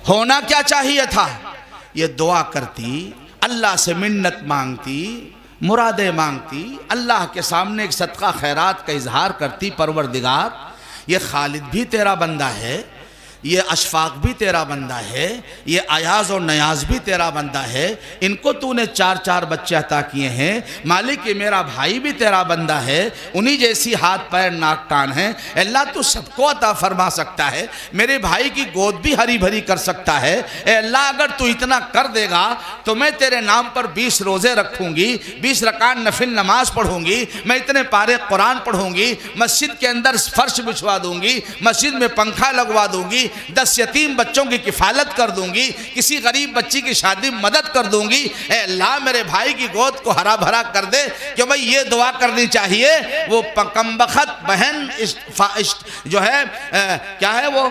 ہونا کیا چاہیے تھا, یہ دعا کرتی, اللہ سے منت مانگتی, مرادیں مانگتی, اللہ کے سامنے ایک صدقہ خیرات کا اظہار کرتی, پروردگار یہ خالد بھی تیرا بندہ ہے, یہ اشفاق بھی تیرا بندہ ہے, یہ ایاز اور نیاز بھی تیرا بندہ ہے, ان کو تو نے 4 بچے عطا کیے ہیں, مالک یہ میرا بھائی بھی تیرا بندہ ہے, انہی جیسی ہاتھ پیر ناک کان ہیں, اللہ تو سب کو عطا فرما سکتا ہے, میرے بھائی کی گود بھی ہری بھری کر سکتا ہے, اے اللہ اگر تو اتنا کر دے گا تو میں تیرے نام پر 20 روزے رکھوں گی, 20 رکعت نفل نماز پڑھوں گی, میں اتنے پارے قرآن پڑھوں گی, مسجد کے اندر فرش بچھوا دوں گی, مسجد میں پنکھا لگوا دوں گی, 10 یتیم بچوں کی کفالت کر دوں گی, کسی غریب بچی کی شادی مدد کر دوں گی, اے اللہ میرے بھائی کی گود کو ہرا بھرا کر دے. کہ بھئی یہ دعا کرنی چاہیے. وہ کم بخت بہن جو ہے کیا ہے وہ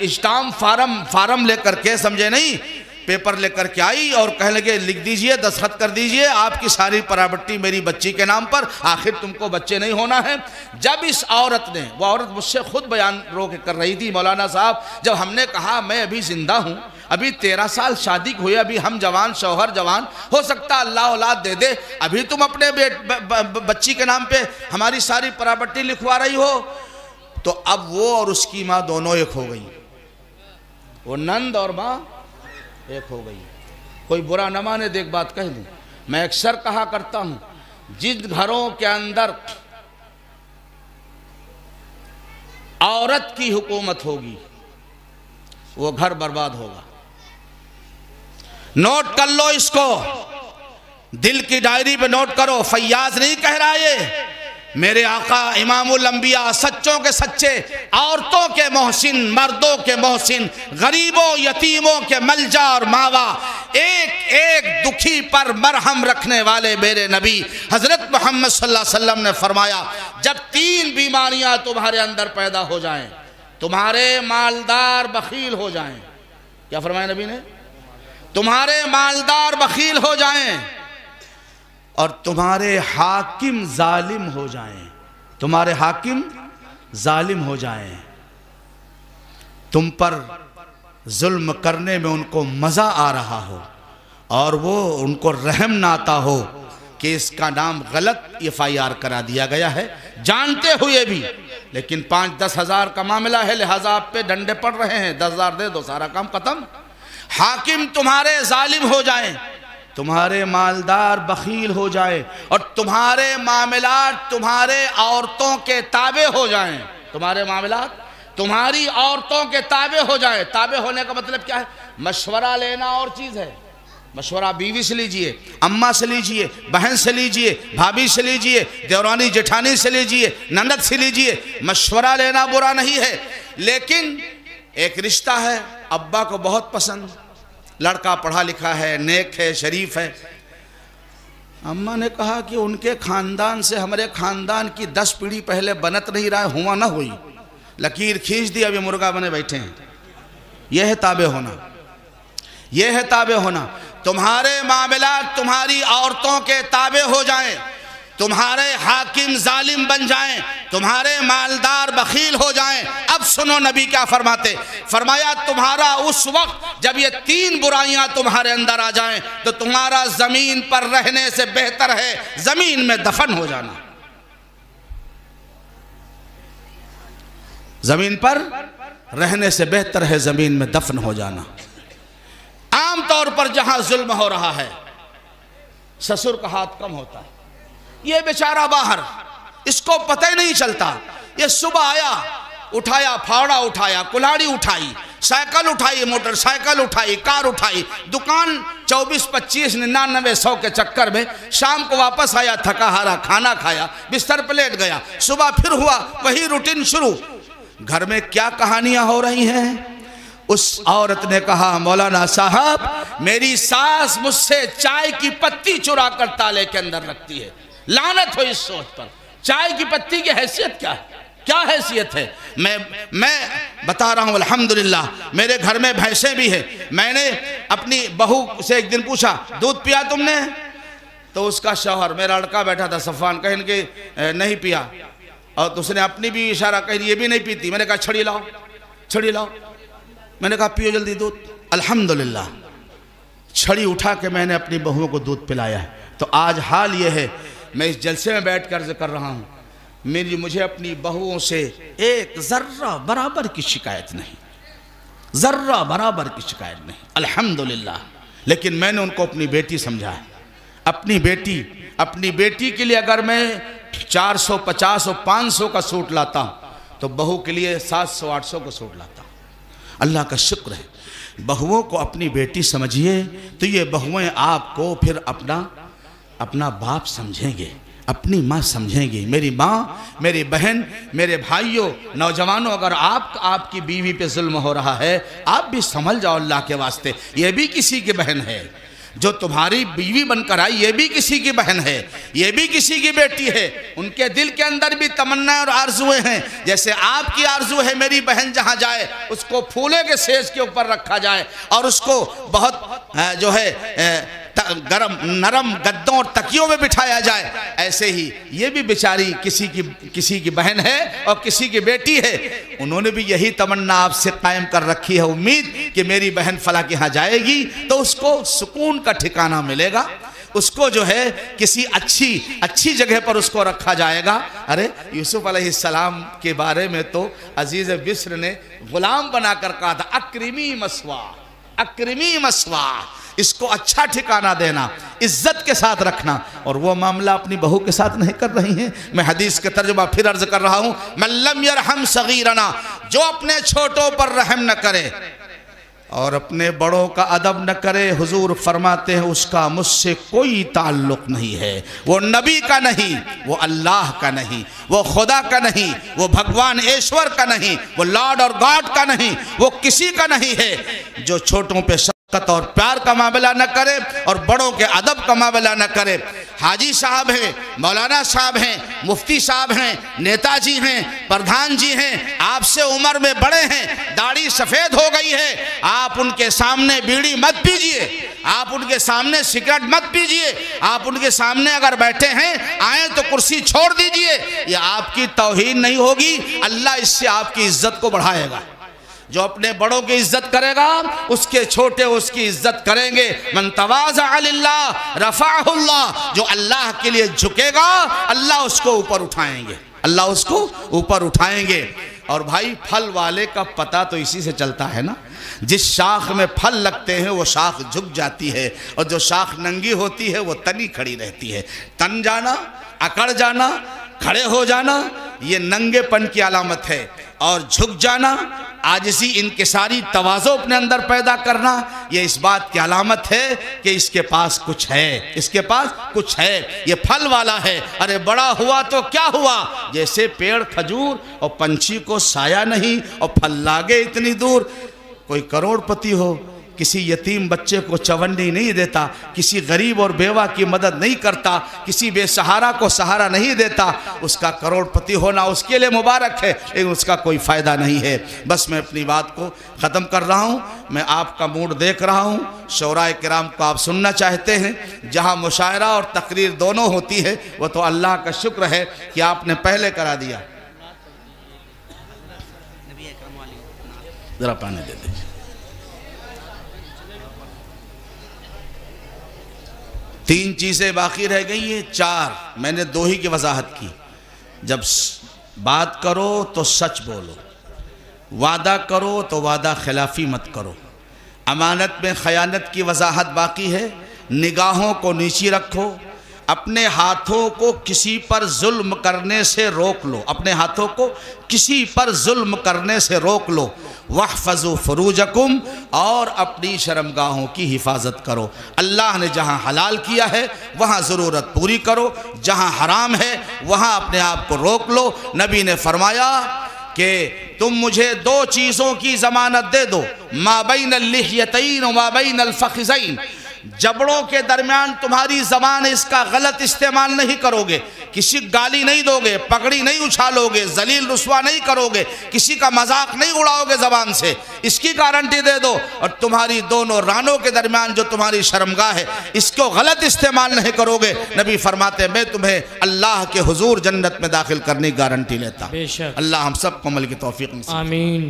اسٹامپ فارم لے کر کے, سمجھے نہیں, پیپر لے کر کے آئی اور کہنے لگے لکھ دیجئے, دستخط کر دیجئے, آپ کی ساری پراپرٹی میری بچی کے نام پر, آخر تم کو بچے نہیں ہونا ہے. جب اس عورت نے, وہ عورت مجھ سے خود بیان رو کے کر رہی تھی, مولانا صاحب جب ہم نے کہا میں ابھی زندہ ہوں, ابھی 13 سال شادی ہوئے, ابھی ہم جوان, شوہر جوان, ہو سکتا اللہ اولاد دے دے, ابھی تم اپنے بچی کے نام پہ ہماری ساری پراپرٹی لکھوا رہی ہو. تو اب وہ اور اس کی ماں دونوں ایک ہو گئی, وہ نند اور ماں ایک ہو گئی. کوئی برا نہ مانے, دیکھ بات کہہ دوں, میں اکثر کہا کرتا ہوں جن گھروں کے اندر عورت کی حکومت ہوگی وہ گھر برباد ہوگا. نوٹ کر لو اس کو, دل کی ڈائری پہ نوٹ کرو. فیاض نہیں کہہ رہا یہ, میرے آقا امام الانبیاء, سچوں کے سچے, عورتوں کے محسن, مردوں کے محسن, غریبوں یتیموں کے ملجا اور ماوا, ایک ایک دکھی پر مرہم رکھنے والے میرے نبی حضرت محمد صلی اللہ علیہ وسلم نے فرمایا جب 3 بیماریاں تمہارے اندر پیدا ہو جائیں, تمہارے مالدار بخیل ہو جائیں. کیا فرمایا نبی نے؟ تمہارے مالدار بخیل ہو جائیں اور تمہارے حاکم ظالم ہو جائیں, تمہارے حاکم ظالم ہو جائیں, تم پر ظلم کرنے میں ان کو مزہ آ رہا ہو اور وہ ان کو رحم نہ آتا ہو کہ اس کا نام غلط FIR کرا دیا گیا ہے جانتے ہوئے بھی, لیکن 5-10 ہزار کا معاملہ ہے لہٰذا آپ پہ ڈنڈے پڑ رہے ہیں, 10 ہزار دے دو, سارا کام ختم. حاکم تمہارے ظالم ہو جائیں, تمہارے مالدار بخیل ہو جائیں اور تمہارے معاملات تمہارے عورتوں کے تابع ہو جائیں, تمہارے معاملات تمہاری عورتوں کے تابع ہو جائیں. تابع ہونے کا مطلب کیا ہے؟ مشورہ لینا اور چیز ہے, مشورہ بیوی سے لیجئے، اماں سے لیجئے، بہن سے لیجئے، بھابھی سے لیجئے، دیورانی جٹھانی سے لیجئے، نند سے لیجئے۔ مشورہ لینا برا نہیں ہے، لیکن ایک رشتہ ہے ابا کو بہت پسند، لڑکا پڑھا لکھا ہے، نیک ہے، شریف ہے۔ اماں نے کہا کہ ان کے خاندان سے ہمارے خاندان کی 10 پیڑھی پہلے بنت نہیں رہا ہے، ہوا نہ ہوئی، لکیر کھینچ دی، ابھی مرغا بنے بیٹھے ہیں۔ یہ ہے تابع ہونا، یہ ہے تابع ہونا۔ تمہارے معاملات تمہاری عورتوں کے تابع ہو جائیں، تمہارے حاکم ظالم بن جائیں، تمہارے مالدار بخیل ہو جائیں۔ اب سنو نبی کیا فرماتے، فرمایا تمہارا اس وقت جب یہ 3 برائیاں تمہارے اندر آ جائیں تو تمہارا زمین پر رہنے سے بہتر ہے زمین میں دفن ہو جانا۔ زمین پر رہنے سے بہتر ہے زمین میں دفن ہو جانا۔ عام طور پر جہاں ظلم ہو رہا ہے سسر کا ہاتھ کم ہوتا ہے، یہ بیچارہ باہر، اس کو پتہ ہی نہیں چلتا۔ یہ صبح آیا، اٹھایا، پھاوڑا اٹھایا، کلاڑی اٹھائی، سائیکل اٹھائی، موٹر سائیکل اٹھائی، کار اٹھائی، دکان 24 25 99 100 کے چکر میں، شام کو واپس آیا تھکا ہارا، کھانا کھایا، بستر پہ لیٹ گیا، صبح پھر ہوا وہی روٹین شروع۔ گھر میں کیا کہانیاں ہو رہی ہیں؟ اس عورت نے کہا مولانا صاحب میری ساس مجھ سے چائے کی پتی چرا کر تالے کے اندر رکھتی ہے۔ لعنت ہو اس سوچ پر۔ چائے کی پتی کی حیثیت کیا ہے؟ کیا حیثیت ہے؟ میں بتا رہا ہوں الحمدللہ میرے گھر میں بھینسیں بھی ہیں۔ میں نے اپنی بہو سے ایک دن پوچھا دودھ پیا تم نے؟ تو اس کا شوہر میرا لڑکا بیٹھا تھا صفان، کہیں کہ نہیں پیا، اور اس نے اپنی بھی اشارہ کہی یہ بھی نہیں پیتی۔ میں نے کہا چھڑی لاؤ، چھڑی لاؤ۔ میں نے کہا پیو جلدی دودھ۔ الحمدللہ چھڑی اٹھا کے میں نے اپنی بہووں کو دودھ پلایا ہے۔ تو آج حال یہ ہے، میں اس جلسے میں بیٹھ کر ذکر رہا ہوں، مجھے اپنی بہووں سے ایک ذرہ برابر کی شکایت نہیں، ذرہ برابر کی شکایت نہیں، الحمدللہ۔ لیکن میں نے ان کو اپنی بیٹی سمجھا ہے۔ اپنی بیٹی کے لیے اگر میں 400 50 اور 500 کا سوٹ لاتا ہوں تو بہو کے لیے 700 800 کا سوٹ لاتا ہوں۔ اللہ کا شکر ہے، بہووں کو اپنی بیٹی سمجھیے تو یہ بہویں آپ کو پھر اپنا باپ سمجھیں گے، اپنی ماں سمجھیں گی۔ میری ماں، میری بہن، میرے بھائیوں، نوجوانوں، اگر آپ کی بیوی پہ ظلم ہو رہا ہے آپ بھی سمجھ جاؤ اللہ کے واسطے، یہ بھی کسی کی بہن ہے۔ جو تمہاری بیوی بن کر آئی یہ بھی کسی کی بہن ہے، یہ بھی کسی کی بیٹی ہے۔ ان کے دل کے اندر بھی تمنا اور آرزویں ہیں، جیسے آپ کی آرزو ہے میری بہن جہاں جائے اس کو پھولے کے سیج کے اوپر رکھا جائے اور اس کو بہت جو ہے گرم نرم گدوں اور تکیوں میں بٹھایا جائے، ایسے ہی یہ بھی بیچاری کسی کی بہن ہے اور کسی کی بیٹی ہے۔ انہوں نے بھی یہی تمنا آپ سے قائم کر رکھی ہے، امید کہ میری بہن فلاں کے ہاں جائے گی تو اس کو سکون کا ٹھکانہ ملے گا، اس کو جو ہے کسی اچھی جگہ پر اس کو رکھا جائے گا۔ ارے یوسف علیہ السلام کے بارے میں تو عزیز مصر نے غلام بنا کر کہا تھا اکرمی مسوا، اکرمی مسوا، اس کو اچھا ٹھکانہ دینا، عزت کے ساتھ رکھنا، اور وہ معاملہ اپنی بہو کے ساتھ نہیں کر رہی ہیں۔ میں حدیث کے ترجمہ پھر عرض کر رہا ہوں، من لم یرحم صغیرنا، جو اپنے چھوٹوں پر رحم نہ کرے اور اپنے بڑوں کا ادب نہ کرے، حضور فرماتے ہیں اس کا مجھ سے کوئی تعلق نہیں ہے۔ وہ نبی کا نہیں، وہ اللہ کا نہیں، وہ خدا کا نہیں، وہ بھگوان ایشور کا نہیں، وہ لارڈ اور گاڈ کا نہیں، وہ کسی کا نہیں ہے۔ جو چھوٹوں پہ شفقت اور پیار کا معاملہ نہ کرے اور بڑوں کے ادب کا معاملہ نہ کرے۔ حاجی صاحب ہیں، مولانا صاحب ہیں، مفتی صاحب ہیں، نیتا جی ہیں، پردھان جی ہیں، آپ سے عمر میں بڑے ہیں، داڑھی سفید ہو گئی ہے، آپ ان کے سامنے بیڑی مت پیجئے، آپ ان کے سامنے سگریٹ مت پیجئے، آپ ان کے سامنے اگر بیٹھے ہیں آئیں تو کرسی چھوڑ دیجئے۔ یہ آپ کی توہین نہیں ہوگی، اللہ اس سے آپ کی عزت کو بڑھائے گا۔ جو اپنے بڑوں کی عزت کرے گا اس کے چھوٹے اس کی عزت کریں گے۔ من تواضع للہ رفعہ اللہ، جو اللہ کے لیے جھکے گا اللہ اس کو اوپر اٹھائیں گے، اللہ اس کو اوپر اٹھائیں گے۔ اور بھائی پھل والے کا پتہ تو اسی سے چلتا ہے نا، جس شاخ میں پھل لگتے ہیں وہ شاخ جھک جاتی ہے، اور جو شاخ ننگی ہوتی ہے وہ تنی کھڑی رہتی ہے۔ تن جانا، اکڑ جانا، کھڑے ہو جانا، یہ ننگے پن کی علامت ہے۔ اور جھک جانا، عاجزی، انکساری، تواضع اپنے اندر پیدا کرنا، یہ اس بات کی علامت ہے کہ اس کے پاس کچھ ہے، اس کے پاس کچھ ہے، یہ پھل والا ہے۔ ارے بڑا ہوا تو کیا ہوا، جیسے پیڑ کھجور اور پنچھی کو سایہ نہیں اور پھل لاگے اتنی دور۔ کوئی کروڑ پتی ہو، کسی یتیم بچے کو چونڈی نہیں دیتا، کسی غریب اور بیوہ کی مدد نہیں کرتا، کسی بے سہارا کو سہارا نہیں دیتا، اس کا کروڑ پتی ہونا اس کے لئے مبارک ہے، لیکن اس کا کوئی فائدہ نہیں ہے۔ بس میں اپنی بات کو ختم کر رہا ہوں۔ میں آپ کا موڈ دیکھ رہا ہوں، شعراء کرام کو آپ سننا چاہتے ہیں، جہاں مشاعرہ اور تقریر دونوں ہوتی ہے، وہ تو اللہ کا شکر ہے کہ آپ نے پہلے کرا دیا۔ ذرا پانے دے دیجئے۔ 3 چیزیں باقی رہ گئی ہیں، 4 میں نے 2 ہی کی وضاحت کی۔ جب بات کرو تو سچ بولو، وعدہ کرو تو وعدہ خلافی مت کرو، امانت میں خیانت کی وضاحت باقی ہے، نگاہوں کو نیچی رکھو، اپنے ہاتھوں کو کسی پر ظلم کرنے سے روک لو، اپنے ہاتھوں کو کسی پر ظلم کرنے سے روک لو، وَاحْفَظُوا فُرُوجَكُمْ، اور اپنی شرمگاہوں کی حفاظت کرو۔ اللہ نے جہاں حلال کیا ہے وہاں ضرورت پوری کرو، جہاں حرام ہے وہاں اپنے آپ کو روک لو۔ نبی نے فرمایا کہ تم مجھے 2 چیزوں کی ضمانت دے دو، ما بین اللحیتین و ما بین الفخذین، جبڑوں کے درمیان تمہاری زبان اس کا غلط استعمال نہیں کرو گے، کسی گالی نہیں دو گے، پگڑی نہیں اچھالو گے، ذلیل رسوا نہیں کرو گے، کسی کا مذاق نہیں اڑاؤ گے زبان سے، اس کی گارنٹی دے دو۔ اور تمہاری دونوں رانوں کے درمیان جو تمہاری شرمگاہ ہے اس کو غلط استعمال نہیں کرو گے۔ نبی فرماتے میں تمہیں اللہ کے حضور جنت میں داخل کرنے کی گارنٹی لیتا۔ اللہ ہم سب کو عمل کی توفیق نصیب۔ آمین۔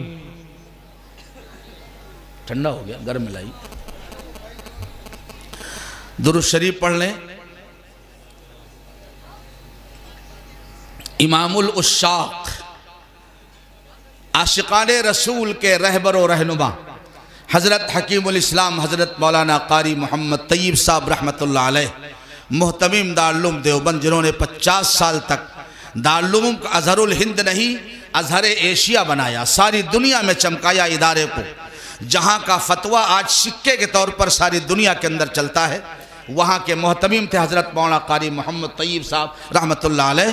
ٹھنڈا ہو گیا، گرم ملائی۔ درود شریف پڑھ لیں۔ امام العشاق، عاشقان رسول کے رہبر و رہنما، حضرت حکیم الاسلام حضرت مولانا قاری محمد طیب صاحب رحمت اللہ علیہ، محتمم دارالعلوم دیوبند، جنہوں نے 50 سال تک دارالعلوم کا ازہر الہند نہیں ازہر ایشیا بنایا، ساری دنیا میں چمکایا ادارے کو، جہاں کا فتویٰ آج سکے کے طور پر ساری دنیا کے اندر چلتا ہے۔ وہاں کے محتمم تھے حضرت مولانا قاری محمد طیب صاحب رحمت اللہ علیہ۔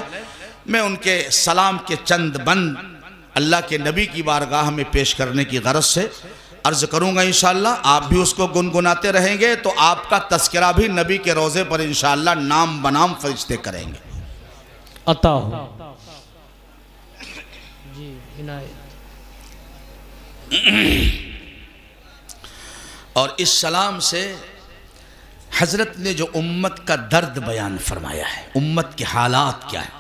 میں ان کے سلام کے چند بند اللہ کے نبی کی بارگاہ میں پیش کرنے کی غرض سے عرض کروں گا انشاءاللہ۔ آپ بھی اس کو گنگناتے رہیں گے تو آپ کا تذکرہ بھی نبی کے روضے پر انشاءاللہ نام بنام فرشتے کریں گے۔ عطا ہو جی عنایت۔ اور اس سلام سے حضرت نے جو امت کا درد بیان فرمایا ہے، امت کے حالات کیا ہے،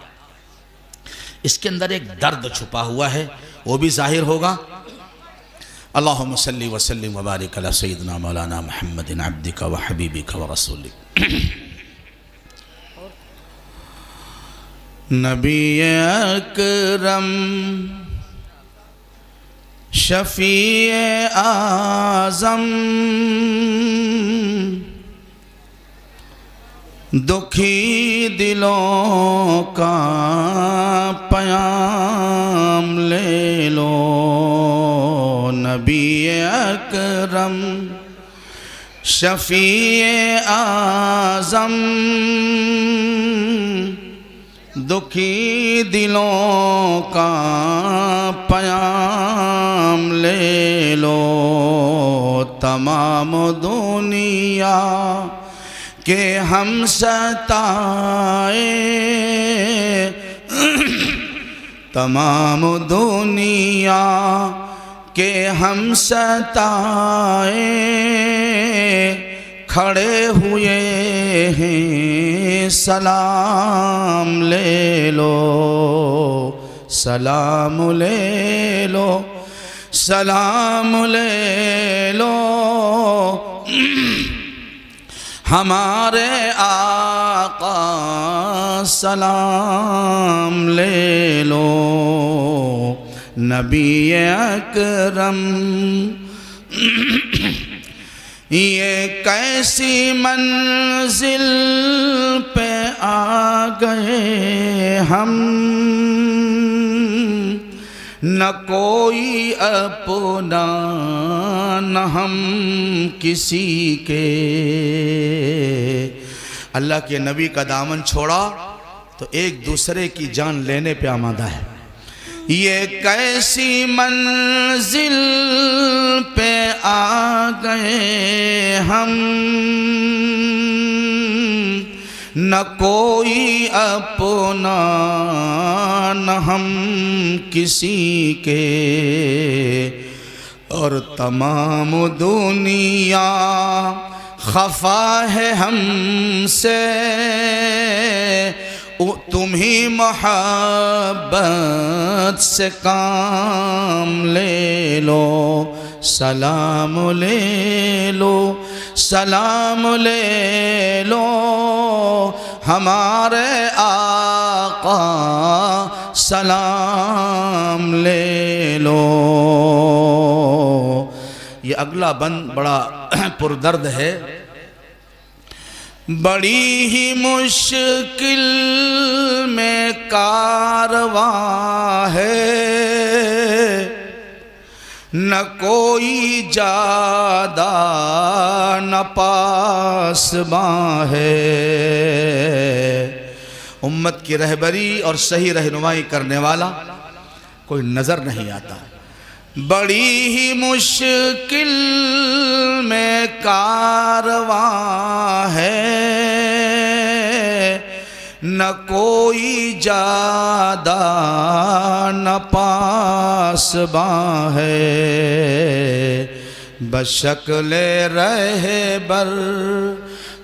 اس کے اندر ایک درد چھپا ہوا ہے، وہ بھی ظاہر ہوگا۔ اللہم صلی وسلم وبارک علی سیدنا مولانا محمد عبدک و حبیبک و رسولک۔ نبی اکرم شفیع اعظم، دکھی دلوں کا پیام لے لو۔ نبی اکرم شفیع اعظم، دکھی دلوں کا پیام لے لو۔ تمام دنیا کہ ہم ستائے، تمام دنیا کہ ہم ستائے، کھڑے ہوئے ہیں سلام لے لو، سلام لے لو، سلام لے لو۔ ہمارے آقا سلام لے لو۔ نبی اکرم یہ کیسی منزل پہ آ گئے ہم، نہ کوئی اپنا نہ ہم کسی کے۔ اللہ کے نبی کا دامن چھوڑا تو ایک دوسرے کی جان لینے پہ آمادہ ہے۔ یہ کیسی منزل پہ آ گئے ہم، نہ کوئی اپنا نہ ہم کسی کے، اور تمام دنیا خفا ہے ہم سے، تمہیں محبت سے کام لے لو، سلام لے لو، سلام لے لو ہمارے آقا، سلام لے لو۔ یہ اگلا بند بڑا پردرد ہے۔ بڑی ہی مشکل میں کارواں ہے، نہ کوئی جادہ نہ پاسباں ہے۔ امت کی رہبری اور صحیح رہنمائی کرنے والا کوئی نظر نہیں آتا۔ بڑی ہی مشکل میں کارواں ہے، نہ کوئی جادہ نہ پاسباں ہے۔ بشکل رہبر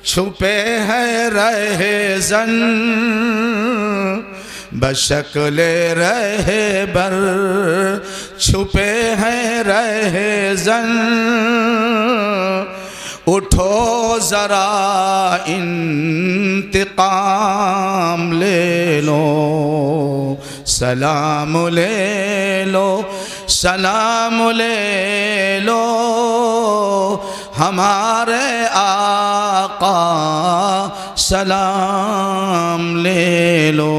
چھپے ہیں رہزن، بشکل رہبر چھپے ہیں رہزن، اٹھو ذرا انتقام لے لو، سلام لے لو، سلام لے لو ہمارے آقا، سلام لے لو۔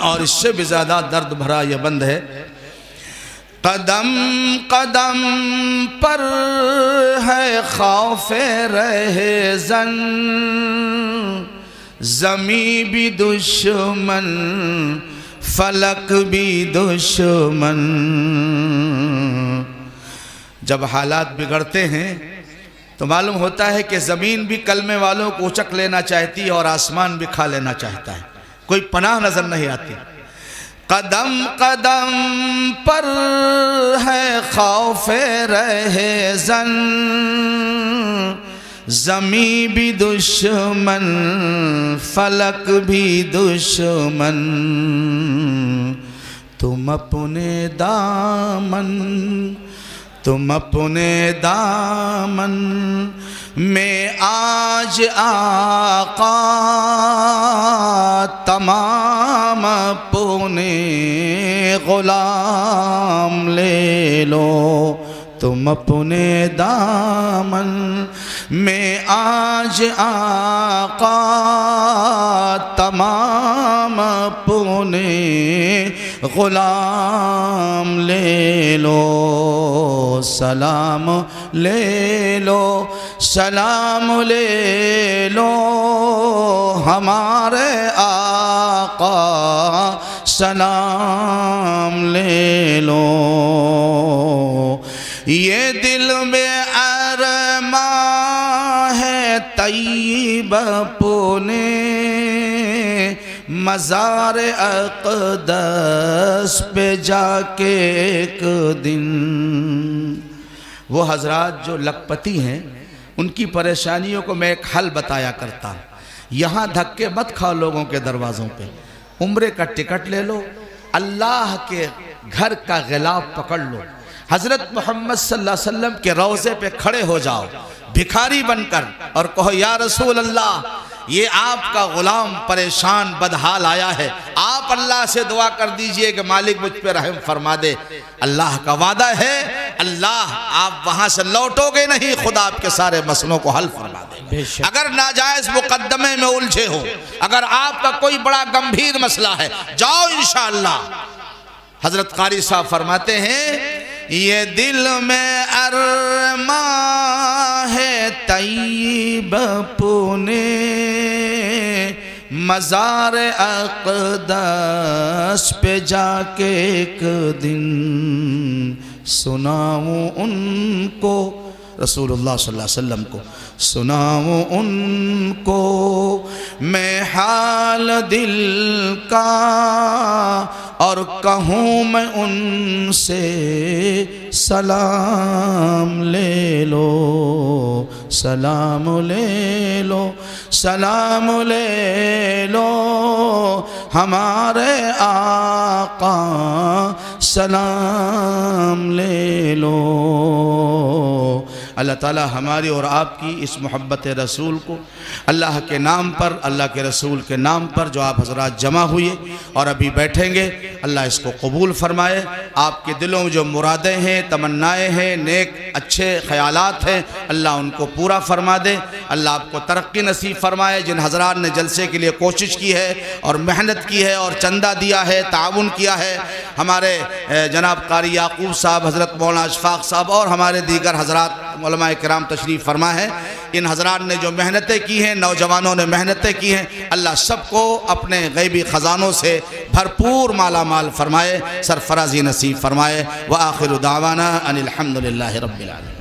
اور اس سے بھی زیادہ درد بھرا یہ بند ہے۔ قدم قدم پر ہے خوف رہزن، زمیں بھی دشمن فلک بھی دشمن۔ جب حالات بگڑتے ہیں تو معلوم ہوتا ہے کہ زمین بھی کلمے والوں کو اچک لینا چاہتی ہے اور آسمان بھی کھا لینا چاہتا ہے، کوئی پناہ نظر نہیں آتی۔ قدم قدم پر ہے خوف رہزن، زمیں بھی دشمن فلک بھی دشمن۔ تم اپنے دامن میں آج آقا، تمام اپنے غلام لے لو، تم اپنے دامن میں آج آقا، تمام اپنے غلام لے لو، سلام لے لو، سلام لے لو ہمارے آقا، سلام لے لو۔ یہ دل میں ارماں ہے طیب اپنے، مزار اقدس پہ جا کے ایک دن۔ وہ حضرات جو لکھپتی ہیں ان کی پریشانیوں کو میں ایک حل بتایا کرتا ہوں۔ یہاں دھکے مت کھاؤ لوگوں کے دروازوں پہ، عمرے کا ٹکٹ لے لو، اللہ کے گھر کا غلاف پکڑ لو، حضرت محمد صلی اللہ علیہ وسلم کے روضے پہ کھڑے ہو جاؤ بھکاری بن کر اور کہو یا رسول اللہ، یہ آپ کا غلام پریشان بدحال آیا ہے، آپ اللہ سے دعا کر دیجئے کہ مالک مجھ پہ رحم فرما دے۔ اللہ کا وعدہ ہے، اللہ آپ وہاں سے لوٹو گے نہیں، خدا آپ کے سارے مسئلوں کو حل فرما دے گا۔ اگر ناجائز مقدمے میں الجھے ہو، اگر آپ کا کوئی بڑا گمبھیر مسئلہ ہے، جاؤ انشاءاللہ۔ حضرت قاری صاحب فرماتے ہیں یہ دل میں ارماں ہے طیب پونے، مزار اقدس پہ جا کے ایک دن سناؤں ان کو، رسول اللہ صلی اللہ علیہ وسلم کو سناؤں ان کو میں حال دل کا، اور کہوں میں ان سے سلام لے لو، سلام لے لو، سلام لے لو ہمارے آقا، سلام لے لو۔ اللہ تعالی ہماری اور آپ کی اس محبت رسول کو اللہ کے نام پر، اللہ کے رسول کے نام پر جو آپ حضرات جمع ہوئے اور ابھی بیٹھیں گے، اللہ اس کو قبول فرمائے۔ آپ کے دلوں میں جو مرادیں ہیں، تمنائیں ہیں، نیک اچھے خیالات ہیں، اللہ ان کو پورا فرما دے۔ اللہ آپ کو ترقی نصیب فرمائے۔ جن حضرات نے جلسے کے لیے کوشش کی ہے اور محنت کی ہے اور چندہ دیا ہے، تعاون کیا ہے، ہمارے جناب قاری یعقوب صاحب، حضرت مولانا اشفاق صاحب اور ہمارے دیگر حضرات علماء کرام تشریف فرما ہے، ان حضرات نے جو محنتیں کی ہیں، نوجوانوں نے محنتیں کی ہیں، اللہ سب کو اپنے غیبی خزانوں سے بھرپور مالا مال فرمائے، سرفرازی نصیب فرمائے۔ وآخر دعوانا ان الحمدللہ رب العالمین۔